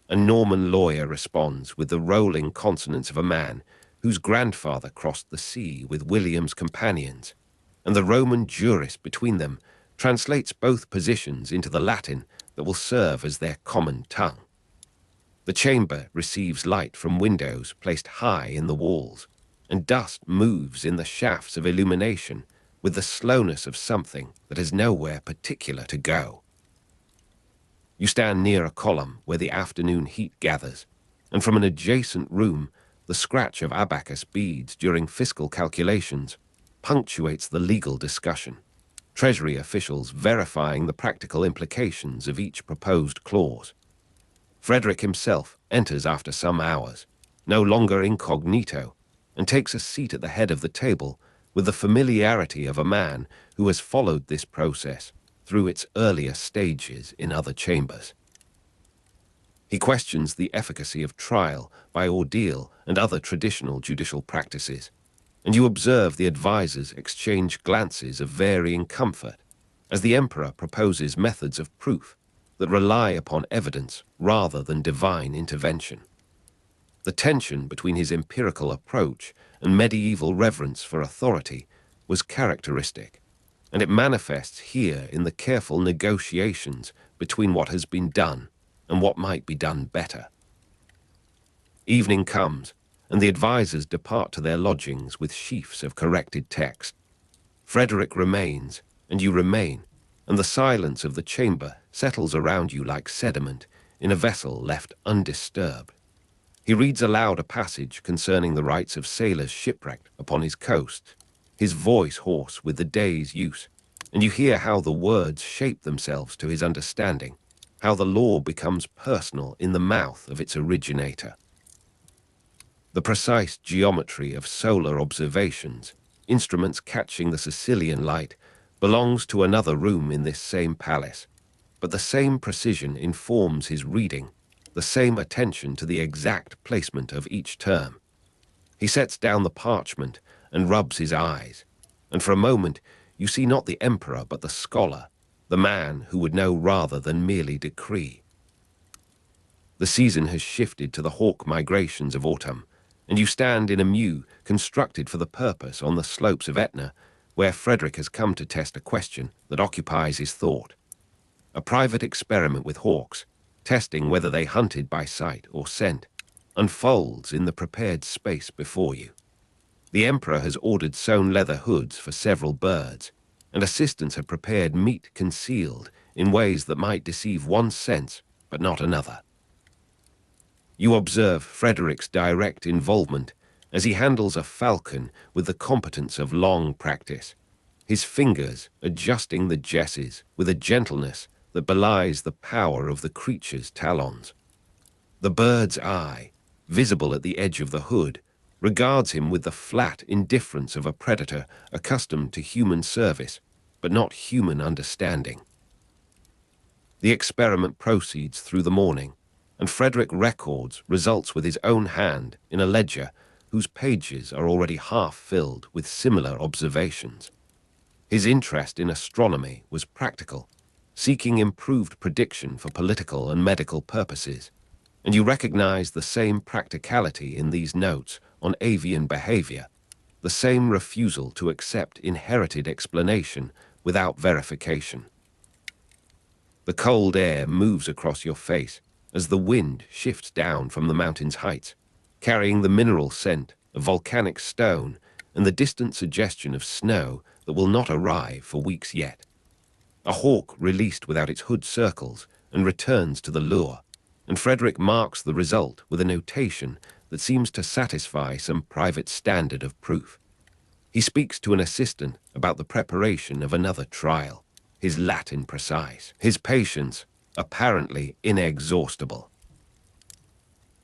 A Norman lawyer responds with the rolling consonants of a man whose grandfather crossed the sea with William's companions, and the Roman jurist between them translates both positions into the Latin that will serve as their common tongue. The chamber receives light from windows placed high in the walls, and dust moves in the shafts of illumination with the slowness of something that has nowhere particular to go. You stand near a column where the afternoon heat gathers, and from an adjacent room, the scratch of abacus beads during fiscal calculations punctuates the legal discussion, Treasury officials verifying the practical implications of each proposed clause. Frederick himself enters after some hours, no longer incognito, and takes a seat at the head of the table with the familiarity of a man who has followed this process through its earlier stages in other chambers. He questions the efficacy of trial by ordeal and other traditional judicial practices, and you observe the advisors exchange glances of varying comfort as the emperor proposes methods of proof that rely upon evidence rather than divine intervention. The tension between his empirical approach and medieval reverence for authority was characteristic, and it manifests here in the careful negotiations between what has been done and what might be done better. Evening comes, and the advisors depart to their lodgings with sheafs of corrected text. Frederick remains, and you remain, and the silence of the chamber settles around you like sediment in a vessel left undisturbed. He reads aloud a passage concerning the rights of sailors shipwrecked upon his coast, his voice hoarse with the day's use, and you hear how the words shape themselves to his understanding, how the law becomes personal in the mouth of its originator. The precise geometry of solar observations, instruments catching the Sicilian light, belongs to another room in this same palace, but the same precision informs his reading, the same attention to the exact placement of each term. He sets down the parchment and rubs his eyes, and for a moment you see not the emperor but the scholar, the man who would know rather than merely decree. The season has shifted to the hawk migrations of autumn, and you stand in a mew constructed for the purpose on the slopes of Etna, where Frederick has come to test a question that occupies his thought. A private experiment with hawks, testing whether they hunted by sight or scent, unfolds in the prepared space before you. The emperor has ordered sewn leather hoods for several birds, and assistants have prepared meat concealed in ways that might deceive one sense but not another. You observe Frederick's direct involvement as he handles a falcon with the competence of long practice, his fingers adjusting the jesses with a gentleness that belies the power of the creature's talons. The bird's eye, visible at the edge of the hood, regards him with the flat indifference of a predator accustomed to human service, but not human understanding. The experiment proceeds through the morning, and Frederick records results with his own hand in a ledger whose pages are already half filled with similar observations. His interest in astronomy was practical, seeking improved prediction for political and medical purposes, and you recognize the same practicality in these notes on avian behavior, the same refusal to accept inherited explanation without verification. The cold air moves across your face as the wind shifts down from the mountain's heights, carrying the mineral scent of volcanic stone and the distant suggestion of snow that will not arrive for weeks yet. A hawk released without its hood circles and returns to the lure, and Frederick marks the result with a notation that seems to satisfy some private standard of proof. He speaks to an assistant about the preparation of another trial, his Latin precise, his patience apparently inexhaustible.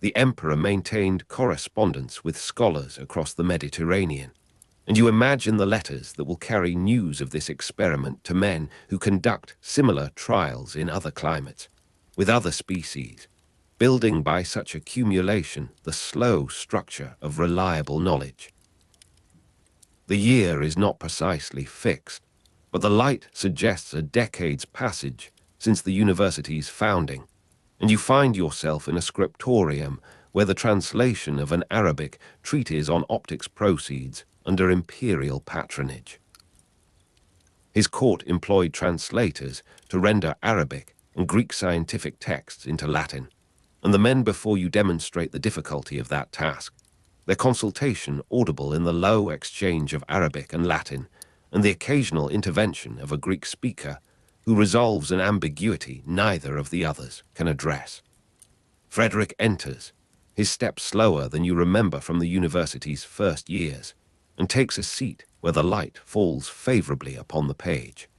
The emperor maintained correspondence with scholars across the Mediterranean, and you imagine the letters that will carry news of this experiment to men who conduct similar trials in other climates, with other species, building by such accumulation the slow structure of reliable knowledge. The year is not precisely fixed, but the light suggests a decade's passage since the university's founding, and you find yourself in a scriptorium where the translation of an Arabic treatise on optics proceeds under imperial patronage. His court employed translators to render Arabic and Greek scientific texts into Latin, and the men before you demonstrate the difficulty of that task, their consultation audible in the low exchange of Arabic and Latin, and the occasional intervention of a Greek speaker who resolves an ambiguity neither of the others can address. Frederick enters, his step slower than you remember from the university's first years, and takes a seat where the light falls favorably upon the page.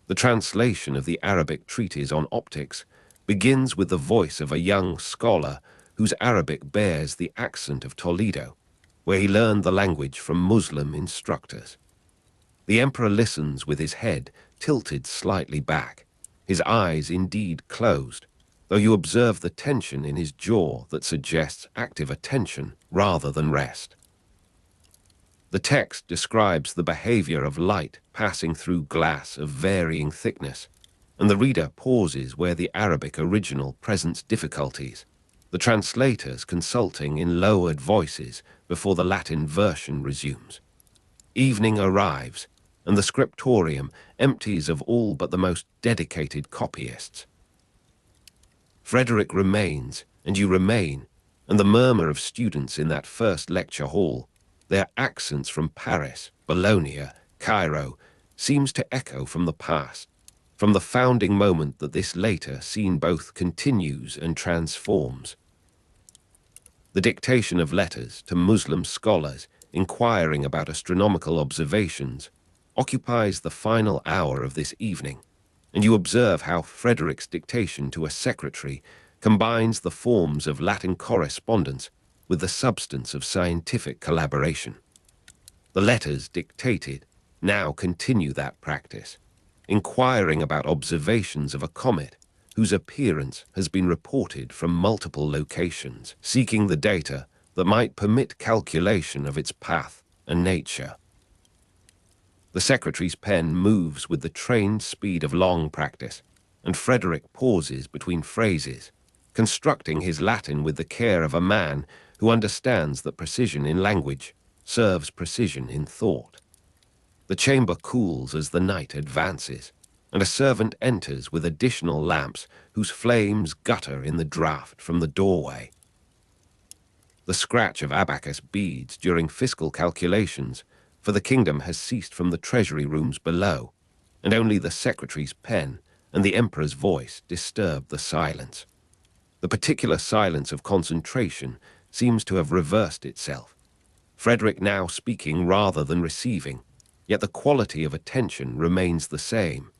The translation of the Arabic treatise on optics begins with the voice of a young scholar whose Arabic bears the accent of Toledo, where he learned the language from Muslim instructors. The emperor listens with his head tilted slightly back, his eyes indeed closed, though you observe the tension in his jaw that suggests active attention rather than rest. The text describes the behavior of light passing through glass of varying thickness, and the reader pauses where the Arabic original presents difficulties, the translators consulting in lowered voices before the Latin version resumes. Evening arrives, and the scriptorium empties of all but the most dedicated copyists. Frederick remains, and you remain, and the murmur of students in that first lecture hall, their accents from Paris, Bologna, Cairo, seems to echo from the past, from the founding moment that this later scene both continues and transforms. The dictation of letters to Muslim scholars inquiring about astronomical observations occupies the final hour of this evening, and you observe how Frederick's dictation to a secretary combines the forms of Latin correspondence with the substance of scientific collaboration. The letters dictated now continue that practice, inquiring about observations of a comet whose appearance has been reported from multiple locations, seeking the data that might permit calculation of its path and nature. The secretary's pen moves with the trained speed of long practice, and Frederick pauses between phrases, constructing his Latin with the care of a man who understands that precision in language serves precision in thought. The chamber cools as the night advances, and a servant enters with additional lamps whose flames gutter in the draught from the doorway. The scratch of abacus beads during fiscal calculations for the kingdom has ceased from the treasury rooms below, and only the secretary's pen and the emperor's voice disturb the silence. The particular silence of concentration seems to have reversed itself, Frederick now speaking rather than receiving, yet the quality of attention remains the same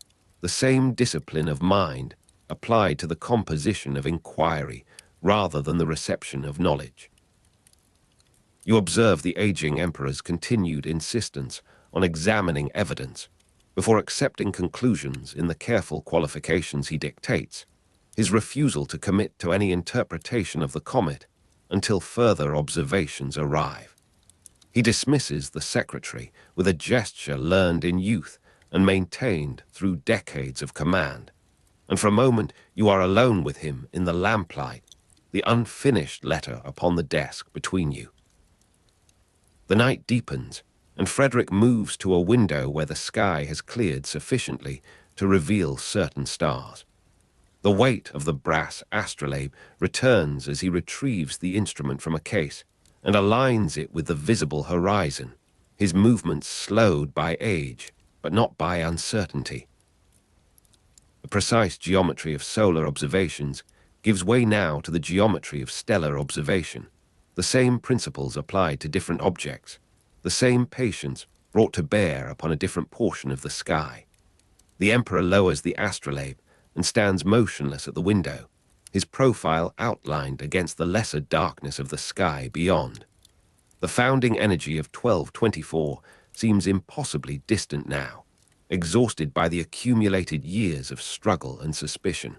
discipline of mind applied to the composition of inquiry rather than the reception of knowledge. You observe the aging emperor's continued insistence on examining evidence before accepting conclusions in the careful qualifications he dictates, his refusal to commit to any interpretation of the comet until further observations arrive. He dismisses the secretary with a gesture learned in youth and maintained through decades of command, and for a moment you are alone with him in the lamplight, the unfinished letter upon the desk between you. The night deepens, and Frederick moves to a window where the sky has cleared sufficiently to reveal certain stars. The weight of the brass astrolabe returns as he retrieves the instrument from a case and aligns it with the visible horizon, his movements slowed by age, but not by uncertainty. The precise geometry of solar observations gives way now to the geometry of stellar observation, the same principles applied to different objects, the same patience brought to bear upon a different portion of the sky. The emperor lowers the astrolabe and stands motionless at the window, his profile outlined against the lesser darkness of the sky beyond. The founding energy of 1224 seems impossibly distant now, exhausted by the accumulated years of struggle and suspicion.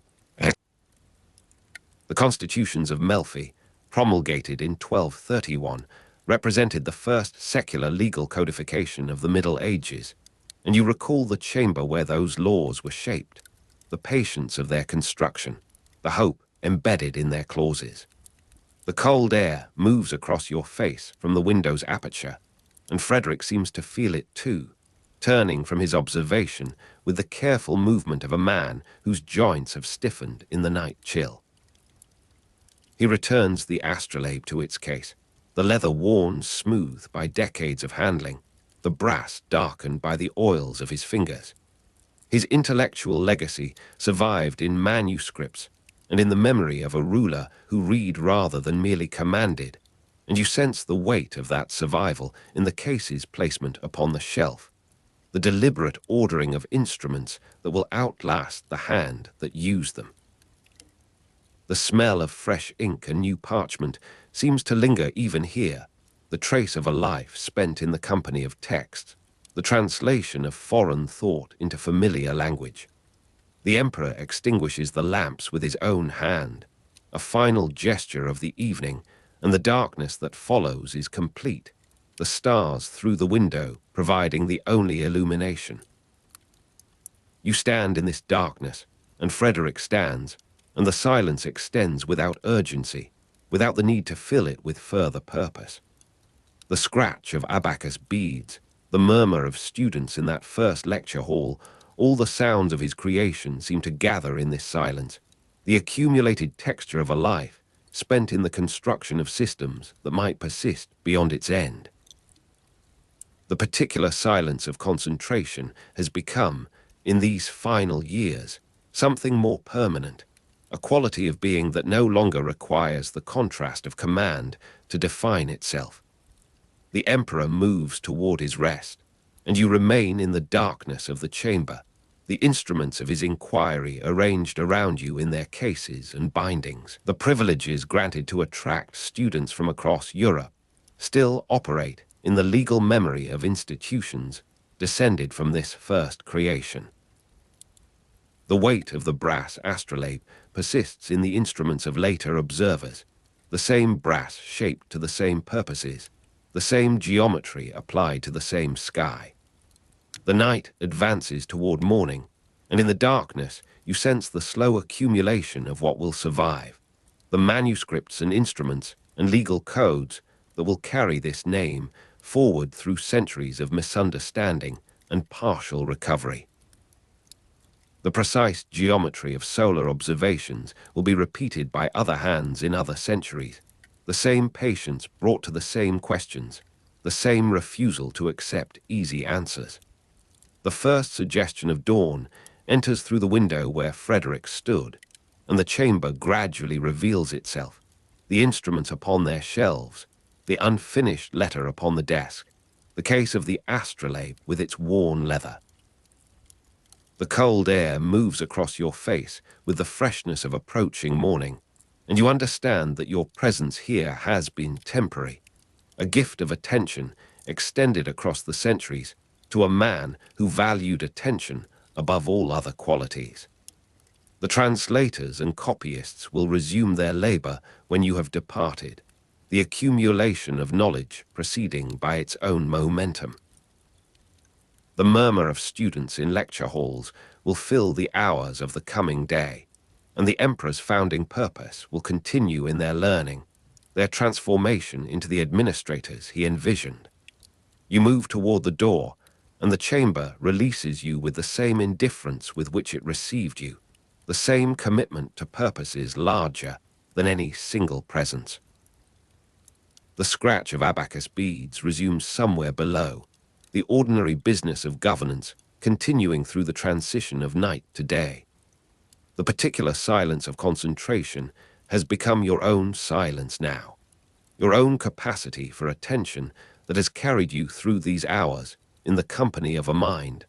The constitutions of Melfi, promulgated in 1231, represented the first secular legal codification of the Middle Ages, and you recall the chamber where those laws were shaped, the patience of their construction, the hope embedded in their clauses. The cold air moves across your face from the window's aperture, and Frederick seems to feel it too, turning from his observation with the careful movement of a man whose joints have stiffened in the night chill. He returns the astrolabe to its case, the leather worn smooth by decades of handling, the brass darkened by the oils of his fingers. His intellectual legacy survived in manuscripts and in the memory of a ruler who read rather than merely commanded, and you sense the weight of that survival in the case's placement upon the shelf, the deliberate ordering of instruments that will outlast the hand that used them. The smell of fresh ink and new parchment seems to linger even here, the trace of a life spent in the company of texts, the translation of foreign thought into familiar language. The emperor extinguishes the lamps with his own hand, a final gesture of the evening, and the darkness that follows is complete, the stars through the window providing the only illumination. You stand in this darkness, and Frederick stands, and the silence extends without urgency, without the need to fill it with further purpose. The scratch of abacus beads, the murmur of students in that first lecture hall, all the sounds of his creation seem to gather in this silence, the accumulated texture of a life spent in the construction of systems that might persist beyond its end. The particular silence of concentration has become, in these final years, something more permanent, a quality of being that no longer requires the contrast of command to define itself. The emperor moves toward his rest, and you remain in the darkness of the chamber, the instruments of his inquiry arranged around you in their cases and bindings. The privileges granted to attract students from across Europe still operate in the legal memory of institutions descended from this first creation. The weight of the brass astrolabe persists in the instruments of later observers, the same brass shaped to the same purposes, the same geometry applied to the same sky. The night advances toward morning, and in the darkness you sense the slow accumulation of what will survive, the manuscripts and instruments and legal codes that will carry this name forward through centuries of misunderstanding and partial recovery. The precise geometry of solar observations will be repeated by other hands in other centuries, the same patience brought to the same questions, the same refusal to accept easy answers. The first suggestion of dawn enters through the window where Frederick stood, and the chamber gradually reveals itself, the instruments upon their shelves, the unfinished letter upon the desk, the case of the astrolabe with its worn leather. The cold air moves across your face with the freshness of approaching morning, and you understand that your presence here has been temporary, a gift of attention extended across the centuries to a man who valued attention above all other qualities. The translators and copyists will resume their labor when you have departed, the accumulation of knowledge proceeding by its own momentum. The murmur of students in lecture halls will fill the hours of the coming day, and the emperor's founding purpose will continue in their learning, their transformation into the administrators he envisioned. You move toward the door, and the chamber releases you with the same indifference with which it received you, the same commitment to purposes larger than any single presence. The scratch of abacus beads resumes somewhere below, the ordinary business of governance continuing through the transition of night to day. The particular silence of concentration has become your own silence now, your own capacity for attention that has carried you through these hours in the company of a mind,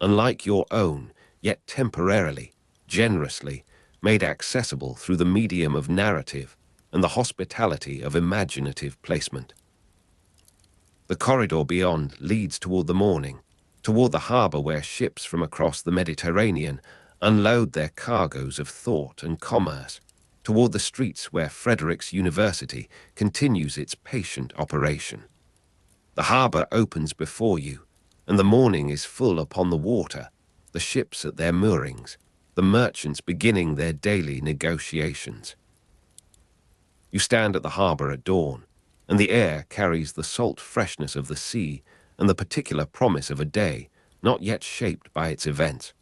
unlike your own, yet temporarily, generously, made accessible through the medium of narrative and the hospitality of imaginative placement. The corridor beyond leads toward the morning, toward the harbor where ships from across the Mediterranean unload their cargoes of thought and commerce, toward the streets where Frederick's University continues its patient operation. The harbor opens before you, and the morning is full upon the water, the ships at their moorings, the merchants beginning their daily negotiations. You stand at the harbor at dawn, and the air carries the salt freshness of the sea and the particular promise of a day not yet shaped by its events.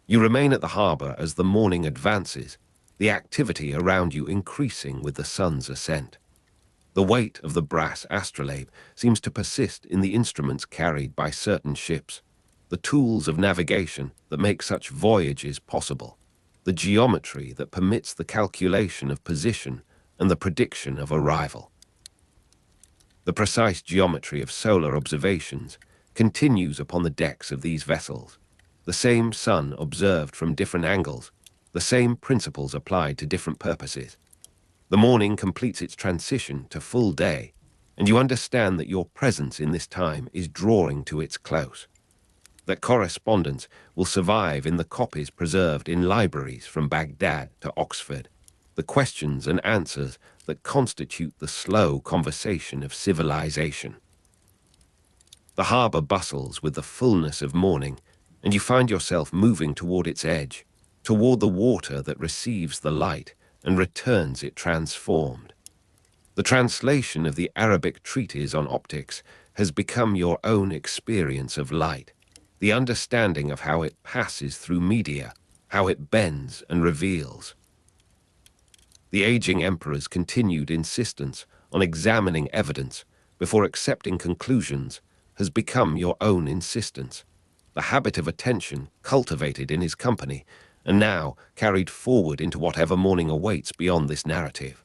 You remain at the harbor as the morning advances, the activity around you increasing with the sun's ascent. The weight of the brass astrolabe seems to persist in the instruments carried by certain ships, the tools of navigation that make such voyages possible, the geometry that permits the calculation of position and the prediction of arrival. The precise geometry of solar observations continues upon the decks of these vessels, the same sun observed from different angles, the same principles applied to different purposes. The morning completes its transition to full day, and you understand that your presence in this time is drawing to its close, that correspondence will survive in the copies preserved in libraries from Baghdad to Oxford, the questions and answers that constitute the slow conversation of civilization. The harbor bustles with the fullness of morning, and you find yourself moving toward its edge, toward the water that receives the light and returns it transformed. The translation of the Arabic treatise on optics has become your own experience of light, the understanding of how it passes through media, how it bends and reveals. The aging emperor's continued insistence on examining evidence before accepting conclusions has become your own insistence, the habit of attention cultivated in his company and now carried forward into whatever morning awaits beyond this narrative.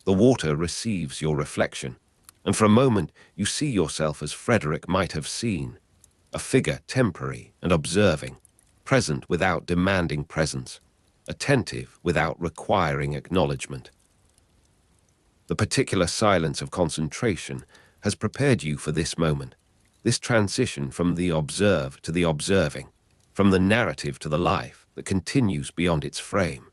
The water receives your reflection, and for a moment you see yourself as Frederick might have seen, a figure temporary and observing, present without demanding presence, attentive without requiring acknowledgement. The particular silence of concentration has prepared you for this moment, this transition from the observed to the observing, from the narrative to the life that continues beyond its frame.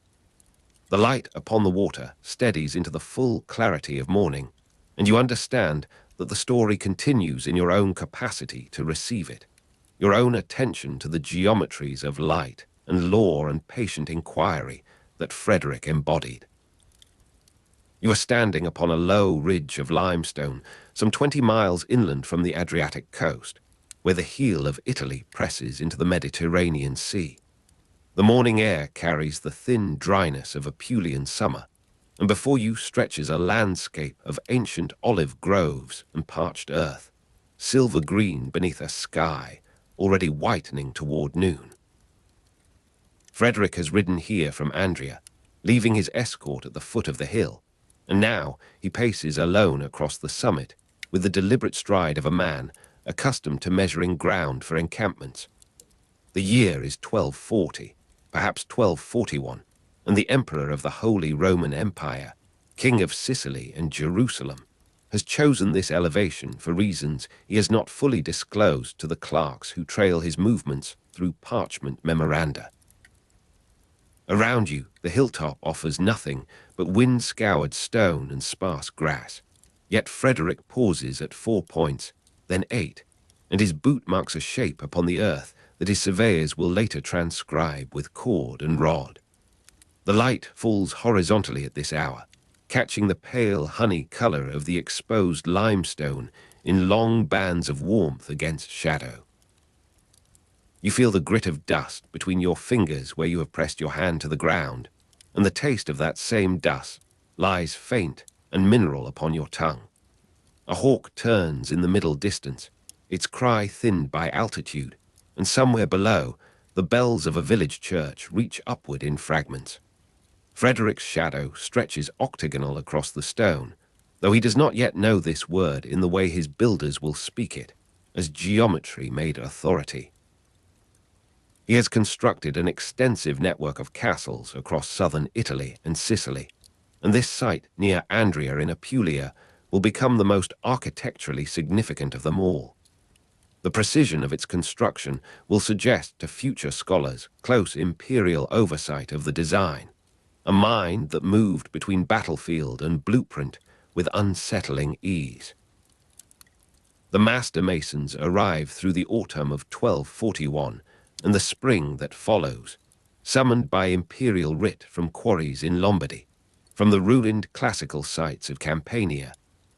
The light upon the water steadies into the full clarity of morning, and you understand that the story continues in your own capacity to receive it, your own attention to the geometries of light and law and patient inquiry that Frederick embodied. You are standing upon a low ridge of limestone, some 20 miles inland from the Adriatic coast, where the heel of Italy presses into the Mediterranean Sea. The morning air carries the thin dryness of Apulian summer, and before you stretches a landscape of ancient olive groves and parched earth, silver green beneath a sky already whitening toward noon. Frederick has ridden here from Andria, leaving his escort at the foot of the hill, and now he paces alone across the summit with the deliberate stride of a man accustomed to measuring ground for encampments. The year is 1240, perhaps 1241, and the Emperor of the Holy Roman Empire, King of Sicily and Jerusalem, has chosen this elevation for reasons he has not fully disclosed to the clerks who trail his movements through parchment memoranda. Around you, the hilltop offers nothing but wind-scoured stone and sparse grass, yet Frederick pauses at 4 points, then 8, and his boot marks a shape upon the earth that his surveyors will later transcribe with cord and rod. The light falls horizontally at this hour, catching the pale honey color of the exposed limestone in long bands of warmth against shadow. You feel the grit of dust between your fingers where you have pressed your hand to the ground, and the taste of that same dust lies faint and mineral upon your tongue. A hawk turns in the middle distance, its cry thinned by altitude, and somewhere below, the bells of a village church reach upward in fragments. Frederick's shadow stretches octagonal across the stone, though he does not yet know this word in the way his builders will speak it, as geometry made authority. He has constructed an extensive network of castles across southern Italy and Sicily, and this site near Andria in Apulia will become the most architecturally significant of them all. The precision of its construction will suggest to future scholars close imperial oversight of the design, a mind that moved between battlefield and blueprint with unsettling ease. The master masons arrive through the autumn of 1241 and the spring that follows, summoned by imperial writ from quarries in Lombardy, from the ruined classical sites of Campania,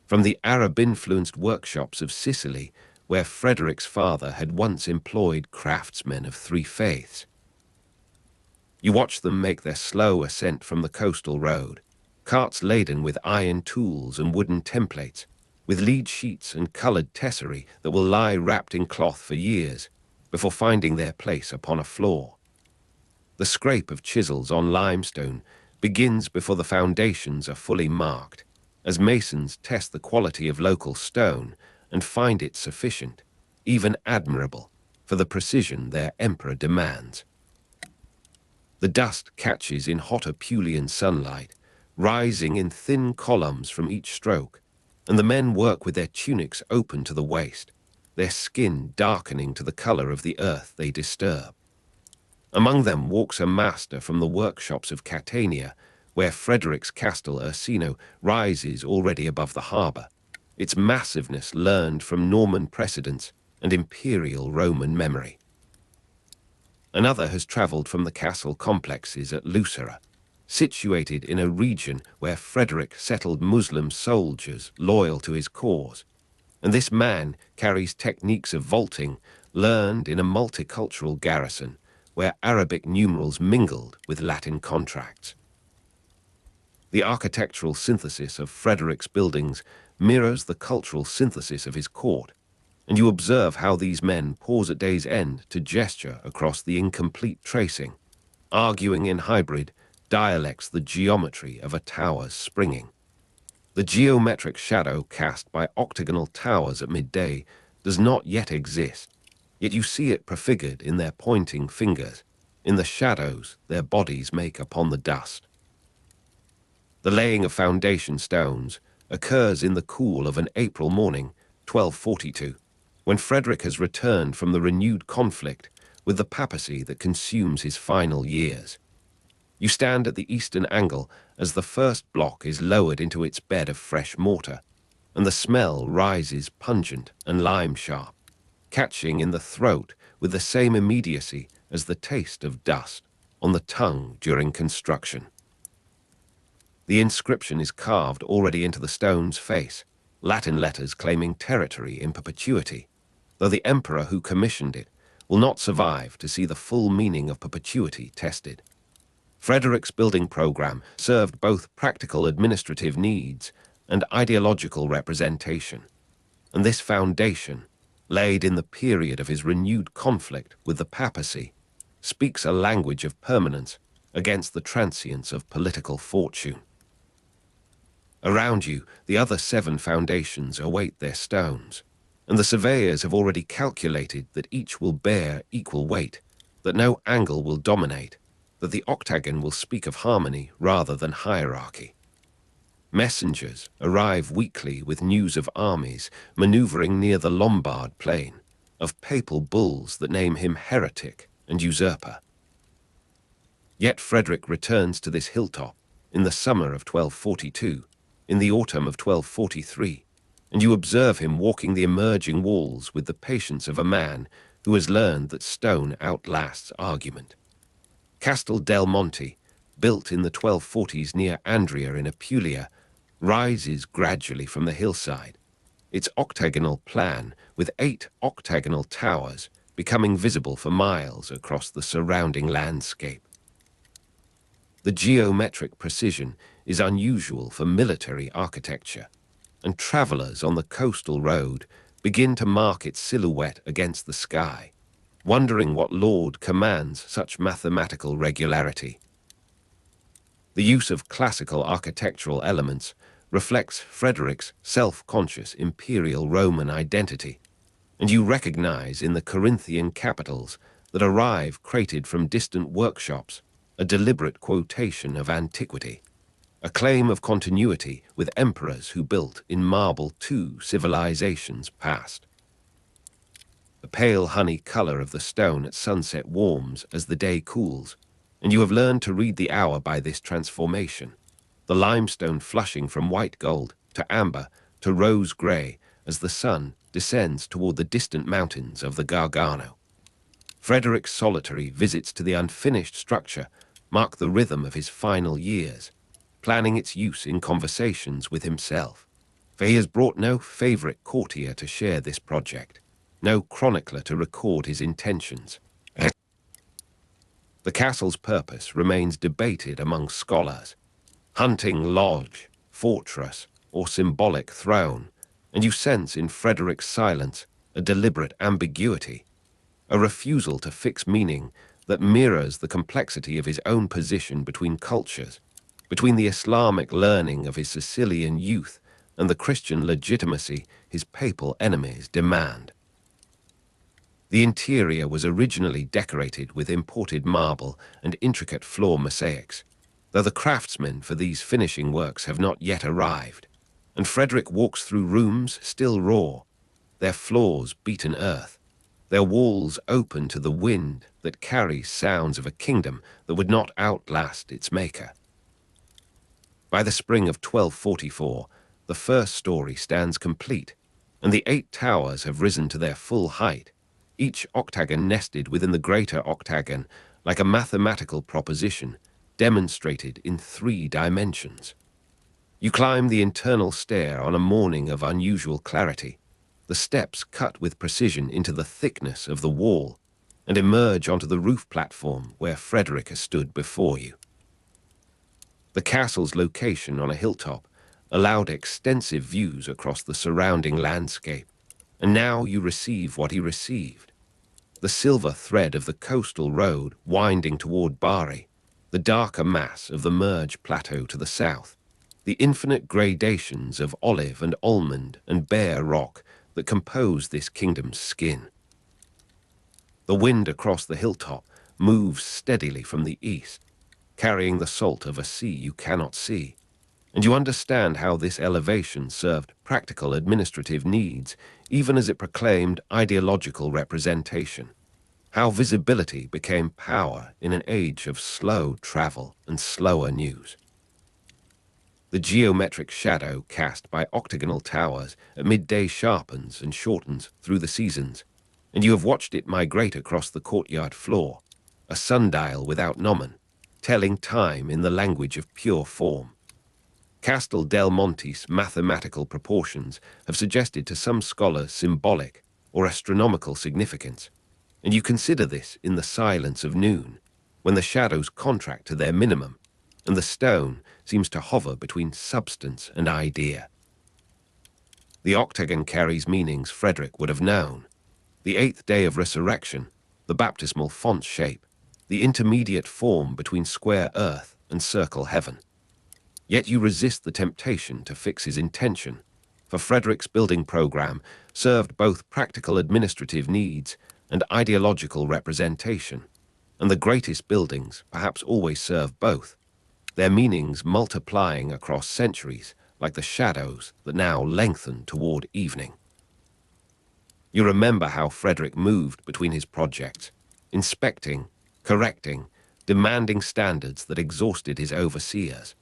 from the Arab-influenced workshops of Sicily, where Frederick's father had once employed craftsmen of 3 faiths. You watch them make their slow ascent from the coastal road, carts laden with iron tools and wooden templates, with lead sheets and colored tesserae that will lie wrapped in cloth for years before finding their place upon a floor. The scrape of chisels on limestone begins before the foundations are fully marked, as masons test the quality of local stone and find it sufficient, even admirable, for the precision their emperor demands. The dust catches in hot Apulian sunlight, rising in thin columns from each stroke, and the men work with their tunics open to the waist, their skin darkening to the color of the earth they disturb. Among them walks a master from the workshops of Catania, where Frederick's Castel Ursino rises already above the harbor, its massiveness learned from Norman precedents and imperial Roman memory. Another has traveled from the castle complexes at Lucera, situated in a region where Frederick settled Muslim soldiers loyal to his cause, and this man carries techniques of vaulting learned in a multicultural garrison where Arabic numerals mingled with Latin contracts. The architectural synthesis of Frederick's buildings mirrors the cultural synthesis of his court, and you observe how these men pause at day's end to gesture across the incomplete tracing, arguing in hybrid dialects the geometry of a tower's springing. The geometric shadow cast by octagonal towers at midday does not yet exist, yet you see it prefigured in their pointing fingers, in the shadows their bodies make upon the dust. The laying of foundation stones occurs in the cool of an April morning, 1242, when Frederick has returned from the renewed conflict with the papacy that consumes his final years. You stand at the eastern angle as the first block is lowered into its bed of fresh mortar, and the smell rises pungent and lime-sharp, catching in the throat with the same immediacy as the taste of dust on the tongue during construction. The inscription is carved already into the stone's face, Latin letters claiming territory in perpetuity, though the emperor who commissioned it will not survive to see the full meaning of perpetuity tested. Frederick's building program served both practical administrative needs and ideological representation, and this foundation, laid in the period of his renewed conflict with the papacy, speaks a language of permanence against the transience of political fortune. Around you, the other 7 foundations await their stones, and the surveyors have already calculated that each will bear equal weight, that no angle will dominate, that the octagon will speak of harmony rather than hierarchy. Messengers arrive weekly with news of armies maneuvering near the Lombard plain, of papal bulls that name him heretic and usurper. Yet Frederick returns to this hilltop in the summer of 1242, in the autumn of 1243, and you observe him walking the emerging walls with the patience of a man who has learned that stone outlasts argument. Castel del Monte, built in the 1240s near Andria in Apulia, rises gradually from the hillside, its octagonal plan with 8 octagonal towers becoming visible for miles across the surrounding landscape. The geometric precision is unusual for military architecture, and travelers on the coastal road begin to mark its silhouette against the sky, wondering what lord commands such mathematical regularity. The use of classical architectural elements reflects Frederick's self-conscious imperial Roman identity, and you recognize in the Corinthian capitals that arrive crated from distant workshops a deliberate quotation of antiquity, a claim of continuity with emperors who built in marble 2 civilizations past. The pale honey color of the stone at sunset warms as the day cools, and you have learned to read the hour by this transformation, the limestone flushing from white gold to amber to rose gray as the sun descends toward the distant mountains of the Gargano. Frederick's solitary visits to the unfinished structure mark the rhythm of his final years, planning its use in conversations with himself, for he has brought no favorite courtier to share this project, no chronicler to record his intentions. The castle's purpose remains debated among scholars, hunting lodge, fortress, or symbolic throne, and you sense in Frederick's silence a deliberate ambiguity, a refusal to fix meaning that mirrors the complexity of his own position between cultures, between the Islamic learning of his Sicilian youth and the Christian legitimacy his papal enemies demand. The interior was originally decorated with imported marble and intricate floor mosaics, though the craftsmen for these finishing works have not yet arrived, and Frederick walks through rooms still raw, their floors beaten earth, their walls open to the wind that carries sounds of a kingdom that would not outlast its maker. By the spring of 1244, the first story stands complete, and the 8 towers have risen to their full height, each octagon nested within the greater octagon like a mathematical proposition demonstrated in 3 dimensions. You climb the internal stair on a morning of unusual clarity, the steps cut with precision into the thickness of the wall, and emerge onto the roof platform where Frederick has stood before you. The castle's location on a hilltop allowed extensive views across the surrounding landscape, and now you receive what he received. the silver thread of the coastal road winding toward Bari, the darker mass of the Merge Plateau to the south, the infinite gradations of olive and almond and bare rock that compose this kingdom's skin. The wind across the hilltop moves steadily from the east, carrying the salt of a sea you cannot see, and you understand how this elevation served practical administrative needs even as it proclaimed ideological representation, how visibility became power in an age of slow travel and slower news. The geometric shadow cast by octagonal towers at midday sharpens and shortens through the seasons, and you have watched it migrate across the courtyard floor, a sundial without gnomon, telling time in the language of pure form. Castel del Monte's mathematical proportions have suggested to some scholars symbolic or astronomical significance, and you consider this in the silence of noon, when the shadows contract to their minimum, and the stone seems to hover between substance and idea. The octagon carries meanings Frederick would have known. The eighth day of resurrection, the baptismal font shape, the intermediate form between square earth and circle heaven. Yet you resist the temptation to fix his intention, for Frederick's building program served both practical administrative needs and ideological representation, and the greatest buildings perhaps always serve both, their meanings multiplying across centuries like the shadows that now lengthen toward evening. You remember how Frederick moved between his projects, inspecting, correcting, demanding standards that exhausted his overseers.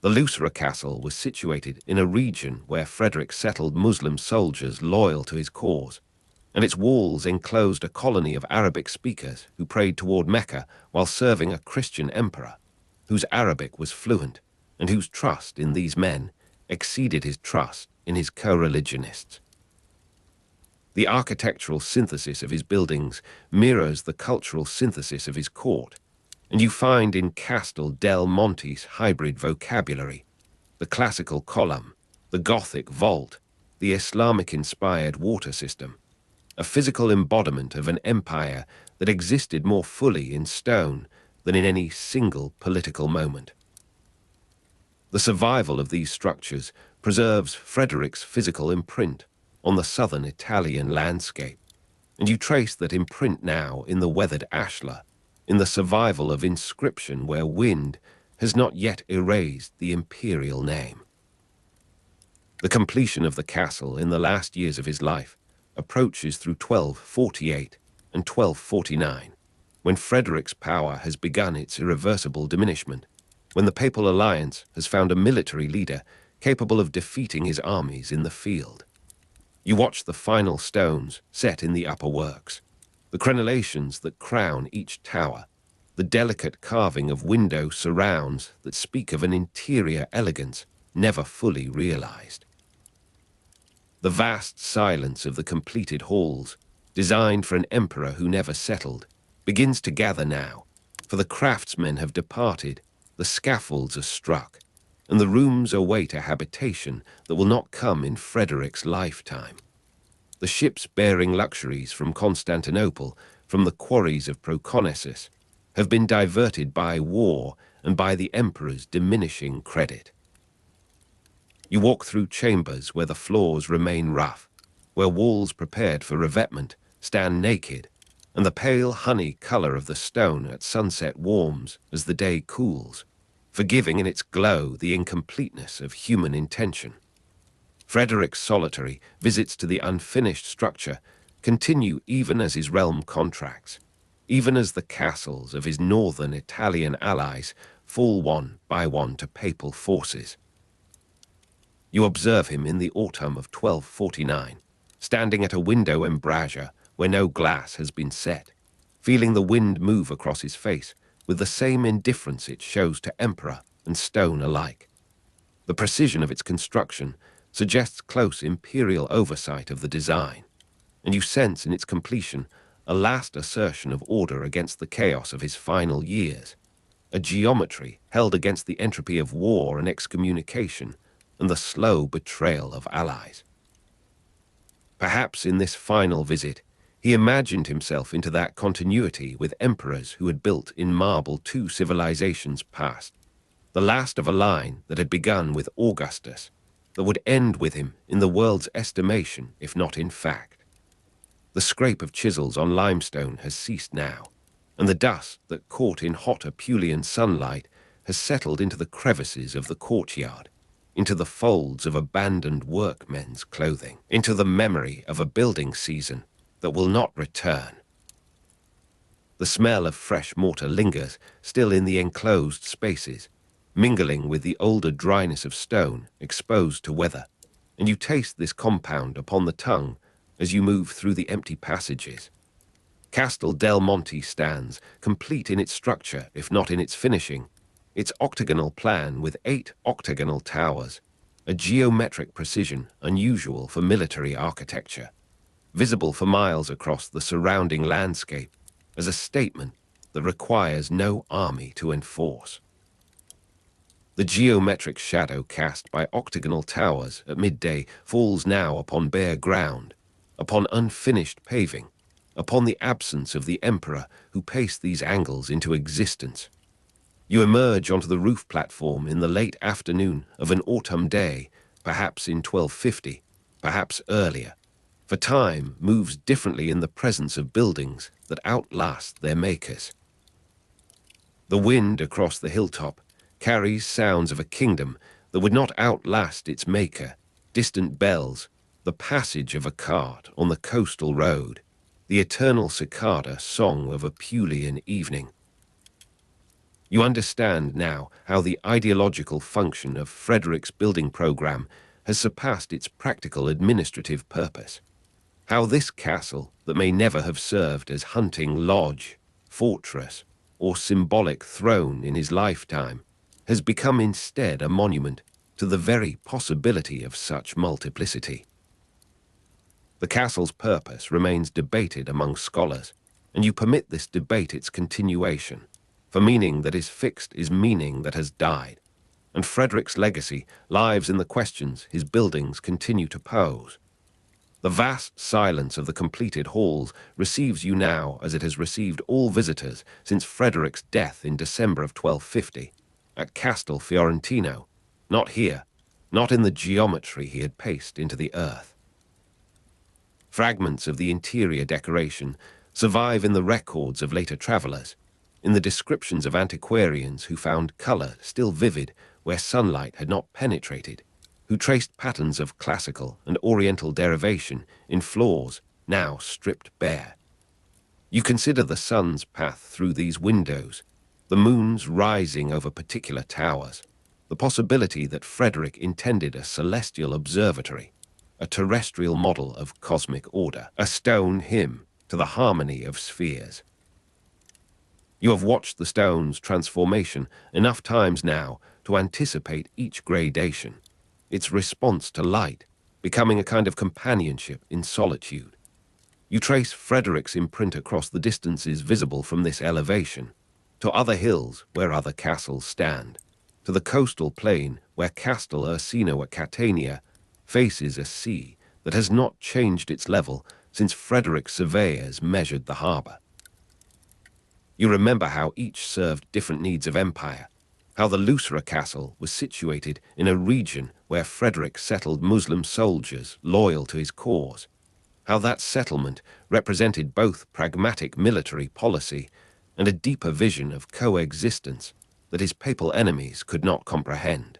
The Lucera castle was situated in a region where Frederick settled Muslim soldiers loyal to his cause, and its walls enclosed a colony of Arabic speakers who prayed toward Mecca while serving a Christian emperor, whose Arabic was fluent and whose trust in these men exceeded his trust in his co-religionists. The architectural synthesis of his buildings mirrors the cultural synthesis of his court, and you find in Castel del Monte's hybrid vocabulary the classical column, the Gothic vault, the Islamic-inspired water system, a physical embodiment of an empire that existed more fully in stone than in any single political moment. The survival of these structures preserves Frederick's physical imprint on the southern Italian landscape, and you trace that imprint now in the weathered ashlar, in the survival of inscription where wind has not yet erased the imperial name. The completion of the castle in the last years of his life approaches through 1248 and 1249, when Frederick's power has begun its irreversible diminishment, when the Papal Alliance has found a military leader capable of defeating his armies in the field. You watch the final stones set in the upper works, the crenellations that crown each tower, the delicate carving of window surrounds that speak of an interior elegance never fully realized. The vast silence of the completed halls, designed for an emperor who never settled, begins to gather now, for the craftsmen have departed, the scaffolds are struck, and the rooms await a habitation that will not come in Frederick's lifetime. The ships bearing luxuries from Constantinople, from the quarries of Proconnesus, have been diverted by war and by the emperor's diminishing credit. You walk through chambers where the floors remain rough, where walls prepared for revetment stand naked, and the pale honey color of the stone at sunset warms as the day cools, forgiving in its glow the incompleteness of human intention. Frederick's solitary visits to the unfinished structure continue even as his realm contracts, even as the castles of his northern Italian allies fall one by one to papal forces. You observe him in the autumn of 1249, standing at a window embrasure where no glass has been set, feeling the wind move across his face with the same indifference it shows to emperor and stone alike. The precision of its construction suggests close imperial oversight of the design, and you sense in its completion a last assertion of order against the chaos of his final years, a geometry held against the entropy of war and excommunication and the slow betrayal of allies. Perhaps in this final visit, He imagined himself into that continuity with emperors who had built in marble 2 civilizations past, the last of a line that had begun with Augustus, that would end with him in the world's estimation, if not in fact. The scrape of chisels on limestone has ceased now, and the dust that caught in hot Apulian sunlight has settled into the crevices of the courtyard, into the folds of abandoned workmen's clothing, into the memory of a building season that will not return. The smell of fresh mortar lingers still in the enclosed spaces, mingling with the older dryness of stone exposed to weather, and you taste this compound upon the tongue as you move through the empty passages. Castel del Monte stands, complete in its structure, if not in its finishing, its octagonal plan with 8 octagonal towers, a geometric precision unusual for military architecture, visible for miles across the surrounding landscape as a statement that requires no army to enforce. The geometric shadow cast by octagonal towers at midday falls now upon bare ground, upon unfinished paving, upon the absence of the emperor who paced these angles into existence. You emerge onto the roof platform in the late afternoon of an autumn day, perhaps in 1250, perhaps earlier, for time moves differently in the presence of buildings that outlast their makers. The wind across the hilltop carries sounds of a kingdom that would not outlast its maker, distant bells, the passage of a cart on the coastal road, the eternal cicada song of Apulian evening. You understand now how the ideological function of Frederick's building program has surpassed its practical administrative purpose. How this castle, that may never have served as hunting lodge, fortress, or symbolic throne in his lifetime, has become instead a monument to the very possibility of such multiplicity. The castle's purpose remains debated among scholars, and you permit this debate its continuation, for meaning that is fixed is meaning that has died, and Frederick's legacy lies in the questions his buildings continue to pose. The vast silence of the completed halls receives you now as it has received all visitors since Frederick's death in December of 1250, at Castel Fiorentino, not here, not in the geometry he had paced into the earth. Fragments of the interior decoration survive in the records of later travelers, in the descriptions of antiquarians who found color still vivid where sunlight had not penetrated, who traced patterns of classical and oriental derivation in floors now stripped bare. You consider the sun's path through these windows, the moons rising over particular towers, the possibility that Frederick intended a celestial observatory, a terrestrial model of cosmic order, a stone hymn to the harmony of spheres. You have watched the stone's transformation enough times now to anticipate each gradation, its response to light, becoming a kind of companionship in solitude. You trace Frederick's imprint across the distances visible from this elevation, to other hills where other castles stand, to the coastal plain where Castel Ursino at Catania faces a sea that has not changed its level since Frederick's surveyors measured the harbor. You remember how each served different needs of empire, how the Lucera castle was situated in a region where Frederick settled Muslim soldiers loyal to his cause, how that settlement represented both pragmatic military policy and a deeper vision of coexistence that his papal enemies could not comprehend.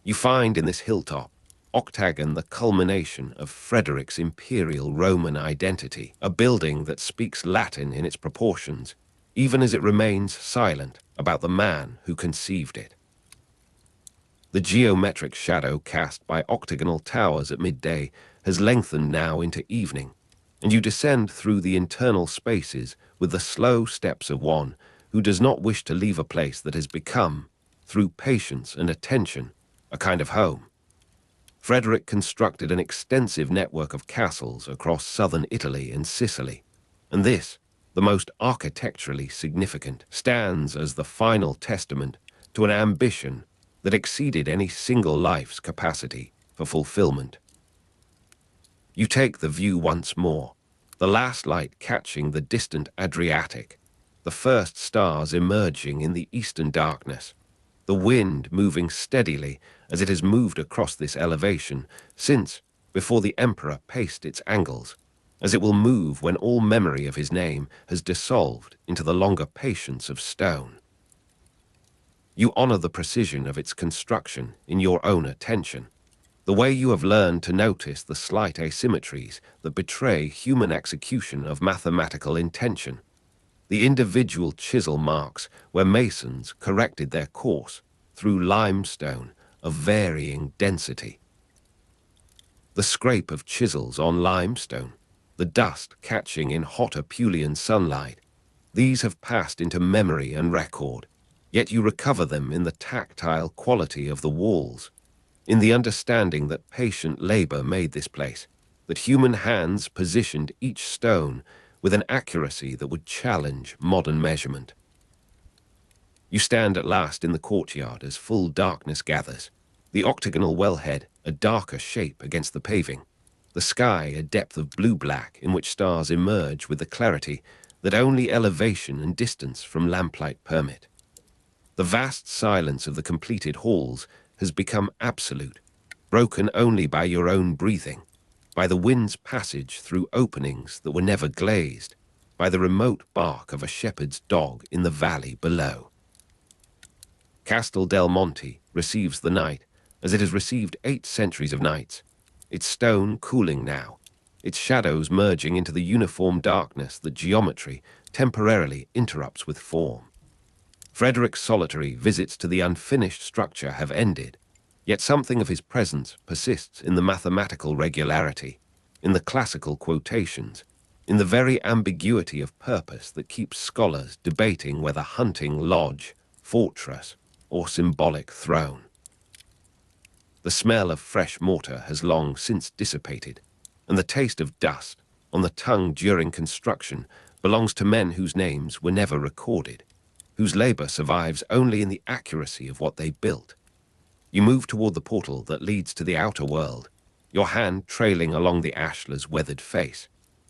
You find in this hilltop octagon the culmination of Frederick's imperial Roman identity, a building that speaks Latin in its proportions, even as it remains silent about the man who conceived it. The geometric shadow cast by octagonal towers at midday has lengthened now into evening, and you descend through the internal spaces with the slow steps of one who does not wish to leave a place that has become, through patience and attention, a kind of home. Frederick constructed an extensive network of castles across southern Italy and Sicily, and this, the most architecturally significant, stands as the final testament to an ambition that exceeded any single life's capacity for fulfillment. You take the view once more, the last light catching the distant Adriatic, the first stars emerging in the eastern darkness, the wind moving steadily as it has moved across this elevation since, before the emperor paced its angles, as it will move when all memory of his name has dissolved into the longer patience of stone. You honor the precision of its construction in your own attention, the way you have learned to notice the slight asymmetries that betray human execution of mathematical intention, the individual chisel marks where masons corrected their course through limestone of varying density. The scrape of chisels on limestone, the dust catching in hot Apulian sunlight, these have passed into memory and record, yet you recover them in the tactile quality of the walls, in the understanding that patient labor made this place, that human hands positioned each stone with an accuracy that would challenge modern measurement. You stand at last in the courtyard as full darkness gathers, the octagonal wellhead a darker shape against the paving, the sky a depth of blue-black in which stars emerge with the clarity that only elevation and distance from lamplight permit. The vast silence of the completed halls has become absolute, broken only by your own breathing, by the wind's passage through openings that were never glazed, by the remote bark of a shepherd's dog in the valley below. Castel del Monte receives the night as it has received 8 centuries of nights, its stone cooling now, its shadows merging into the uniform darkness that geometry temporarily interrupts with form. Frederick's solitary visits to the unfinished structure have ended, yet something of his presence persists in the mathematical regularity, in the classical quotations, in the very ambiguity of purpose that keeps scholars debating whether hunting lodge, fortress, or symbolic throne. The smell of fresh mortar has long since dissipated, and the taste of dust on the tongue during construction belongs to men whose names were never recorded, whose labor survives only in the accuracy of what they built. You move toward the portal that leads to the outer world, your hand trailing along the ashlar's weathered face,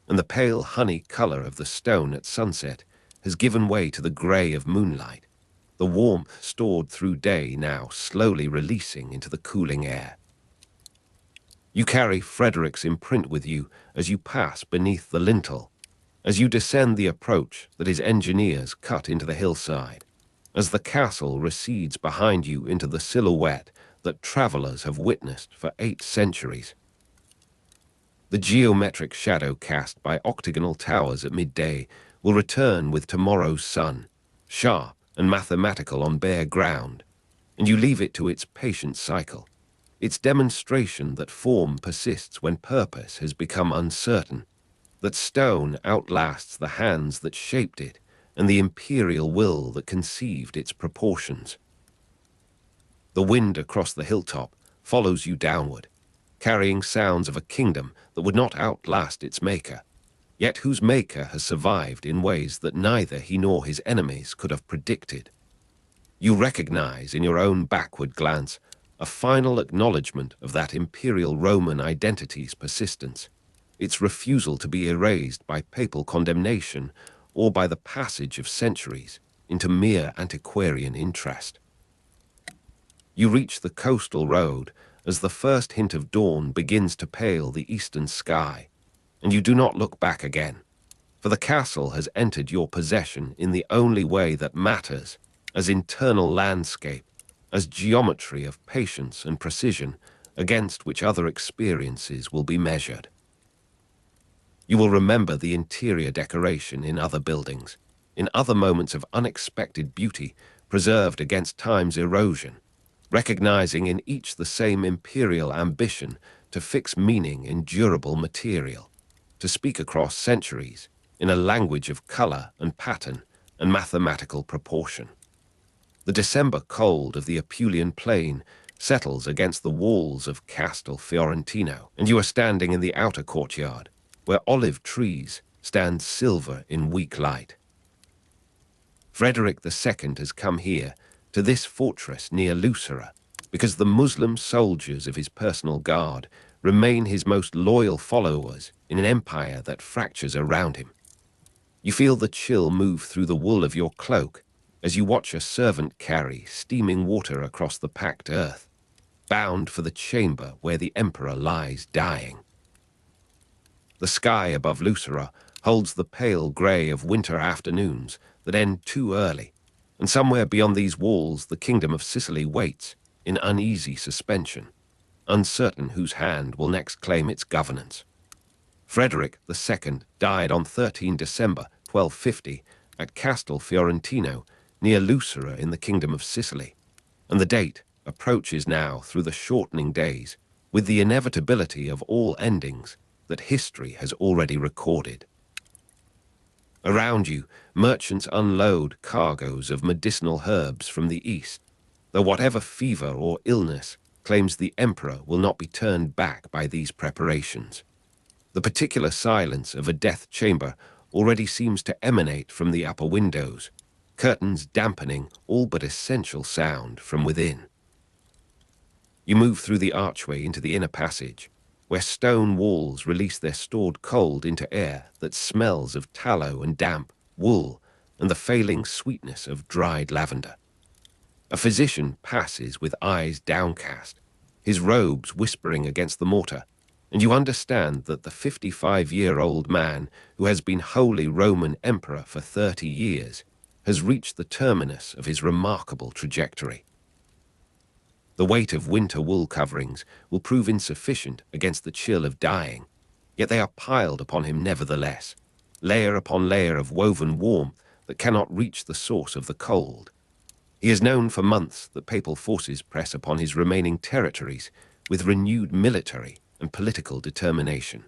and the pale honey color of the stone at sunset has given way to the gray of moonlight, the warmth stored through day now slowly releasing into the cooling air. You carry Frederick's imprint with you as you pass beneath the lintel, as you descend the approach that his engineers cut into the hillside, as the castle recedes behind you into the silhouette that travelers have witnessed for 8 centuries. The geometric shadow cast by octagonal towers at midday will return with tomorrow's sun, sharp and mathematical on bare ground, and you leave it to its patient cycle, its demonstration that form persists when purpose has become uncertain, that stone outlasts the hands that shaped it and the imperial will that conceived its proportions. The wind across the hilltop follows you downward, carrying sounds of a kingdom that would not outlast its maker, yet whose maker has survived in ways that neither he nor his enemies could have predicted. You recognize in your own backward glance a final acknowledgement of that imperial Roman identity's persistence, its refusal to be erased by papal condemnation or by the passage of centuries into mere antiquarian interest. You reach the coastal road as the first hint of dawn begins to pale the eastern sky, and you do not look back again, for the castle has entered your possession in the only way that matters, as internal landscape, as geometry of patience and precision against which other experiences will be measured. You will remember the interior decoration in other buildings, in other moments of unexpected beauty preserved against time's erosion, recognizing in each the same imperial ambition to fix meaning in durable material, to speak across centuries in a language of color and pattern and mathematical proportion. The December cold of the Apulian plain settles against the walls of Castel Fiorentino, and you are standing in the outer courtyard, where olive trees stand silver in weak light. Frederick II has come here, to this fortress near Lucera, because the Muslim soldiers of his personal guard remain his most loyal followers in an empire that fractures around him. You feel the chill move through the wool of your cloak as you watch a servant carry steaming water across the packed earth, bound for the chamber where the emperor lies dying. The sky above Lucera holds the pale grey of winter afternoons that end too early, and somewhere beyond these walls the kingdom of Sicily waits in uneasy suspension, uncertain whose hand will next claim its governance. Frederick II died on 13 December 1250 at Castel Fiorentino near Lucera in the kingdom of Sicily, and the date approaches now through the shortening days with the inevitability of all endings that history has already recorded. Around you, merchants unload cargoes of medicinal herbs from the east, though whatever fever or illness claims the emperor will not be turned back by these preparations. The particular silence of a death chamber already seems to emanate from the upper windows, curtains dampening all but essential sound from within. You move through the archway into the inner passage, where stone walls release their stored cold into air that smells of tallow and damp, wool, and the failing sweetness of dried lavender. A physician passes with eyes downcast, his robes whispering against the mortar, and you understand that the 55-year-old man who has been Holy Roman Emperor for 30 years has reached the terminus of his remarkable trajectory. The weight of winter wool coverings will prove insufficient against the chill of dying, yet they are piled upon him nevertheless, layer upon layer of woven warmth that cannot reach the source of the cold. He has known for months that papal forces press upon his remaining territories with renewed military and political determination.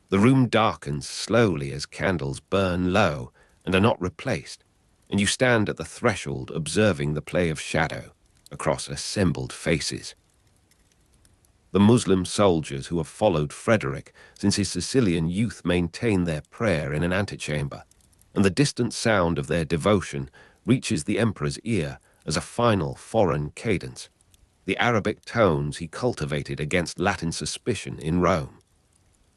The room darkens slowly as candles burn low and are not replaced, and you stand at the threshold observing the play of shadow across assembled faces. The Muslim soldiers who have followed Frederick since his Sicilian youth maintain their prayer in an antechamber, and the distant sound of their devotion reaches the emperor's ear as a final foreign cadence, the Arabic tones he cultivated against Latin suspicion in Rome.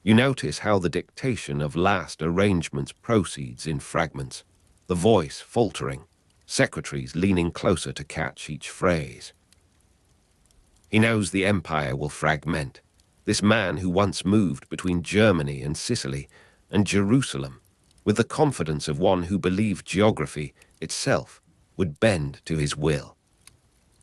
You notice how the dictation of last arrangements proceeds in fragments, the voice faltering, secretaries leaning closer to catch each phrase. He knows the empire will fragment. This man who once moved between Germany and Sicily and Jerusalem with the confidence of one who believed geography itself would bend to his will.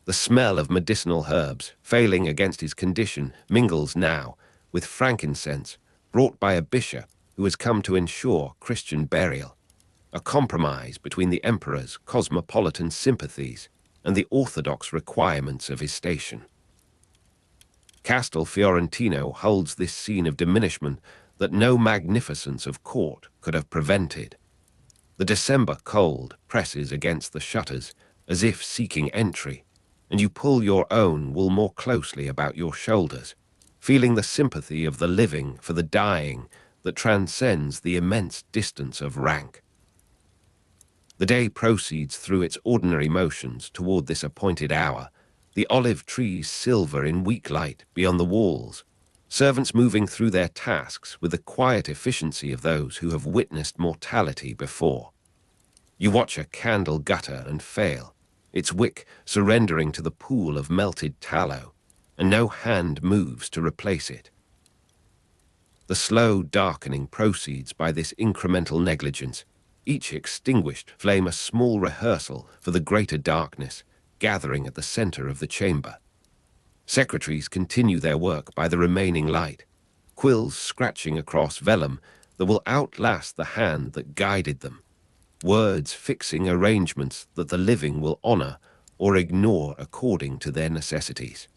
The smell of medicinal herbs, failing against his condition, mingles now with frankincense brought by a bishop who has come to ensure Christian burial, a compromise between the emperor's cosmopolitan sympathies and the orthodox requirements of his station. Castel Fiorentino holds this scene of diminishment that no magnificence of court could have prevented. The December cold presses against the shutters as if seeking entry, and you pull your own wool more closely about your shoulders, feeling the sympathy of the living for the dying that transcends the immense distance of rank. The day proceeds through its ordinary motions toward this appointed hour, the olive trees silver in weak light beyond the walls, servants moving through their tasks with the quiet efficiency of those who have witnessed mortality before. You watch a candle gutter and fail, its wick surrendering to the pool of melted tallow, and no hand moves to replace it. The slow darkening proceeds by this incremental negligence, each extinguished flame a small rehearsal for the greater darkness gathering at the center of the chamber. Secretaries continue their work by the remaining light, quills scratching across vellum that will outlast the hand that guided them, words fixing arrangements that the living will honor or ignore according to their necessities.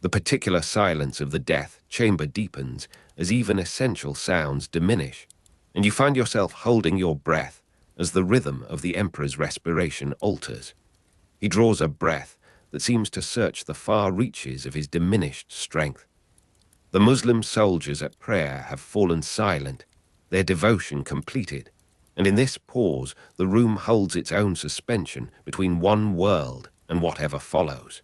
The particular silence of the death chamber deepens as even essential sounds diminish, and you find yourself holding your breath as the rhythm of the emperor's respiration alters. He draws a breath that seems to search the far reaches of his diminished strength. The Muslim soldiers at prayer have fallen silent, their devotion completed, and in this pause the room holds its own suspension between one world and whatever follows.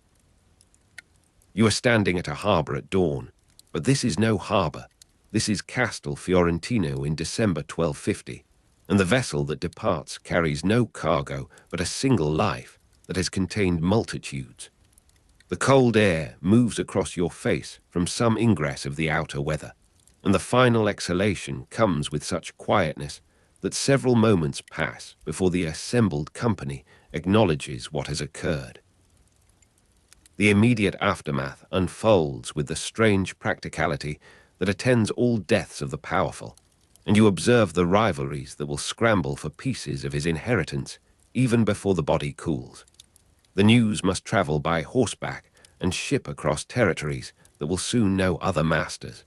You are standing at a harbor at dawn, But this is no harbour. This is Castel Fiorentino in December 1250, and the vessel that departs carries no cargo but a single life that has contained multitudes. The cold air moves across your face from some ingress of the outer weather, and the final exhalation comes with such quietness that several moments pass before the assembled company acknowledges what has occurred. The immediate aftermath unfolds with the strange practicality that attends all deaths of the powerful, and you observe the rivalries that will scramble for pieces of his inheritance even before the body cools. The news must travel by horseback and ship across territories that will soon know other masters.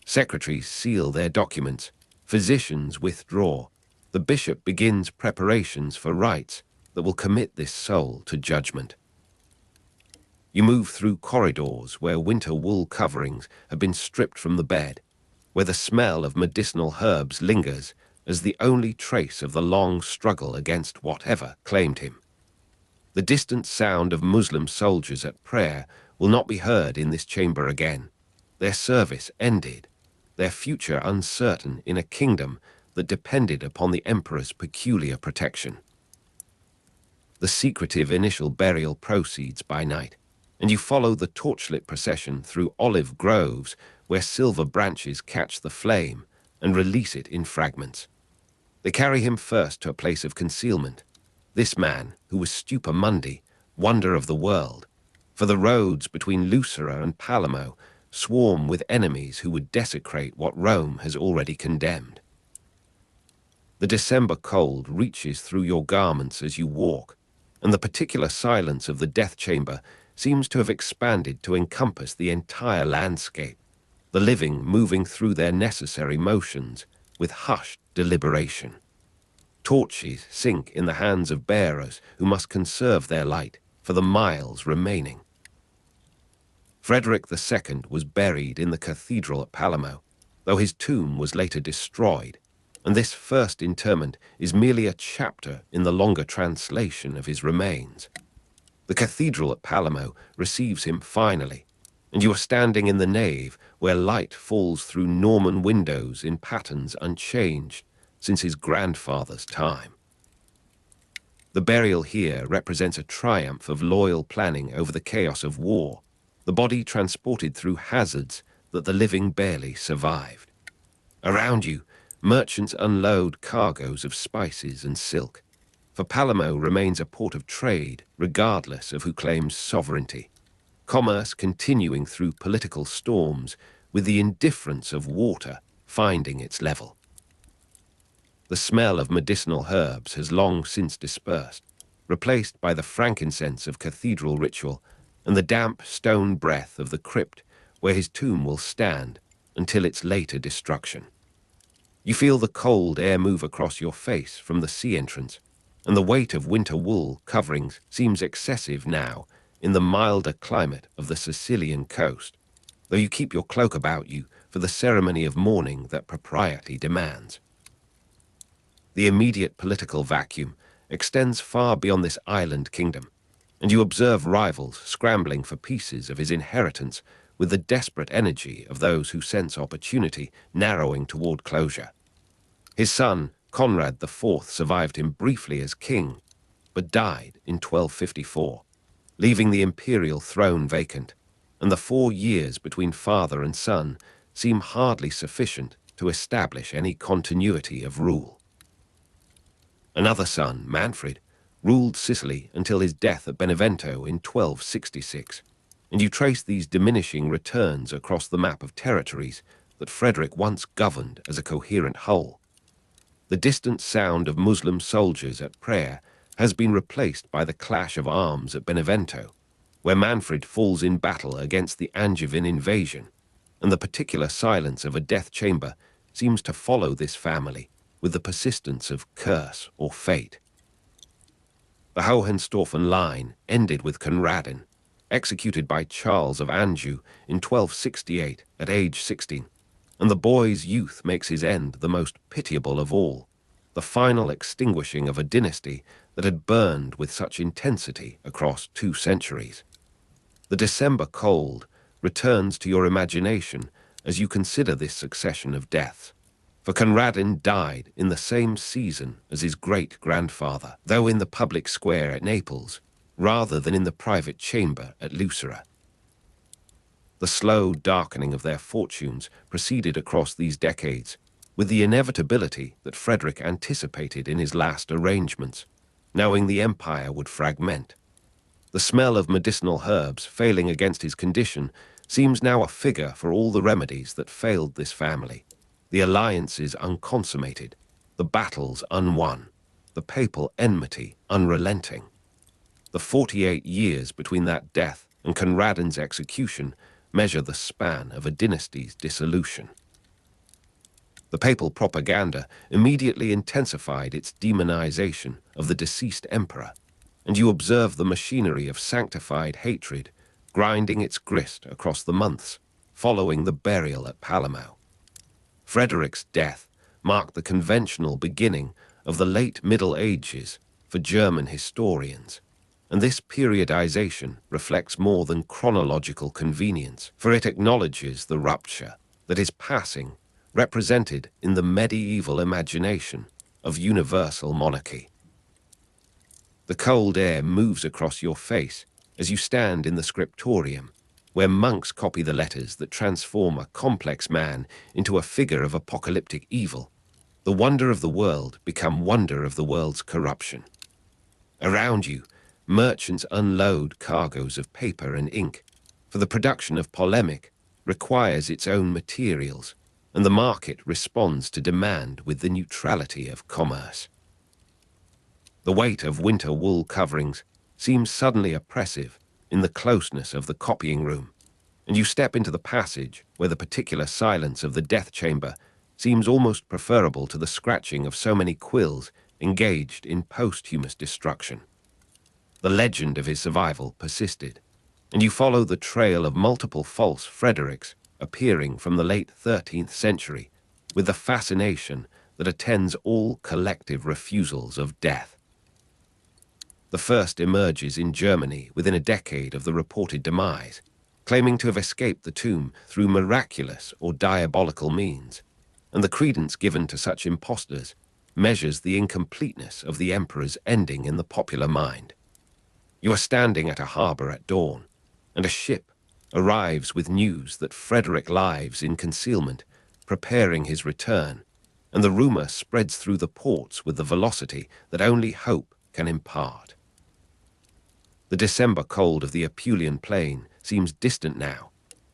Secretaries seal their documents, physicians withdraw, the bishop begins preparations for rites that will commit this soul to judgment. You move through corridors where winter wool coverings have been stripped from the bed, where the smell of medicinal herbs lingers as the only trace of the long struggle against whatever claimed him. The distant sound of Muslim soldiers at prayer will not be heard in this chamber again, their service ended, their future uncertain in a kingdom that depended upon the emperor's peculiar protection. The secretive initial burial proceeds by night, and you follow the torchlit procession through olive groves where silver branches catch the flame and release it in fragments. They carry him first to a place of concealment, this man who was Stupor Mundi, wonder of the world, for the roads between Lucera and Palermo swarm with enemies who would desecrate what Rome has already condemned. The December cold reaches through your garments as you walk, and the particular silence of the death chamber seems to have expanded to encompass the entire landscape, the living moving through their necessary motions with hushed deliberation. Torches sink in the hands of bearers who must conserve their light for the miles remaining. Frederick II was buried in the cathedral at Palermo, though his tomb was later destroyed, and this first interment is merely a chapter in the longer translation of his remains. The cathedral at Palermo receives him finally, and you are standing in the nave where light falls through Norman windows in patterns unchanged since his grandfather's time. The burial here represents a triumph of loyal planning over the chaos of war, the body transported through hazards that the living barely survived. Around you, merchants unload cargoes of spices and silk, for Palermo remains a port of trade regardless of who claims sovereignty, commerce continuing through political storms with the indifference of water finding its level. The smell of medicinal herbs has long since dispersed, replaced by the frankincense of cathedral ritual and the damp stone breath of the crypt where his tomb will stand until its later destruction. You feel the cold air move across your face from the sea entrance, and the weight of winter wool coverings seems excessive now in the milder climate of the Sicilian coast, though you keep your cloak about you for the ceremony of mourning that propriety demands. The immediate political vacuum extends far beyond this island kingdom, and you observe rivals scrambling for pieces of his inheritance with the desperate energy of those who sense opportunity narrowing toward closure. His son, Conrad IV, survived him briefly as king, but died in 1254, leaving the imperial throne vacant, and the 4 years between father and son seem hardly sufficient to establish any continuity of rule. Another son, Manfred, ruled Sicily until his death at Benevento in 1266, and you trace these diminishing returns across the map of territories that Frederick once governed as a coherent whole. The distant sound of Muslim soldiers at prayer has been replaced by the clash of arms at Benevento, where Manfred falls in battle against the Angevin invasion, and the particular silence of a death chamber seems to follow this family with the persistence of curse or fate. The Hohenstaufen line ended with Conradin, executed by Charles of Anjou in 1268 at age 16, and the boy's youth makes his end the most pitiable of all, the final extinguishing of a dynasty that had burned with such intensity across 2 centuries. The December cold returns to your imagination as you consider this succession of deaths. For Conradin died in the same season as his great-grandfather, though in the public square at Naples, rather than in the private chamber at Lucera. The slow darkening of their fortunes proceeded across these decades, with the inevitability that Frederick anticipated in his last arrangements, knowing the empire would fragment. The smell of medicinal herbs failing against his condition seems now a figure for all the remedies that failed this family, the alliances unconsummated, the battles unwon, the papal enmity unrelenting. The 48 years between that death and Conradin's execution measure the span of a dynasty's dissolution. The papal propaganda immediately intensified its demonization of the deceased emperor, and you observe the machinery of sanctified hatred grinding its grist across the months following the burial at Palermo. Frederick's death marked the conventional beginning of the late Middle Ages for German historians, and this periodization reflects more than chronological convenience, for it acknowledges the rupture that is passing, represented in the medieval imagination of universal monarchy. The cold air moves across your face as you stand in the scriptorium, where monks copy the letters that transform a complex man into a figure of apocalyptic evil. The wonder of the world become wonder of the world's corruption. Around you, merchants unload cargoes of paper and ink, for the production of polemic requires its own materials, and the market responds to demand with the neutrality of commerce. The weight of winter wool coverings seems suddenly oppressive in the closeness of the copying room, and you step into the passage where the particular silence of the death chamber seems almost preferable to the scratching of so many quills engaged in posthumous destruction. The legend of his survival persisted, and you follow the trail of multiple false Fredericks appearing from the late 13th century with the fascination that attends all collective refusals of death. The first emerges in Germany within a decade of the reported demise, claiming to have escaped the tomb through miraculous or diabolical means, and the credence given to such impostors measures the incompleteness of the emperor's ending in the popular mind. You are standing at a harbour at dawn, and a ship arrives with news that Frederick lies in concealment, preparing his return, and the rumour spreads through the ports with the velocity that only hope can impart. The December cold of the Apulian plain seems distant now,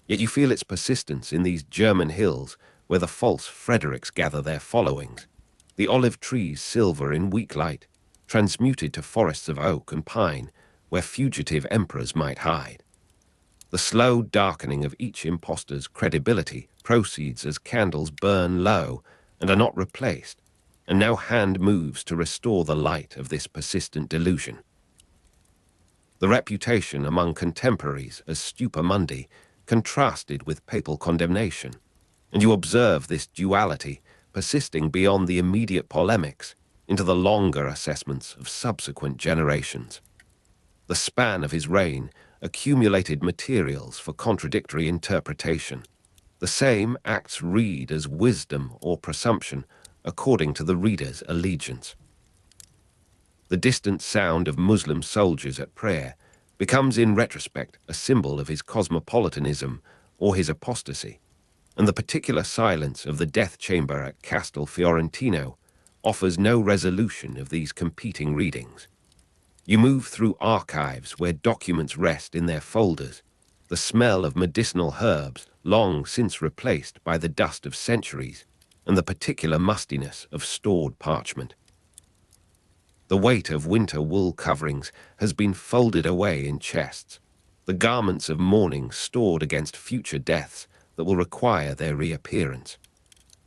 yet you feel its persistence in these German hills where the false Fredericks gather their followings, the olive trees silver in weak light, transmuted to forests of oak and pine where fugitive emperors might hide. The slow darkening of each impostor's credibility proceeds as candles burn low and are not replaced, and no hand moves to restore the light of this persistent delusion. The reputation among contemporaries as Stupor Mundi contrasted with papal condemnation, and you observe this duality persisting beyond the immediate polemics into the longer assessments of subsequent generations. The span of his reign accumulated materials for contradictory interpretation. The same acts read as wisdom or presumption according to the reader's allegiance. The distant sound of Muslim soldiers at prayer becomes in retrospect a symbol of his cosmopolitanism or his apostasy, and the particular silence of the death chamber at Castel Fiorentino offers no resolution of these competing readings. You move through archives where documents rest in their folders, the smell of medicinal herbs long since replaced by the dust of centuries, and the particular mustiness of stored parchment. The weight of winter wool coverings has been folded away in chests, the garments of mourning stored against future deaths that will require their reappearance.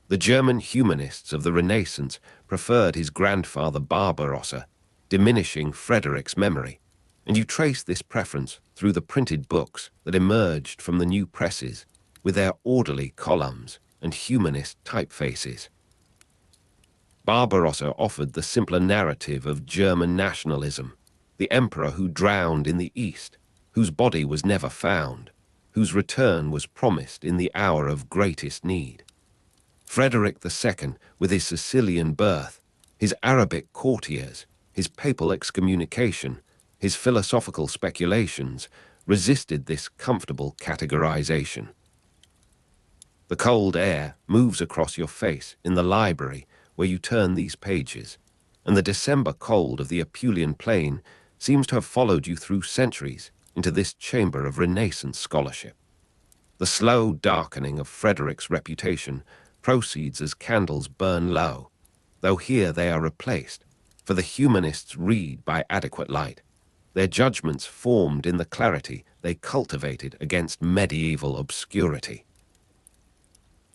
The German humanists of the Renaissance preferred his grandfather Barbarossa, diminishing Frederick's memory, and you trace this preference through the printed books that emerged from the new presses with their orderly columns and humanist typefaces. Barbarossa offered the simpler narrative of German nationalism, the emperor who drowned in the East, whose body was never found, whose return was promised in the hour of greatest need. Frederick II, with his Sicilian birth, his Arabic courtiers, his papal excommunication, his philosophical speculations, resisted this comfortable categorization. The cold air moves across your face in the library where you turn these pages, and the December cold of the Apulian plain seems to have followed you through centuries into this chamber of Renaissance scholarship. The slow darkening of Frederick's reputation proceeds as candles burn low, though here they are replaced, for the humanists read by adequate light, their judgments formed in the clarity they cultivated against medieval obscurity.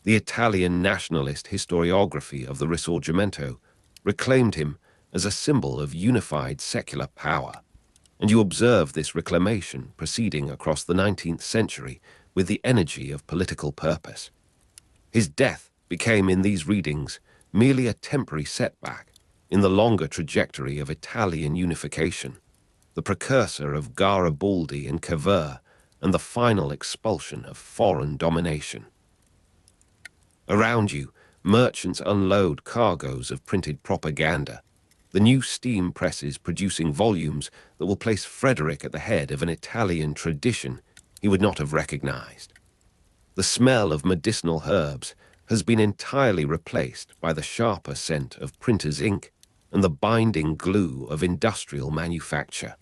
The Italian nationalist historiography of the Risorgimento reclaimed him as a symbol of unified secular power, and you observe this reclamation proceeding across the 19th century with the energy of political purpose. His death became in these readings merely a temporary setback in the longer trajectory of Italian unification, the precursor of Garibaldi and Cavour, and the final expulsion of foreign domination. Around you, merchants unload cargoes of printed propaganda, the new steam presses producing volumes that will place Frederick at the head of an Italian tradition he would not have recognized. The smell of medicinal herbs has been entirely replaced by the sharper scent of printer's ink and the binding glue of industrial manufacture.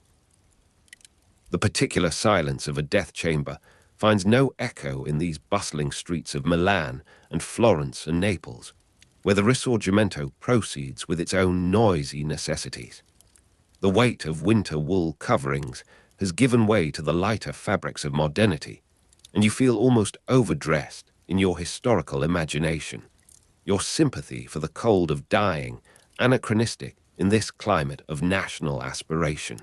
The particular silence of a death chamber finds no echo in these bustling streets of Milan and Florence and Naples, where the Risorgimento proceeds with its own noisy necessities. The weight of winter wool coverings has given way to the lighter fabrics of modernity, and you feel almost overdressed in your historical imagination, your sympathy for the cold of dying, anachronistic in this climate of national aspiration.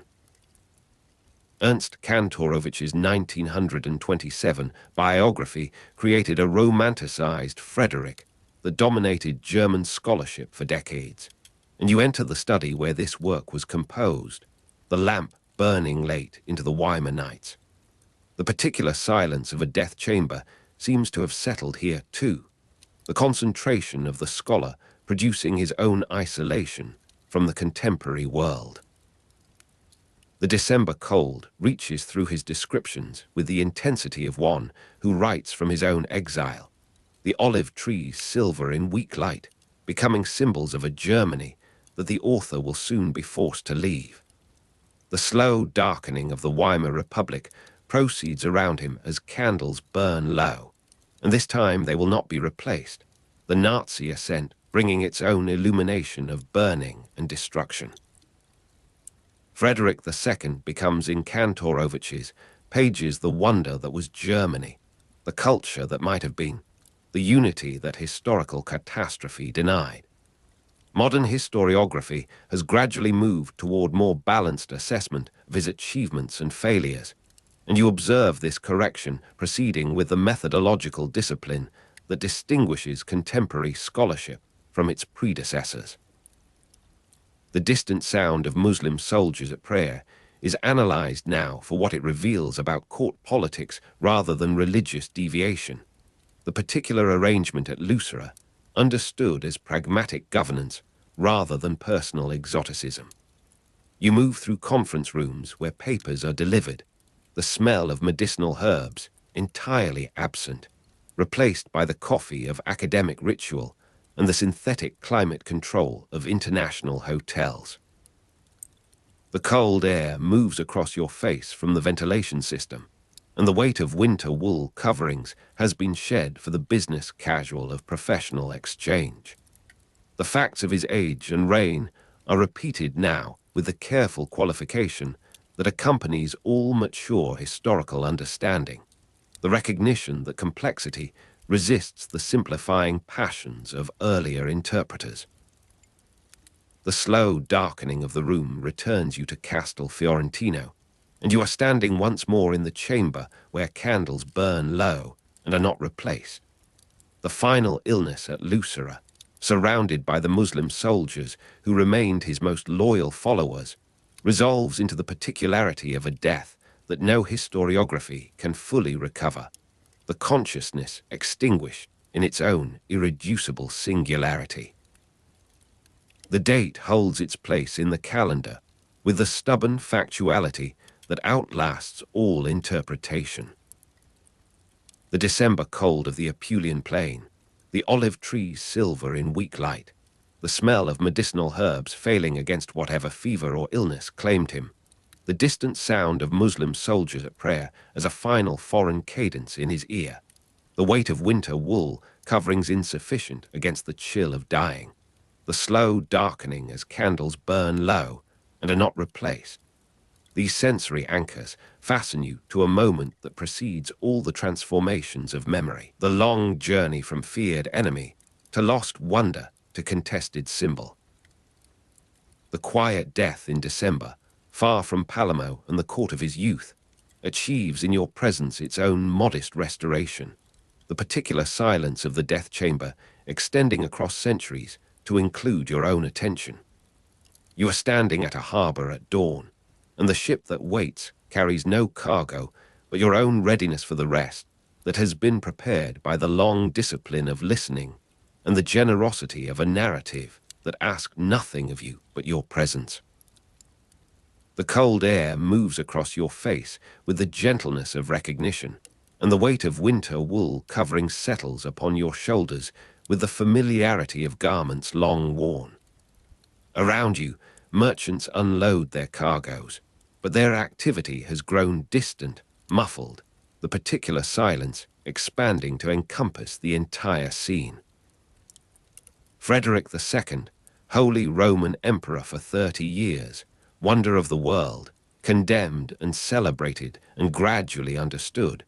Ernst Kantorowicz's 1927 biography created a romanticized Frederick that dominated German scholarship for decades, and you enter the study where this work was composed, the lamp burning late into the Weimar nights. The particular silence of a death chamber seems to have settled here too, the concentration of the scholar producing his own isolation from the contemporary world. The December cold reaches through his descriptions with the intensity of one who writes from his own exile, the olive trees silver in weak light, becoming symbols of a Germany that the author will soon be forced to leave. The slow darkening of the Weimar Republic proceeds around him as candles burn low, and this time they will not be replaced, the Nazi ascent bringing its own illumination of burning and destruction. Frederick II becomes in Kantorowicz's pages the wonder that was Germany, the culture that might have been, the unity that historical catastrophe denied. Modern historiography has gradually moved toward more balanced assessment of his achievements and failures, and you observe this correction proceeding with the methodological discipline that distinguishes contemporary scholarship from its predecessors. The distant sound of Muslim soldiers at prayer is analyzed now for what it reveals about court politics rather than religious deviation. The particular arrangement at Lucera understood as pragmatic governance rather than personal exoticism. You move through conference rooms where papers are delivered, the smell of medicinal herbs entirely absent, replaced by the coffee of academic ritual and the synthetic climate control of international hotels. The cold air moves across your face from the ventilation system, and the weight of winter wool coverings has been shed for the business casual of professional exchange. The facts of his age and reign are repeated now with the careful qualification that accompanies all mature historical understanding, the recognition that complexity resists the simplifying passions of earlier interpreters. The slow darkening of the room returns you to Castel Fiorentino, and you are standing once more in the chamber where candles burn low and are not replaced. The final illness at Lucera, surrounded by the Muslim soldiers who remained his most loyal followers, resolves into the particularity of a death that no historiography can fully recover, the consciousness extinguished in its own irreducible singularity. The date holds its place in the calendar with the stubborn factuality that outlasts all interpretation. The December cold of the Apulian plain, the olive trees silver in weak light, the smell of medicinal herbs failing against whatever fever or illness claimed him, the distant sound of Muslim soldiers at prayer as a final foreign cadence in his ear, the weight of winter wool coverings insufficient against the chill of dying, the slow darkening as candles burn low and are not replaced. These sensory anchors fasten you to a moment that precedes all the transformations of memory, the long journey from feared enemy to lost wonder to contested symbol. The quiet death in December, far from Palermo and the court of his youth, achieves in your presence its own modest restoration, the particular silence of the death chamber extending across centuries to include your own attention. You are standing at a harbor at dawn, and the ship that waits carries no cargo but your own readiness for the rest that has been prepared by the long discipline of listening and the generosity of a narrative that asks nothing of you but your presence. The cold air moves across your face with the gentleness of recognition, and the weight of winter wool covering settles upon your shoulders with the familiarity of garments long worn. Around you, merchants unload their cargoes, but their activity has grown distant, muffled, the particular silence expanding to encompass the entire scene. Frederick II, Holy Roman Emperor for 30 years, wonder of the world, condemned and celebrated and gradually understood,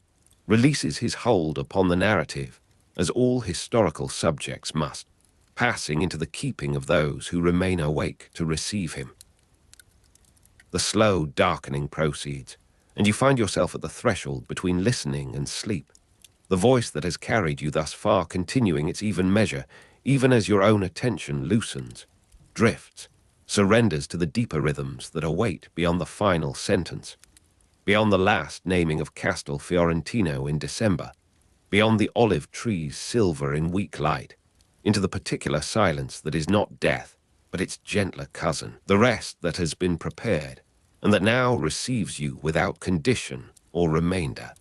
releases his hold upon the narrative, as all historical subjects must, passing into the keeping of those who remain awake to receive him. The slow darkening proceeds, and you find yourself at the threshold between listening and sleep, the voice that has carried you thus far continuing its even measure, even as your own attention loosens, drifts, surrenders to the deeper rhythms that await beyond the final sentence, beyond the last naming of Castel Fiorentino in December, beyond the olive trees silver in weak light, into the particular silence that is not death, but its gentler cousin, the rest that has been prepared, and that now receives you without condition or remainder.